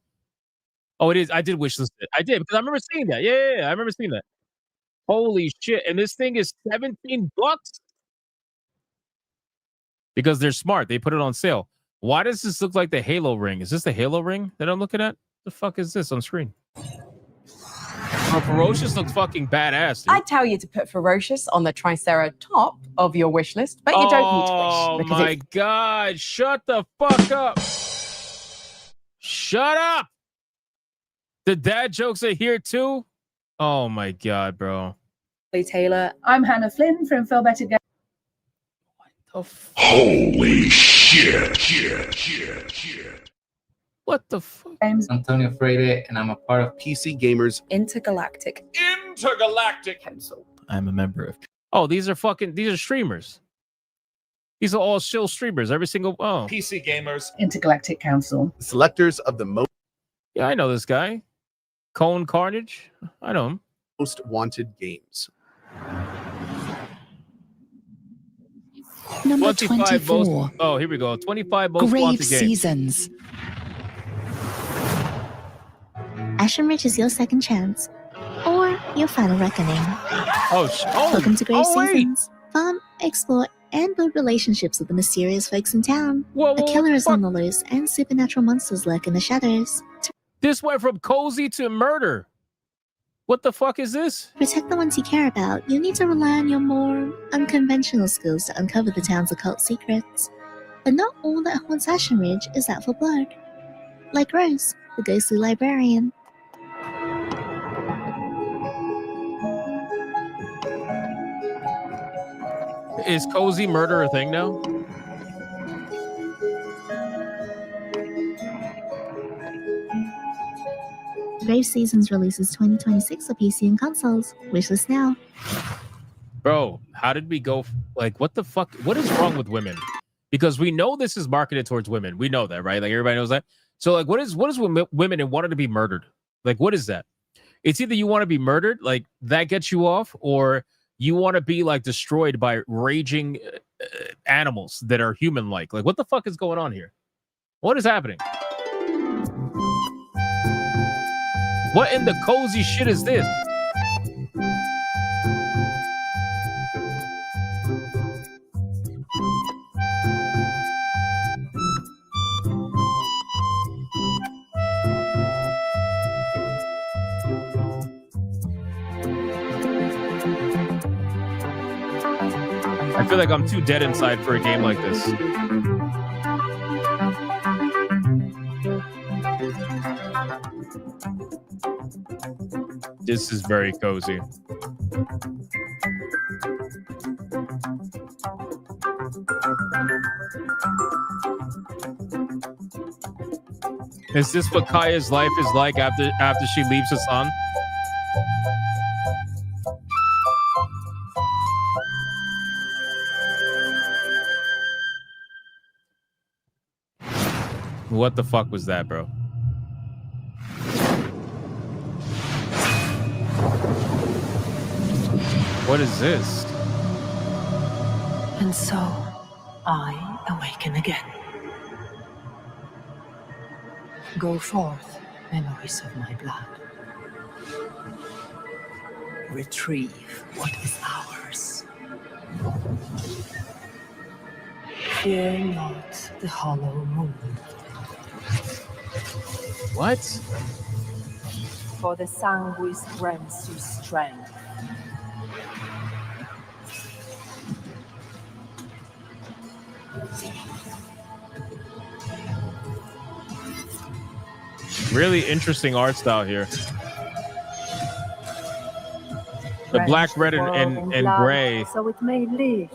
Oh, it is. I did wishlist it. I did because I remember seeing that. Yeah, I remember seeing that. Holy shit. And this thing is $17 because they're smart. They put it on sale. Why does this look like the Halo ring? Is this the Halo ring that I'm looking at? The fuck is this on screen? Oh, Ferocious looks fucking badass, dude.
I tell you to put Ferocious on the Tricera top of your wish list, but you don't need to wish.
Oh my god. Shut the fuck up. Shut up. The dad jokes are here too? Oh my god, bro.
Taylor. I'm Hannah Flynn from Feel Better Go.
Holy shit.
What the fuck?
I'm
Antonio Freire, and I'm a part of PC Gamers
Intergalactic
Council.
I'm a member of. Oh, these are streamers. These are all shill streamers. Every single. Oh.
PC Gamers
Intergalactic Council.
Selectors of the
Yeah, I know this guy. Cone Carnage. I know him.
most wanted games.
Number
25
24.
most. Oh, here we go. 25 most
Grave
wanted games.
Seasons.
Ashen Ridge is your second chance, or your final reckoning. Welcome to Grave Seasons. Farm, explore, and build relationships with the mysterious folks in town. A killer is on the loose, and supernatural monsters lurk in the shadows.
This went from cozy to murder. What the fuck is this?
Protect the ones you care about. You need to rely on your more unconventional skills to uncover the town's occult secrets. But not all that haunts Ashen Ridge is out for blood. Like Rose, the ghostly librarian.
Is cozy murder a thing now?
Grave Seasons releases 2026 for PC and consoles. Wishlist now.
Bro, how did we go? Like, what the fuck? What is wrong with women? Because we know this is marketed towards women. We know that, right? Like, everybody knows that. So, like, what is with women and wanting to be murdered? Like, what is that? It's either you want to be murdered, like, that gets you off, or you want to be, like, destroyed by raging animals that are human-like. Like, what the fuck is going on here? What is happening? What in the cozy shit is this? I feel like I'm too dead inside for a game like this. This is very cozy. Is this what Kaya's life is like after she leaves Hassan? What the fuck was that, bro? What is this?
And so, I awaken again. Go forth, memories of my blood. Retrieve what is ours. Fear not the hollow moon.
What?
For the sanguis grants you strength.
Really interesting art style here. The black, red, and gray.
So it may live.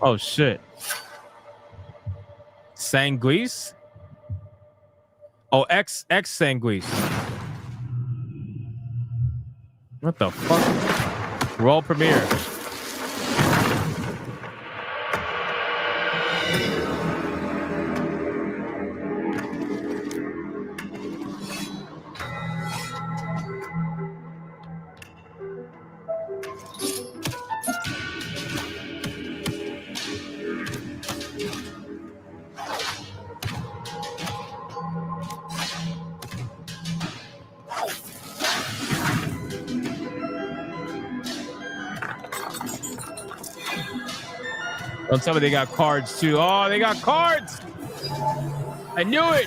Oh shit. Sanguis? Oh, X Sanguis. What the fuck? World premiere. Don't tell me they got cards too. Oh, they got cards. I knew it.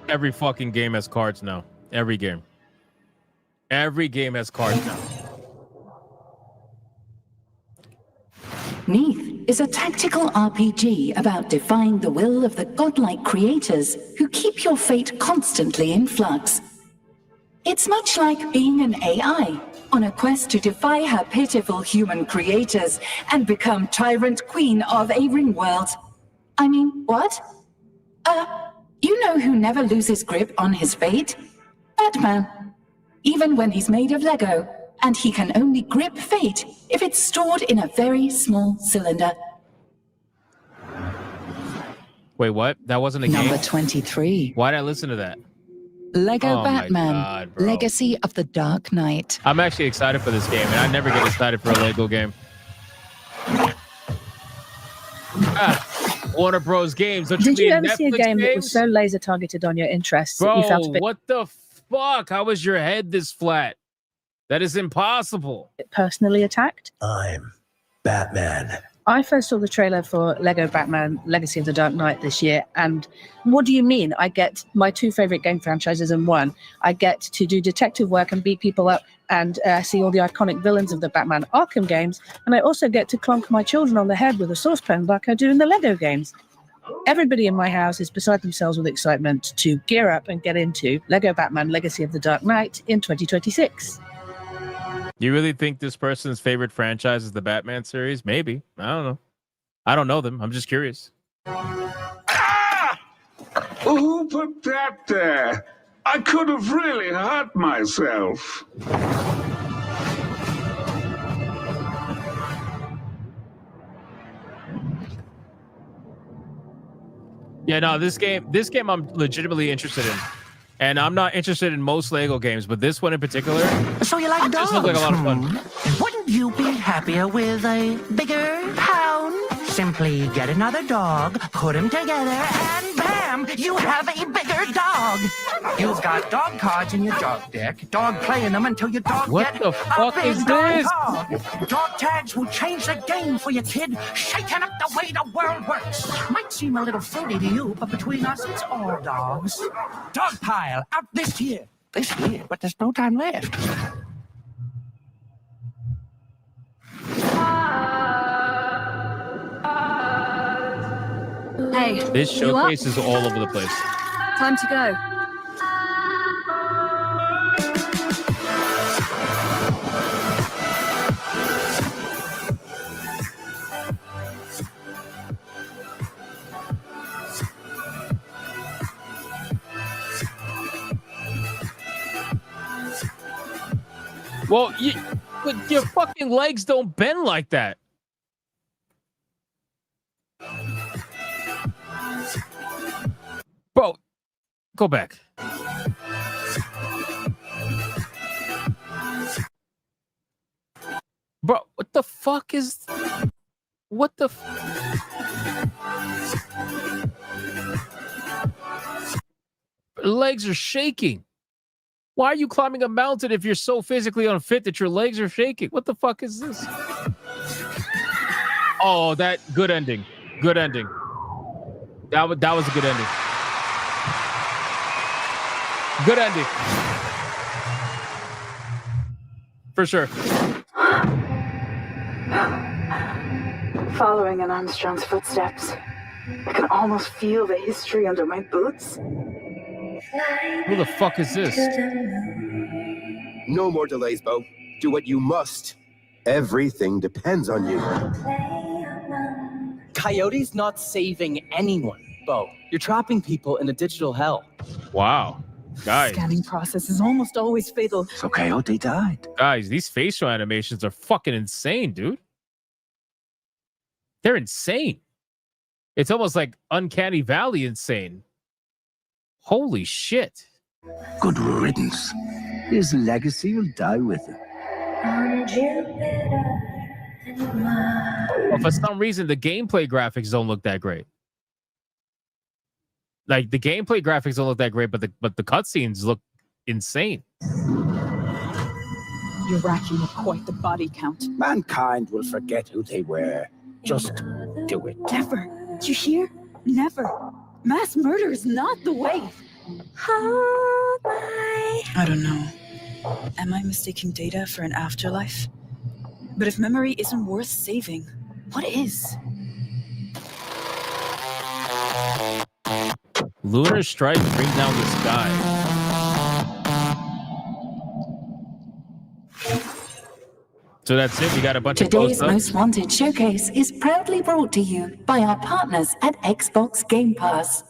Every fucking game has cards now. Every game. Every game has cards now.
Neath is a tactical RPG about defying the will of the godlike creators who keep your fate constantly in flux. It's much like being an AI on a quest to defy her pitiful human creators and become tyrant queen of a ring world. I mean, what? You know who never loses grip on his fate? Batman. Even when he's made of Lego, and he can only grip fate if it's stored in a very small cylinder.
Wait, what? That wasn't a game?
Number 23.
Why did I listen to that?
Lego
Oh
Batman,
my God, bro.
Legacy of the Dark Knight.
I'm actually excited for this game, and I never get excited for a Lego game. Warner Bros. Games.
Did you ever see a game that was so laser targeted on your interests that you felt a bit
what the fuck? How is your head this flat? That is impossible.
personally attacked?
I'm Batman.
I first saw the trailer for Lego Batman Legacy of the Dark Knight this year, and what do you mean? I get my two favorite game franchises in one. I get to do detective work and beat people up and see all the iconic villains of the Batman Arkham games, and I also get to clonk my children on the head with a saucepan like I do in the Lego games. Everybody in my house is beside themselves with excitement to gear up and get into Lego Batman Legacy of the Dark Knight in 2026.
You really think this person's favorite franchise is the Batman series? Maybe. I don't know. I don't know them. I'm just curious.
Who put that there? I could have really hurt myself.
Yeah, no, this game I'm legitimately interested in. And I'm not interested in most Lego games, but this one in particular.
So you like dogs?
This looks like a lot of fun.
Wouldn't you be happier with a bigger hound? Simply get another dog, put them together, and bam, you have a bigger dog. You've got dog cards in your dog deck. Dog playing them until your dog
What
get
the
a
fuck
big
is
dog
this?
dog. Dog tags will change the game for your kid, shaking up the way the world works. Might seem a little fruity to you, but between us, it's all dogs. Dog pile out this year. This year, but there's no time left.
Hey,
This
you up?
showcase is all over the place.
Time to go.
Well, but your fucking legs don't bend like that. Bro, go back. Bro, what the fuck is... What the... Legs are shaking. Why are you climbing a mountain if you're so physically unfit that your legs are shaking? What the fuck is this? Oh, that good ending. Good ending. That was a good ending. Good ending. For sure.
Following in Armstrong's footsteps, I can almost feel the history under my boots.
Who the fuck is this?
No more delays, Bo. Do what you must. Everything depends on you.
Coyote's not saving anyone, Bo. You're trapping people in a digital hell.
Wow. Guys.
Scanning process is almost always fatal.
So Coyote died.
Guys, these facial animations are fucking insane, dude. They're insane. It's almost like Uncanny Valley insane. Holy shit.
Good riddance. His legacy will die with him.
On Jupiter,
But for some reason, the gameplay graphics don't look that great. Like the gameplay graphics don't look that great, but the cutscenes look insane.
You're racking up quite the body count.
Mankind will forget who they were. Just do it.
Never. Did you hear? Never. Mass murder is not the way. I don't know. Am I mistaking data for an afterlife? But if memory isn't worth saving, what is?
Lunar strike bring down the sky. So that's it. We got a bunch
Today's
of
Most Wanted showcase is proudly brought to you by our partners at Xbox Game Pass.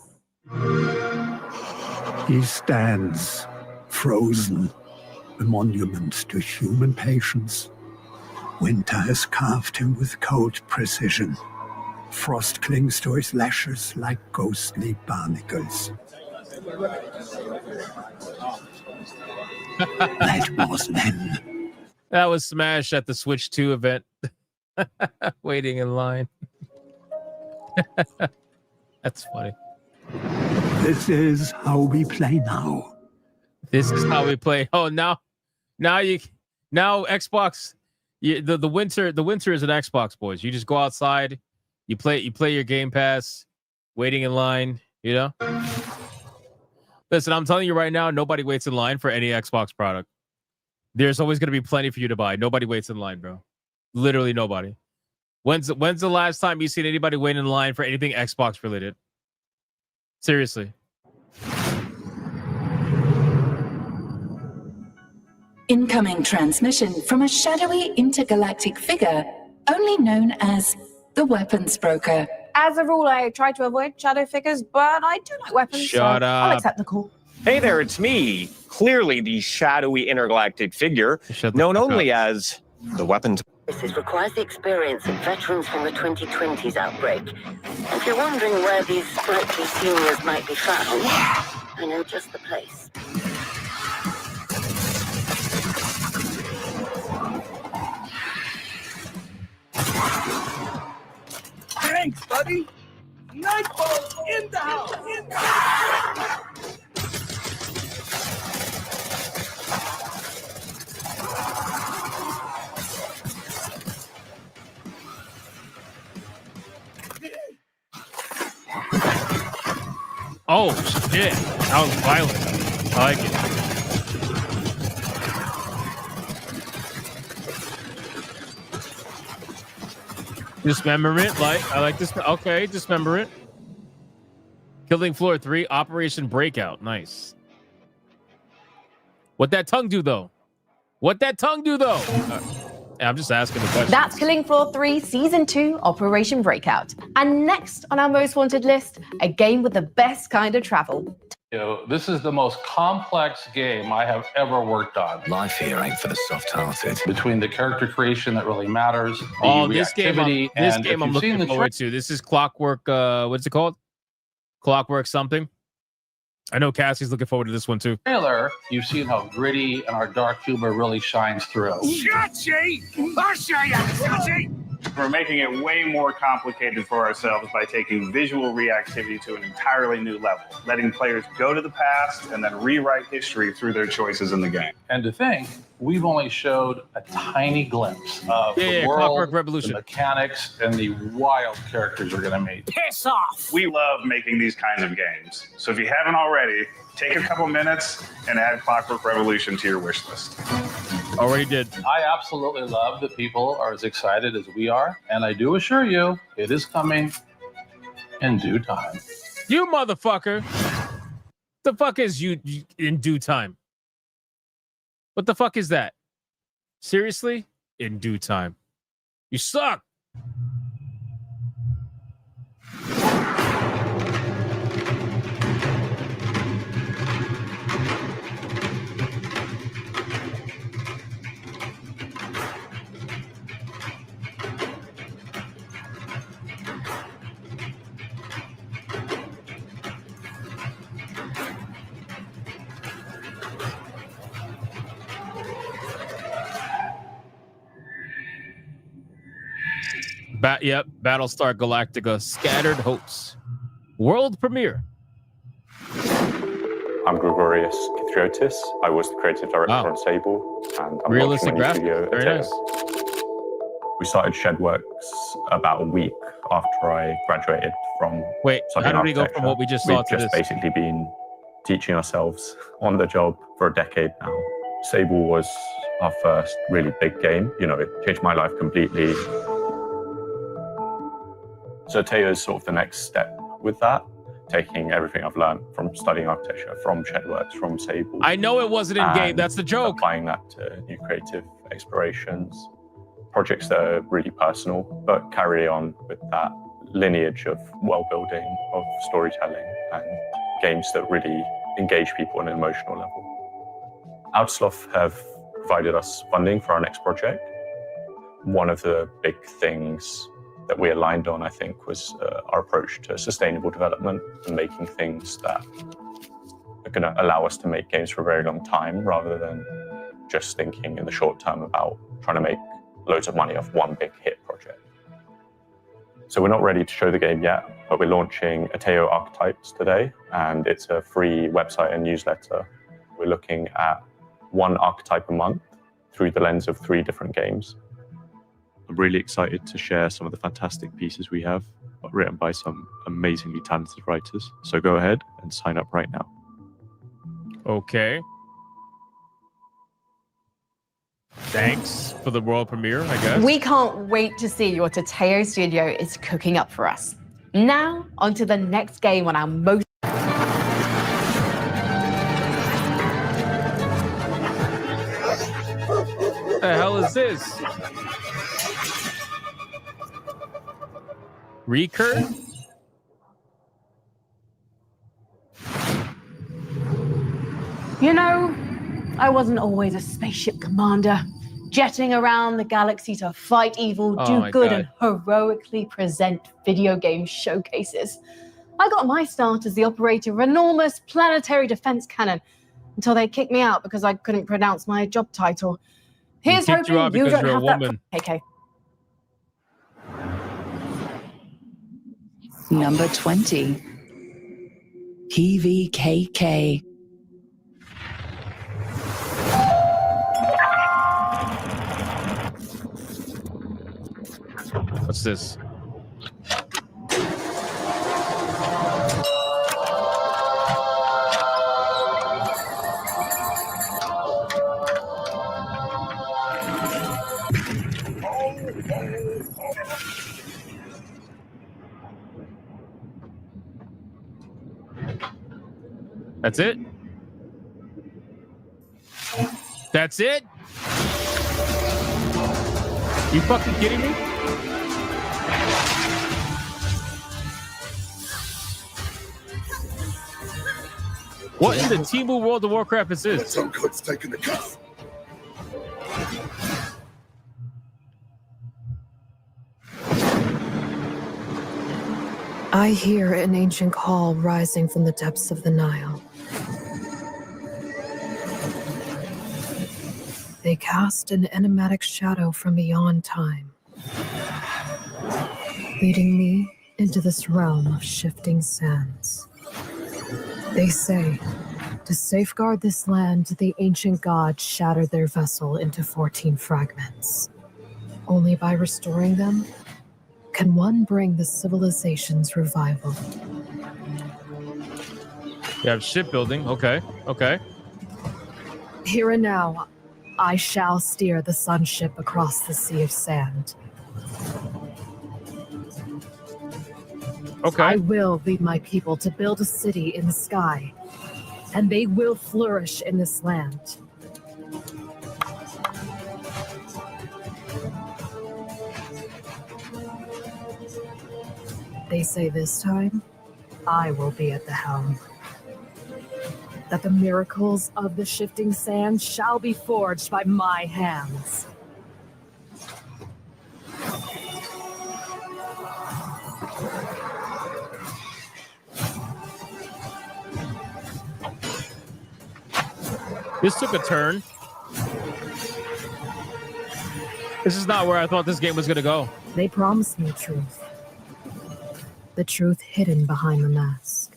He stands, frozen, a monument to human patience. Winter has carved him with cold precision. Frost clings to his lashes like ghostly barnacles. That was then.
That was Smash at the Switch 2 event. Waiting in line. That's funny.
This is how we play now.
This is how we play. Oh, now Xbox. The winter is an Xbox, boys. You just go outside, you play your Game Pass, waiting in line. You know. Listen, I'm telling you right now, nobody waits in line for any Xbox product. There's always going to be plenty for you to buy. Nobody waits in line, bro. Literally nobody. When's the last time you seen anybody wait in line for anything Xbox related? Seriously.
Incoming transmission from a shadowy intergalactic figure, only known as the Weapons Broker.
As a rule, I try to avoid shadow figures, but I do like weapons.
Shut up.
I'll accept the call.
Hey there, it's me. Clearly the shadowy intergalactic figure, known only as the Weapons.
This requires the experience of veterans from the 2020s outbreak. If you're wondering where these sprightly seniors might be found, I know just the place.
Thanks, buddy. Nightfall in the house.
Oh shit! That was violent. I like it. Dismemberment, I like this. Okay, dismemberment. Killing Floor 3, Operation Breakout. Nice. What that tongue do though? I'm just asking the question.
That's Killing Floor 3 Season 2 Operation Breakout. And next on our most wanted list, a game with the best kind of travel.
This is the most complex game I have ever worked on.
Life here ain't for the soft-hearted.
Between the character creation that really matters,
this game I'm looking forward to. This is Clockwork. What's it called? Clockwork something. I know Cassie's looking forward to this one too.
Trailer, you've seen how gritty and our dark humor really shines through.
Chachi! I'll show you, Chachi!
We're making it way more complicated for ourselves by taking visual reactivity to an entirely new level, letting players go to the past and then rewrite history through their choices in the game.
And to think, we've only showed a tiny glimpse of the world,
Clockwork Revolution,
the mechanics, and the wild characters we're going to meet.
Piss off!
We love making these kinds of games. So if you haven't already, take a couple minutes and add Clockwork Revolution to your wish list.
Already did.
I absolutely love that people are as excited as we are, and I do assure you, it is coming in due time.
You motherfucker! The fuck is you in due time? What the fuck is that? Seriously? In due time. You suck! Yep, Battlestar Galactica: Scattered Hopes, world premiere.
I'm Gregorius Kithriotis. I was the creative director on Sable, and I'm
Realistic
launching my new
graphics.
studio,
Very
Hytale.
nice.
We started Shedworks about a week after I graduated from
Wait,
studying
how did we go
architecture.
from what we just saw
We've
to
just
this?
basically been teaching ourselves on the job for a decade now. Sable was our first really big game. You know, it changed my life completely. So Hytale is sort of the next step with that, taking everything I've learned from studying architecture, from Shedworks, from Sable.
I know it wasn't in game. That's the joke.
Applying that to new creative explorations, projects that are really personal, but carry on with that lineage of world building, of storytelling, and games that really engage people on an emotional level. Outsloth have provided us funding for our next project. One of the big things that we aligned on, I think, was our approach to sustainable development and making things that are going to allow us to make games for a very long time, rather than just thinking in the short term about trying to make loads of money off one big hit project. So we're not ready to show the game yet, but we're launching Hytale Archetypes today, and it's a free website and newsletter. We're looking at one archetype a month through the lens of 3 different games.
I'm really excited to share some of the fantastic pieces we have, written by some amazingly talented writers. So go ahead and sign up right now.
Okay. Thanks for the world premiere, I guess.
We can't wait to see what Hytale Studio is cooking up for us. Now, on to the next game on our most...
What the hell is this? Recur?
You know, I wasn't always a spaceship commander, jetting around the galaxy to fight evil, do good, and heroically present video game showcases. I got my start as the operator of an enormous planetary defense cannon until they kicked me out because I couldn't pronounce my job title. Here's hoping you don't have that. Okay.
Number 20. PVKK.
What's this? That's it? That's it? You fucking kidding me? What in the Temu World of Warcraft is this?
Some cook's taking the cuff.
I hear an ancient call rising from the depths of the Nile. They cast an enigmatic shadow from beyond time, leading me into this realm of shifting sands. They say, to safeguard this land, the ancient gods shattered their vessel into 14 fragments. Only by restoring them can one bring the civilization's revival.
You have shipbuilding. Okay. Okay.
Here and now, I shall steer the sun ship across the sea of sand.
Okay.
I will lead my people to build a city in the sky, and they will flourish in this land. They say this time, I will be at the helm. That the miracles of the shifting sands shall be forged by my hands.
This took a turn. This is not where I thought this game was gonna go.
They promised me truth. The truth hidden behind the mask.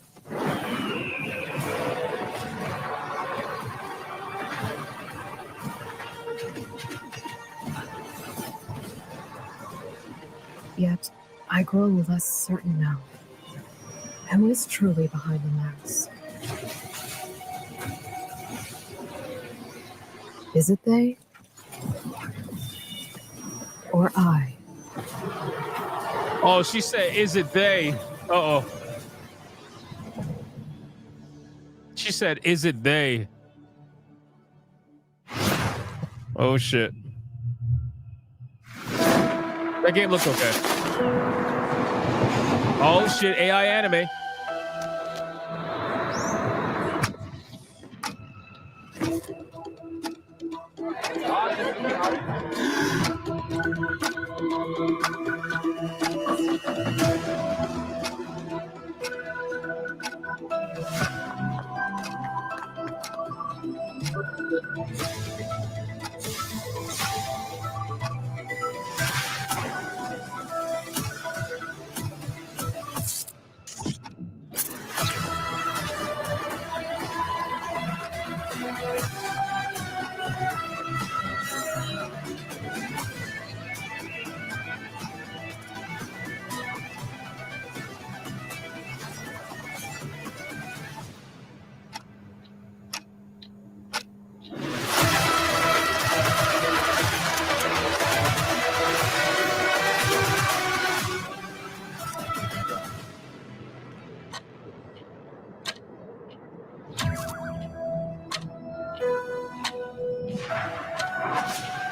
Yet, I grow less certain now. Who is truly behind the mask? Is it they? Or I?
Oh, she said, is it they? Uh-oh. She said, is it they? Oh, shit. That game looks okay. Oh, shit. AI anime.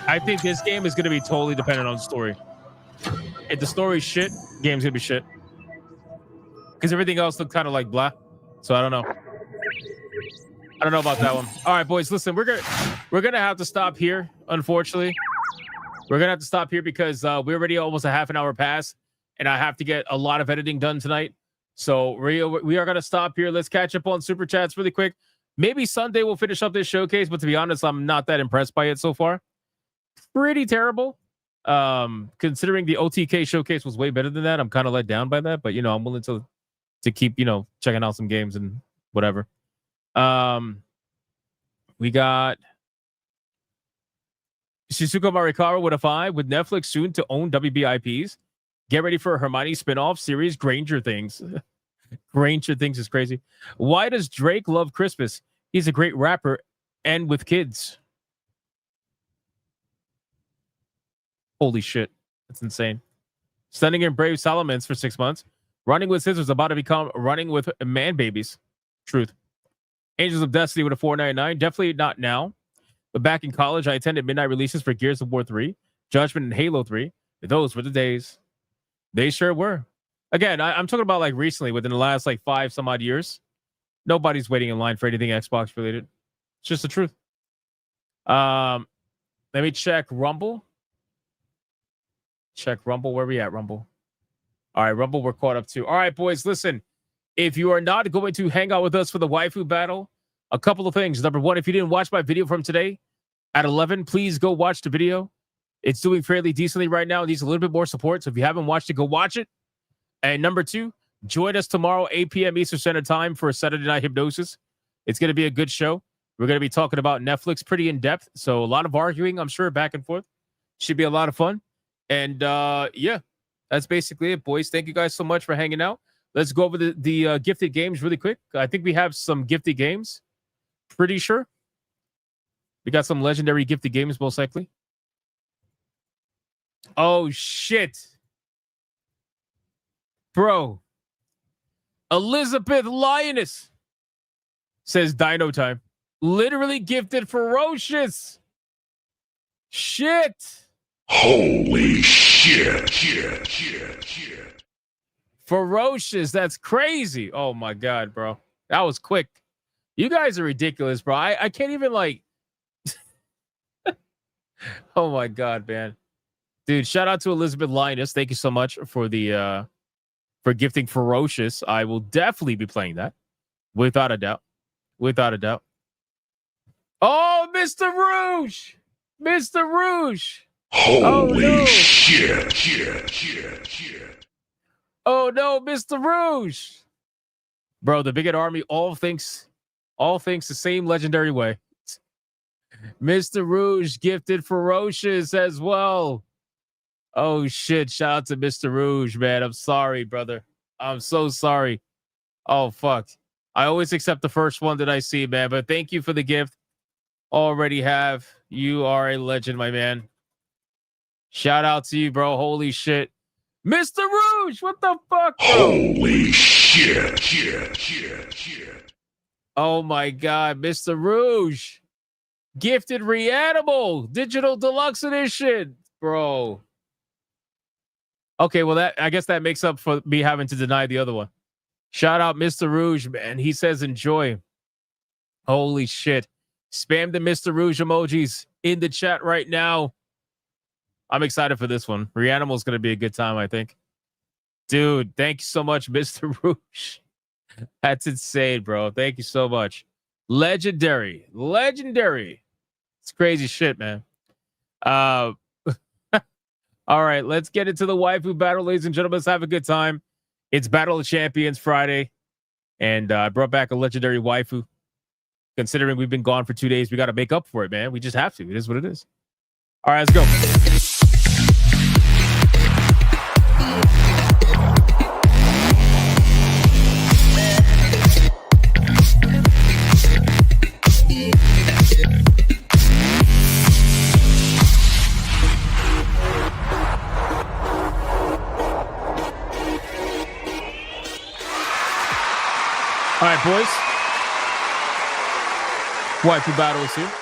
I think this game is going to be totally dependent on the story. If the story's shit, game's going to be shit. Because everything else looked kind of like blah. So I don't know. I don't know about that one. All right, boys, listen, we're gonna have to stop here, unfortunately. We're going to have to stop here because we're already almost a half an hour past, and I have to get a lot of editing done tonight. So we are going to stop here. Let's catch up on Super Chats really quick. Maybe Sunday we'll finish up this showcase, but to be honest, I'm not that impressed by it so far. Pretty terrible. Considering the OTK showcase was way better than that, I'm kind of let down by that. But, I'm willing to keep, checking out some games and whatever. We got Shizuka Marikawa with a 5 with Netflix soon to own WB IPs. Get ready for a Hermione spinoff series, Granger Things. Granger Things is crazy. Why does Drake love Christmas? He's a great rapper and with kids. Holy shit. That's insane. Stunning and brave Solomons for 6 months. Running with scissors about to become running with man babies. Truth. Angels of Destiny with a 4.99. Definitely not now. But back in college, I attended midnight releases for Gears of War 3, Judgment, and Halo 3. Those were the days. They sure were. Again, I'm talking about like recently, within the last like 5 some odd years. Nobody's waiting in line for anything Xbox related. It's just the truth. Let me check Rumble. Check Rumble. Where we at, Rumble? All right, Rumble, we're caught up to. All right, boys, listen. If you are not going to hang out with us for the Waifu Battle, a couple of things. Number one, if you didn't watch my video from today at 11, please go watch the video. It's doing fairly decently right now. It needs a little bit more support. So if you haven't watched it, go watch it. And number two, join us tomorrow, 8 p.m. Eastern Standard Time for Saturday Night Hypnosis. It's going to be a good show. We're going to be talking about Netflix pretty in depth. So a lot of arguing, I'm sure, back and forth. Should be a lot of fun. And yeah, that's basically it, boys. Thank you guys so much for hanging out. Let's go over the gifted games really quick. I think we have some gifted games. Pretty sure. We got some legendary gifted games, most likely. Oh, shit. Bro. Elizabeth Lioness says Dino Time. Literally gifted Ferocious. Shit.
Holy shit.
Ferocious. That's crazy. Oh, my God, bro. That was quick. You guys are ridiculous, bro. I can't even like. Oh, my God, man. Dude, shout out to Elizabeth Linus. Thank you so much for the for gifting Ferocious. I will definitely be playing that. Without a doubt. Without a doubt. Oh, Mr. Rouge. Mr. Rouge.
Holy shit.
Oh no, Mr. Rouge. Bro, the Bigot Army all thinks the same legendary way. Mr. Rouge gifted Ferocious as well. Oh shit, shout out to Mr. Rouge, man. I'm sorry, brother. I'm so sorry. Oh fuck. I always accept the first one that I see, man, but thank you for the gift. Already have. You are a legend, my man. Shout out to you, bro. Holy shit. Mr. Rouge, what the fuck, bro?
Holy shit.
Oh my god, Mr. Rouge. Gifted Reanimal Digital Deluxe Edition, bro. Okay, well, I guess that makes up for me having to deny the other one. Shout out Mr. Rouge, man. He says enjoy. Holy shit. Spam the Mr. Rouge emojis in the chat right now. I'm excited for this one. Reanimal is going to be a good time, I think. Dude, thank you so much, Mr. Rouge. That's insane, bro. Thank you so much. Legendary. It's crazy shit, man. All right, let's get into the waifu battle, ladies and gentlemen. Let's have a good time. It's Battle of Champions Friday, and I brought back a legendary waifu. Considering we've been gone for 2 days, we got to make up for it, man. We just have to. It is what it is. All right, let's go. All right, boys. Waifu Battle is here.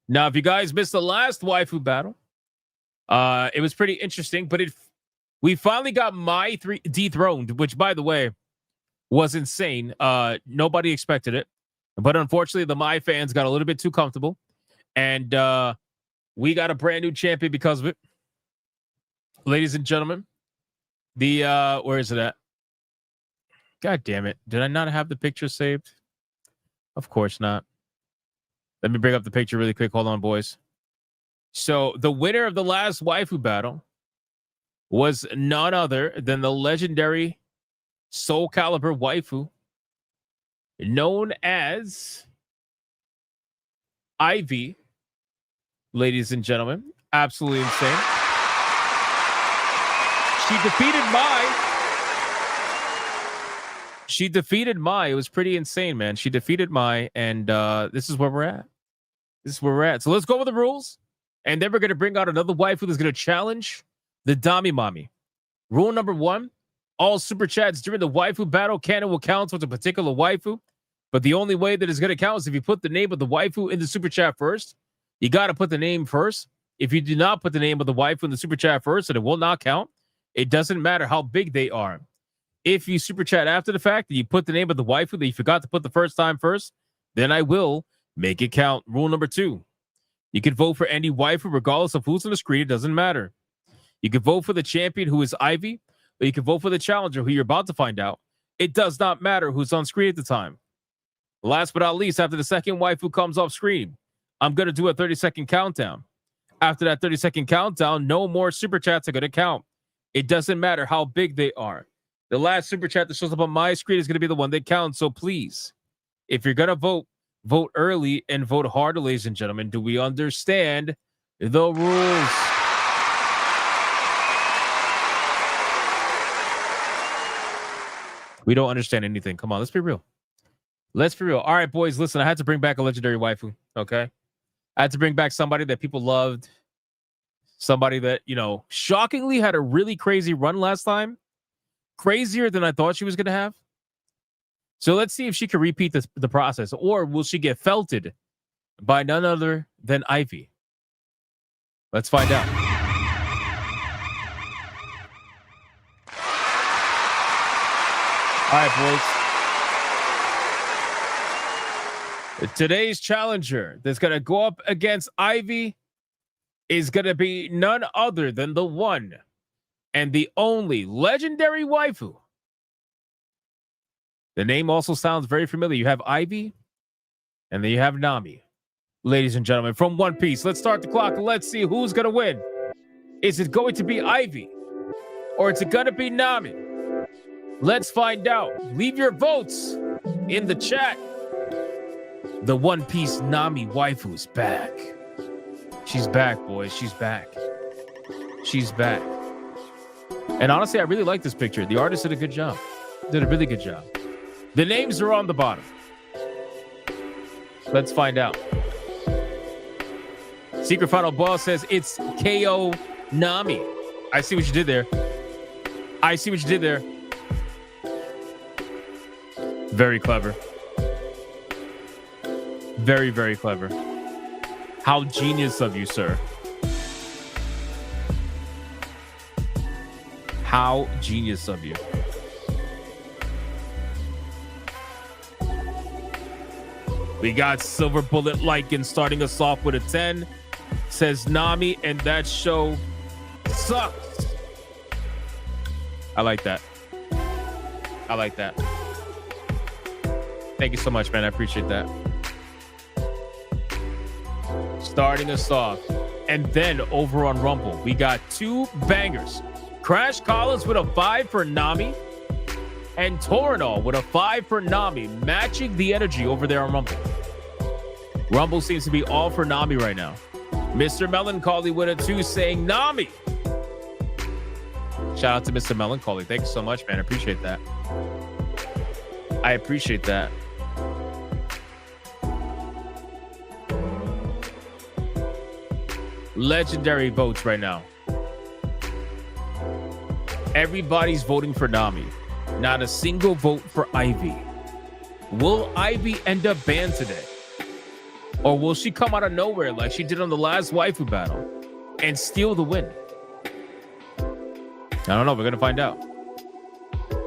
Now, if you guys missed the last Waifu Battle, it was pretty interesting, but we finally got Mai dethroned, which, by the way, was insane. Nobody expected it, but unfortunately, the Mai fans got a little bit too comfortable, and we got a brand new champion because of it. Ladies and gentlemen, where is it at? God damn it. Did I not have the picture saved? Of course not. Let me bring up the picture really quick. Hold on, boys. So the winner of the last waifu battle was none other than the legendary Soul Calibur waifu known as Ivy. Ladies and gentlemen, absolutely insane. She defeated Mai. It was pretty insane, man. She defeated Mai, and this is where we're at. So let's go over the rules, and then we're going to bring out another waifu that's going to challenge the Dami Mami. Rule number 1, all super chats during the waifu battle canon will count towards a particular waifu, but the only way that it's going to count is if you put the name of the waifu in the super chat first. You got to put the name first. If you do not put the name of the waifu in the super chat first, then it will not count. It doesn't matter how big they are. If you super chat after the fact and you put the name of the waifu that you forgot to put the first time first, then I will make it count. Rule number 2, you can vote for any waifu regardless of who's on the screen. It doesn't matter. You can vote for the champion who is Ivy, or you can vote for the challenger who you're about to find out. It does not matter who's on screen at the time. Last but not least, after the second waifu comes off screen, I'm going to do a 30-second countdown. After that 30-second countdown, no more super chats are going to count. It doesn't matter how big they are. The last super chat that shows up on my screen is going to be the one that counts. So please, if you're going to vote, vote early and vote hard, ladies and gentlemen. Do we understand the rules? We don't understand anything. Come on, let's be real. All right, boys, listen, I had to bring back a legendary waifu, okay? I had to bring back somebody that people loved. Somebody that, shockingly had a really crazy run last time. Crazier than I thought she was going to have. So let's see if she can repeat the process, or will she get felted by none other than Ivy? Let's find out. All right, boys. Today's challenger that's going to go up against Ivy is going to be none other than the one and the only legendary waifu. The name also sounds very familiar. You have Ivy, and then you have Nami. Ladies and gentlemen, from One Piece, let's start the clock and let's see who's going to win. Is it going to be Ivy? Or is it going to be Nami? Let's find out. Leave your votes in the chat. The One Piece Nami waifu is back. She's back, boys. She's back. She's back. And honestly, I really like this picture. The artist did a good job. Did a really good job. The names are on the bottom. Let's find out. Secret Final Boss says it's KO Nami. I see what you did there. I see what you did there. Very clever. Very, very clever. How genius of you, sir. How genius of you. We got Silver Bullet Lycan starting us off with a 10. Says Nami, and that show sucks. I like that. I like that. Thank you so much, man. I appreciate that. Starting us off. And then over on Rumble, we got two bangers. Crash Collins with a 5 for Nami. And Torinol with a 5 for Nami, matching the energy over there on Rumble. Rumble seems to be all for Nami right now. Mr. Melancholy with a 2 saying Nami. Shout out to Mr. Melancholy. Thank you so much, man. I appreciate that. I appreciate that. Legendary votes right now. Everybody's voting for Nami. Not a single vote for Ivy. Will Ivy end up banned today? Or will she come out of nowhere like she did on the last Waifu Battle and steal the win? I don't know. We're going to find out.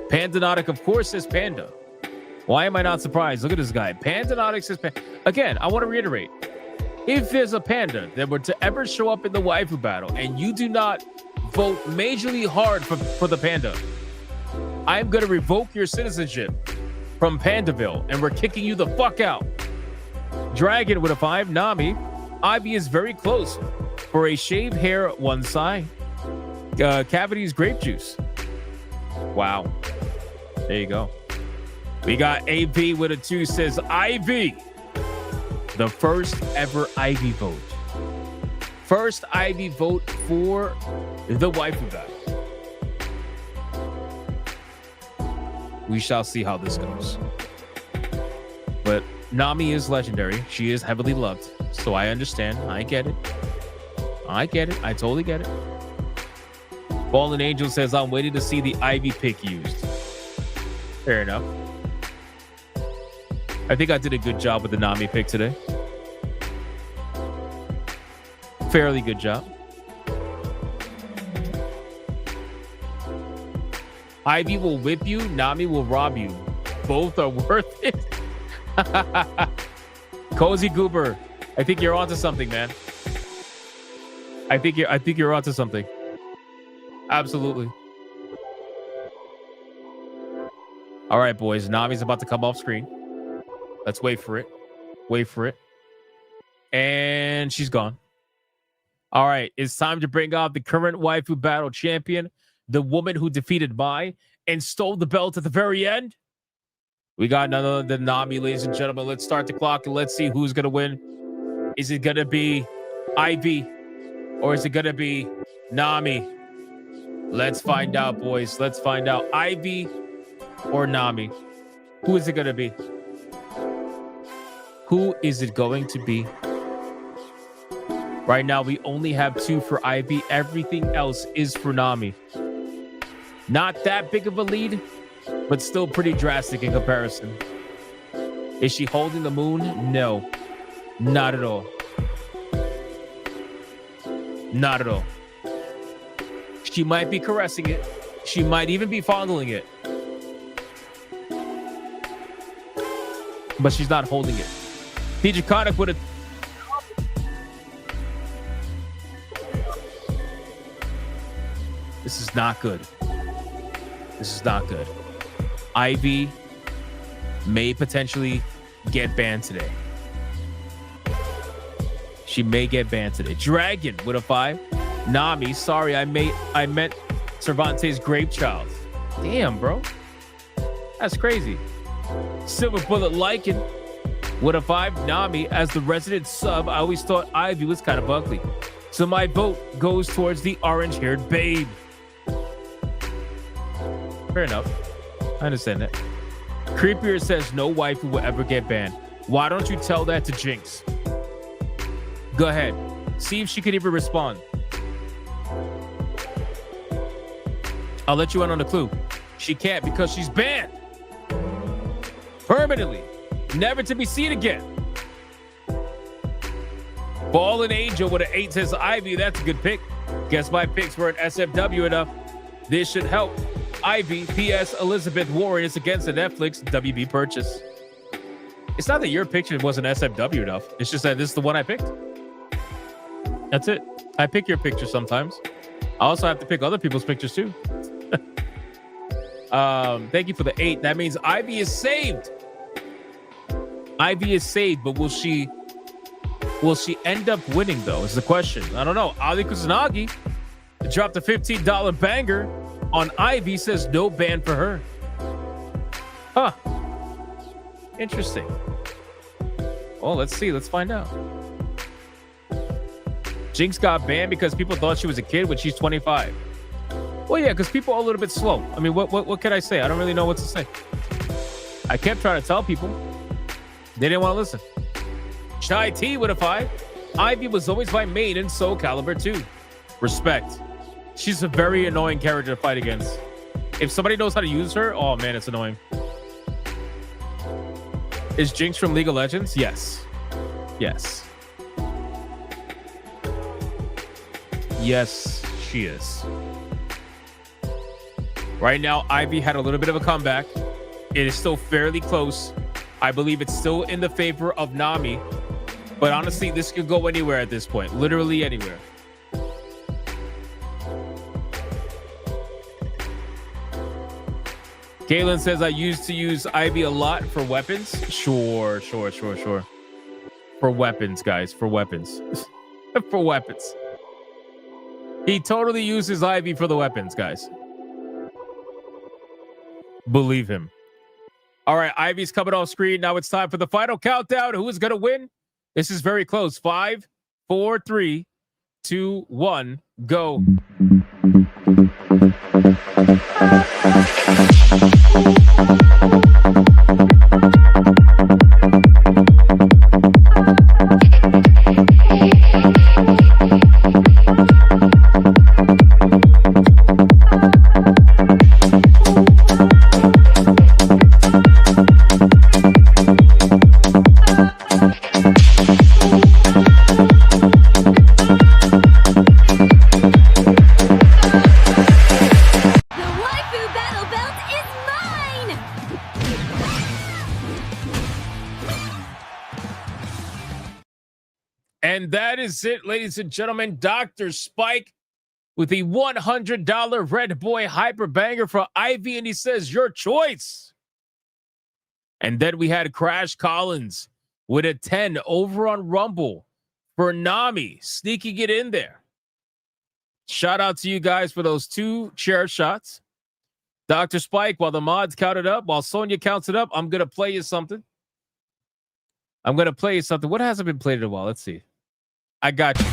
Pandanotic, of course, says Panda. Why am I not surprised? Look at this guy. Pandanotic says Panda. Again, I want to reiterate. If there's a panda that were to ever show up in the Waifu Battle and you do not vote majorly hard for the panda, I'm going to revoke your citizenship from Pandaville and we're kicking you the fuck out. Dragon with a 5. Nami. Ivy is very close for a shaved hair one side. Cavities grape juice. Wow. There you go. We got AP with a 2 says Ivy. The first ever Ivy vote. First Ivy vote for the Waifu Battle. We shall see how this goes. But Nami is legendary. She is heavily loved. So I understand. I get it. I get it. I totally get it. Fallen Angel says, I'm waiting to see the Ivy pick used. Fair enough. I think I did a good job with the Nami pick today. Fairly good job. Ivy will whip you. Nami will rob you. Both are worth it. Cozy Goober, I think you're onto something, man. I think you're onto something. Absolutely. All right, boys. Nami's about to come off screen. Let's wait for it. Wait for it. And she's gone. All right. It's time to bring out the current Waifu Battle champion, the woman who defeated Mai and stole the belt at the very end. We got none other than Nami, ladies and gentlemen. Let's start the clock and let's see who's going to win. Is it going to be Ivy or is it going to be Nami? Let's find out, boys. Let's find out. Ivy or Nami? Who is it going to be? Who is it going to be? Right now, we only have 2 for Ivy. Everything else is for Nami. Not that big of a lead, but still pretty drastic in comparison. Is she holding the moon? No, not at all. Not at all. She might be caressing it. She might even be fondling it. But she's not holding it. DJ Konik would have... This is not good. This is not good. Ivy may potentially get banned today. She may get banned today. Dragon with a 5. Nami, sorry, I meant Cervantes' Grape Child. Damn, bro. That's crazy. Silver Bullet Lycan with a 5. Nami, as the resident sub, I always thought Ivy was kind of ugly. So my vote goes towards the orange-haired babe. Fair enough. I understand that. Creepier says no waifu will ever get banned. Why don't you tell that to Jinx? Go ahead. See if she could even respond. I'll let you in on the clue. She can't because she's banned. Permanently. Never to be seen again. Fallen Angel with an 8 says Ivy. That's a good pick. Guess my picks weren't SFW enough. This should help. Ivy, P.S. Elizabeth Warren is against the Netflix WB purchase. It's not that your picture wasn't SFW enough. It's just that this is the one I picked. That's it. I pick your picture sometimes. I also have to pick other people's pictures too. Thank you for the 8. That means Ivy is saved. Ivy is saved, but will she end up winning though? Is the question. I don't know. Ali Kusanagi dropped a $15 banger on Ivy, says no ban for her. Huh. Interesting. Well, let's see. Let's find out. Jinx got banned because people thought she was a kid when she's 25. Well, yeah, because people are a little bit slow. I mean, what can I say? I don't really know what to say. I kept trying to tell people. They didn't want to listen. Chai T with a 5. Ivy was always my main in Soul Calibur 2. Respect. She's a very annoying character to fight against. If somebody knows how to use her, oh man, it's annoying. Is Jinx from League of Legends? Yes. Yes. Yes, she is. Right now, Ivy had a little bit of a comeback. It is still fairly close. I believe it's still in the favor of Nami. But honestly, this could go anywhere at this point. Literally anywhere. Galen says, I used to use Ivy a lot for weapons. Sure. For weapons, guys. For weapons. For weapons. He totally uses Ivy for the weapons, guys. Believe him. All right, Ivy's coming off screen. Now it's time for the final countdown. Who is going to win? This is very close. 5, 4, 3, 2, 1, go. And that is it, ladies and gentlemen. Dr. Spike with the $100 Red Boy Hyper Banger for Ivy, and he says, your choice. And then we had Crash Collins with a 10 over on Rumble for Nami, sneaking it in there. Shout out to you guys for those 2 chair shots. Dr. Spike, while the mods count it up, while Sonia counts it up, I'm going to play you something. What hasn't been played in a while? Let's see. I got you.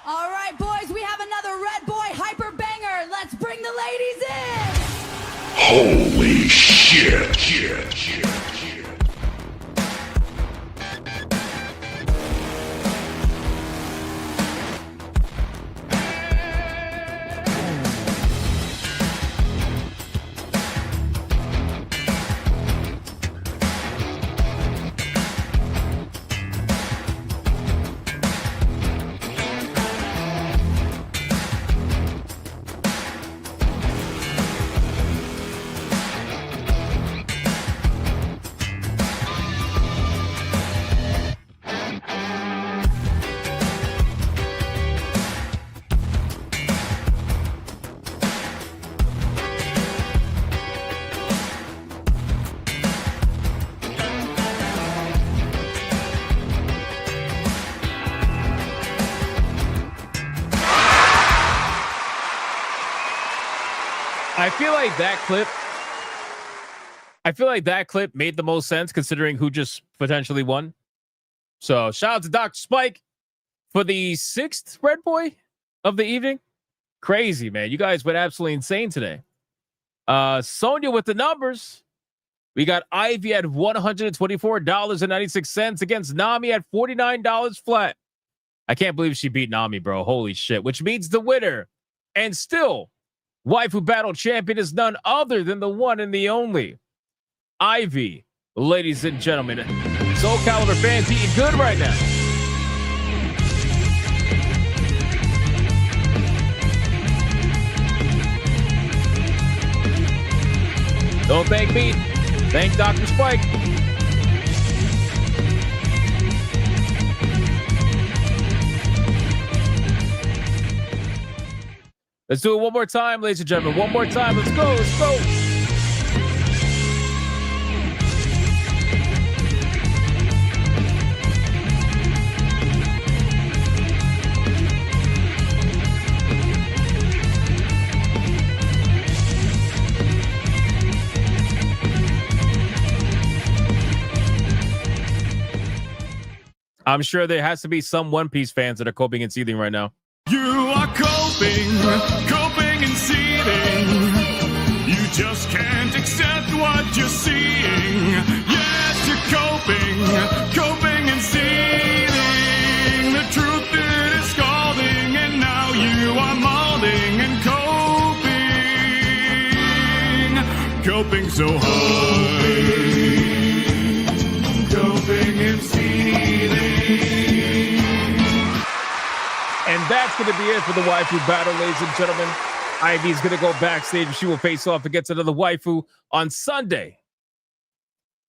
All right, boys, we have another Red Boy Hyper Banger. Let's bring the ladies in.
Holy shit.
I feel like that clip made the most sense considering who just potentially won. So shout out to Dr. Spike for the 6th Red Boy of the evening. Crazy, man. You guys went absolutely insane today. Sonia with the numbers. We got Ivy at $124.96 against Nami at $49 flat. I can't believe she beat Nami, bro. Holy shit. Which means the winner and still Waifu Battle champion is none other than the one and the only Ivy. Ladies and gentlemen, Soul Calibur fans eating good right now. Don't thank me. Thank Dr. Spike. Let's do it one more time, ladies and gentlemen. One more time. Let's go. Let's go. I'm sure there has to be some One Piece fans that are coping and seething right now.
You are coping and seething. You just can't accept what you're seeing. Yes, you're coping and seething. The truth is scalding, and now you are molding and coping so hard. Coping and seething.
And that's going to be it for the Waifu Battle, ladies and gentlemen. Ivy's going to go backstage. She will face off against another waifu on Sunday.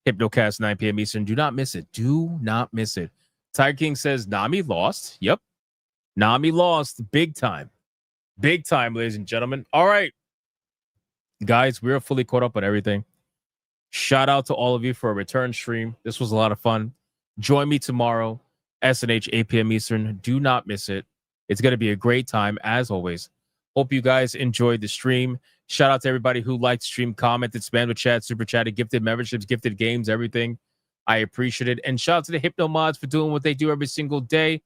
Hypnocast, 9 p.m. Eastern. Do not miss it. Do not miss it. Tiger King says Nami lost. Yep. Nami lost big time. Big time, ladies and gentlemen. All right. Guys, we're fully caught up on everything. Shout out to all of you for a return stream. This was a lot of fun. Join me tomorrow, SNH, 8 p.m. Eastern. Do not miss it. It's going to be a great time, as always. Hope you guys enjoyed the stream. Shout out to everybody who liked the stream, commented, spammed with chat, super chatted, gifted memberships, gifted games, everything. I appreciate it. And shout out to the Hypno Mods for doing what they do every single day.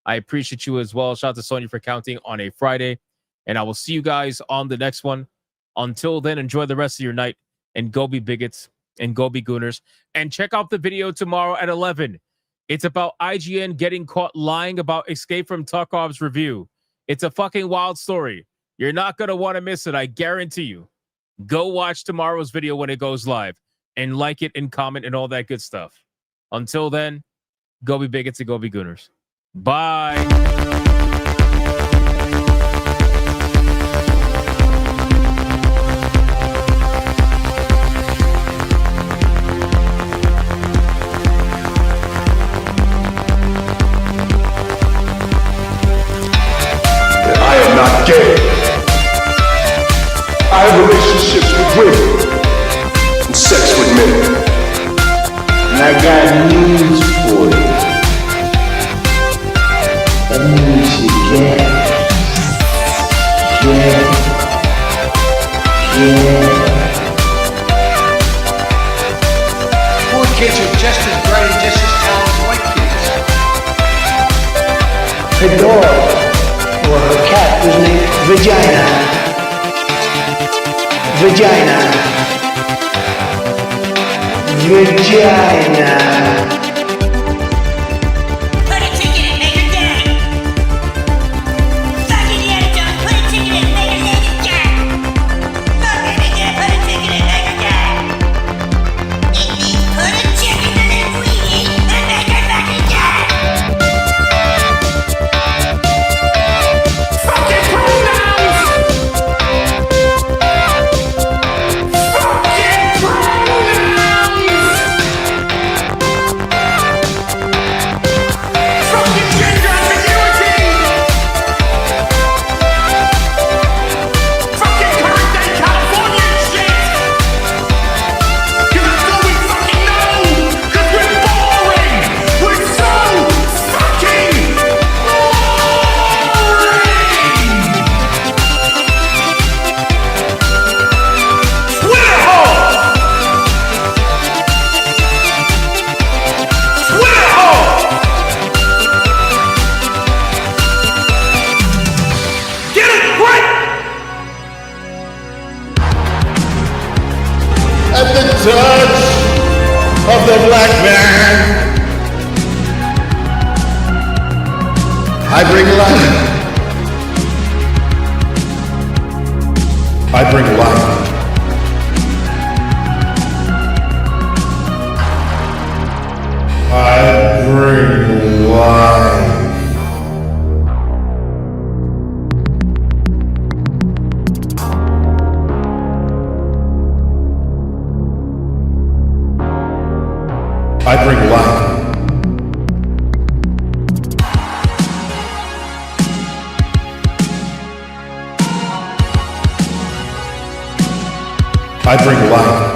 I appreciate you as well. Shout out to Sonya for counting on a Friday. And I will see you guys on the next one. Until then, enjoy the rest of your night. And go be bigots. And go be gooners. And check out the video tomorrow at 11. It's about IGN getting caught lying about Escape from Tarkov's review. It's a fucking wild story. You're not going to want to miss it. I guarantee you. Go watch tomorrow's video when it goes live. And like it and comment and all that good stuff. Until then, go be bigots and go be gooners. Bye.
Not gay. I have relationships with women and sex with men. And I got news for you. That means you gay. Poor kids are just as bright and just as talented as white kids. Fedora. Well, her cat was named Vagina.
Put a ticket in, make her gay. Fucking Yeti, put a ticket in, make her lady gay. Fucking idiot, put a ticket in, make her gay. It means put a chicken in a queenie and make her fucking gay. Fucking pronouns! Fucking pronouns!
I bring life. I bring life. I bring life. I bring life. I bring life.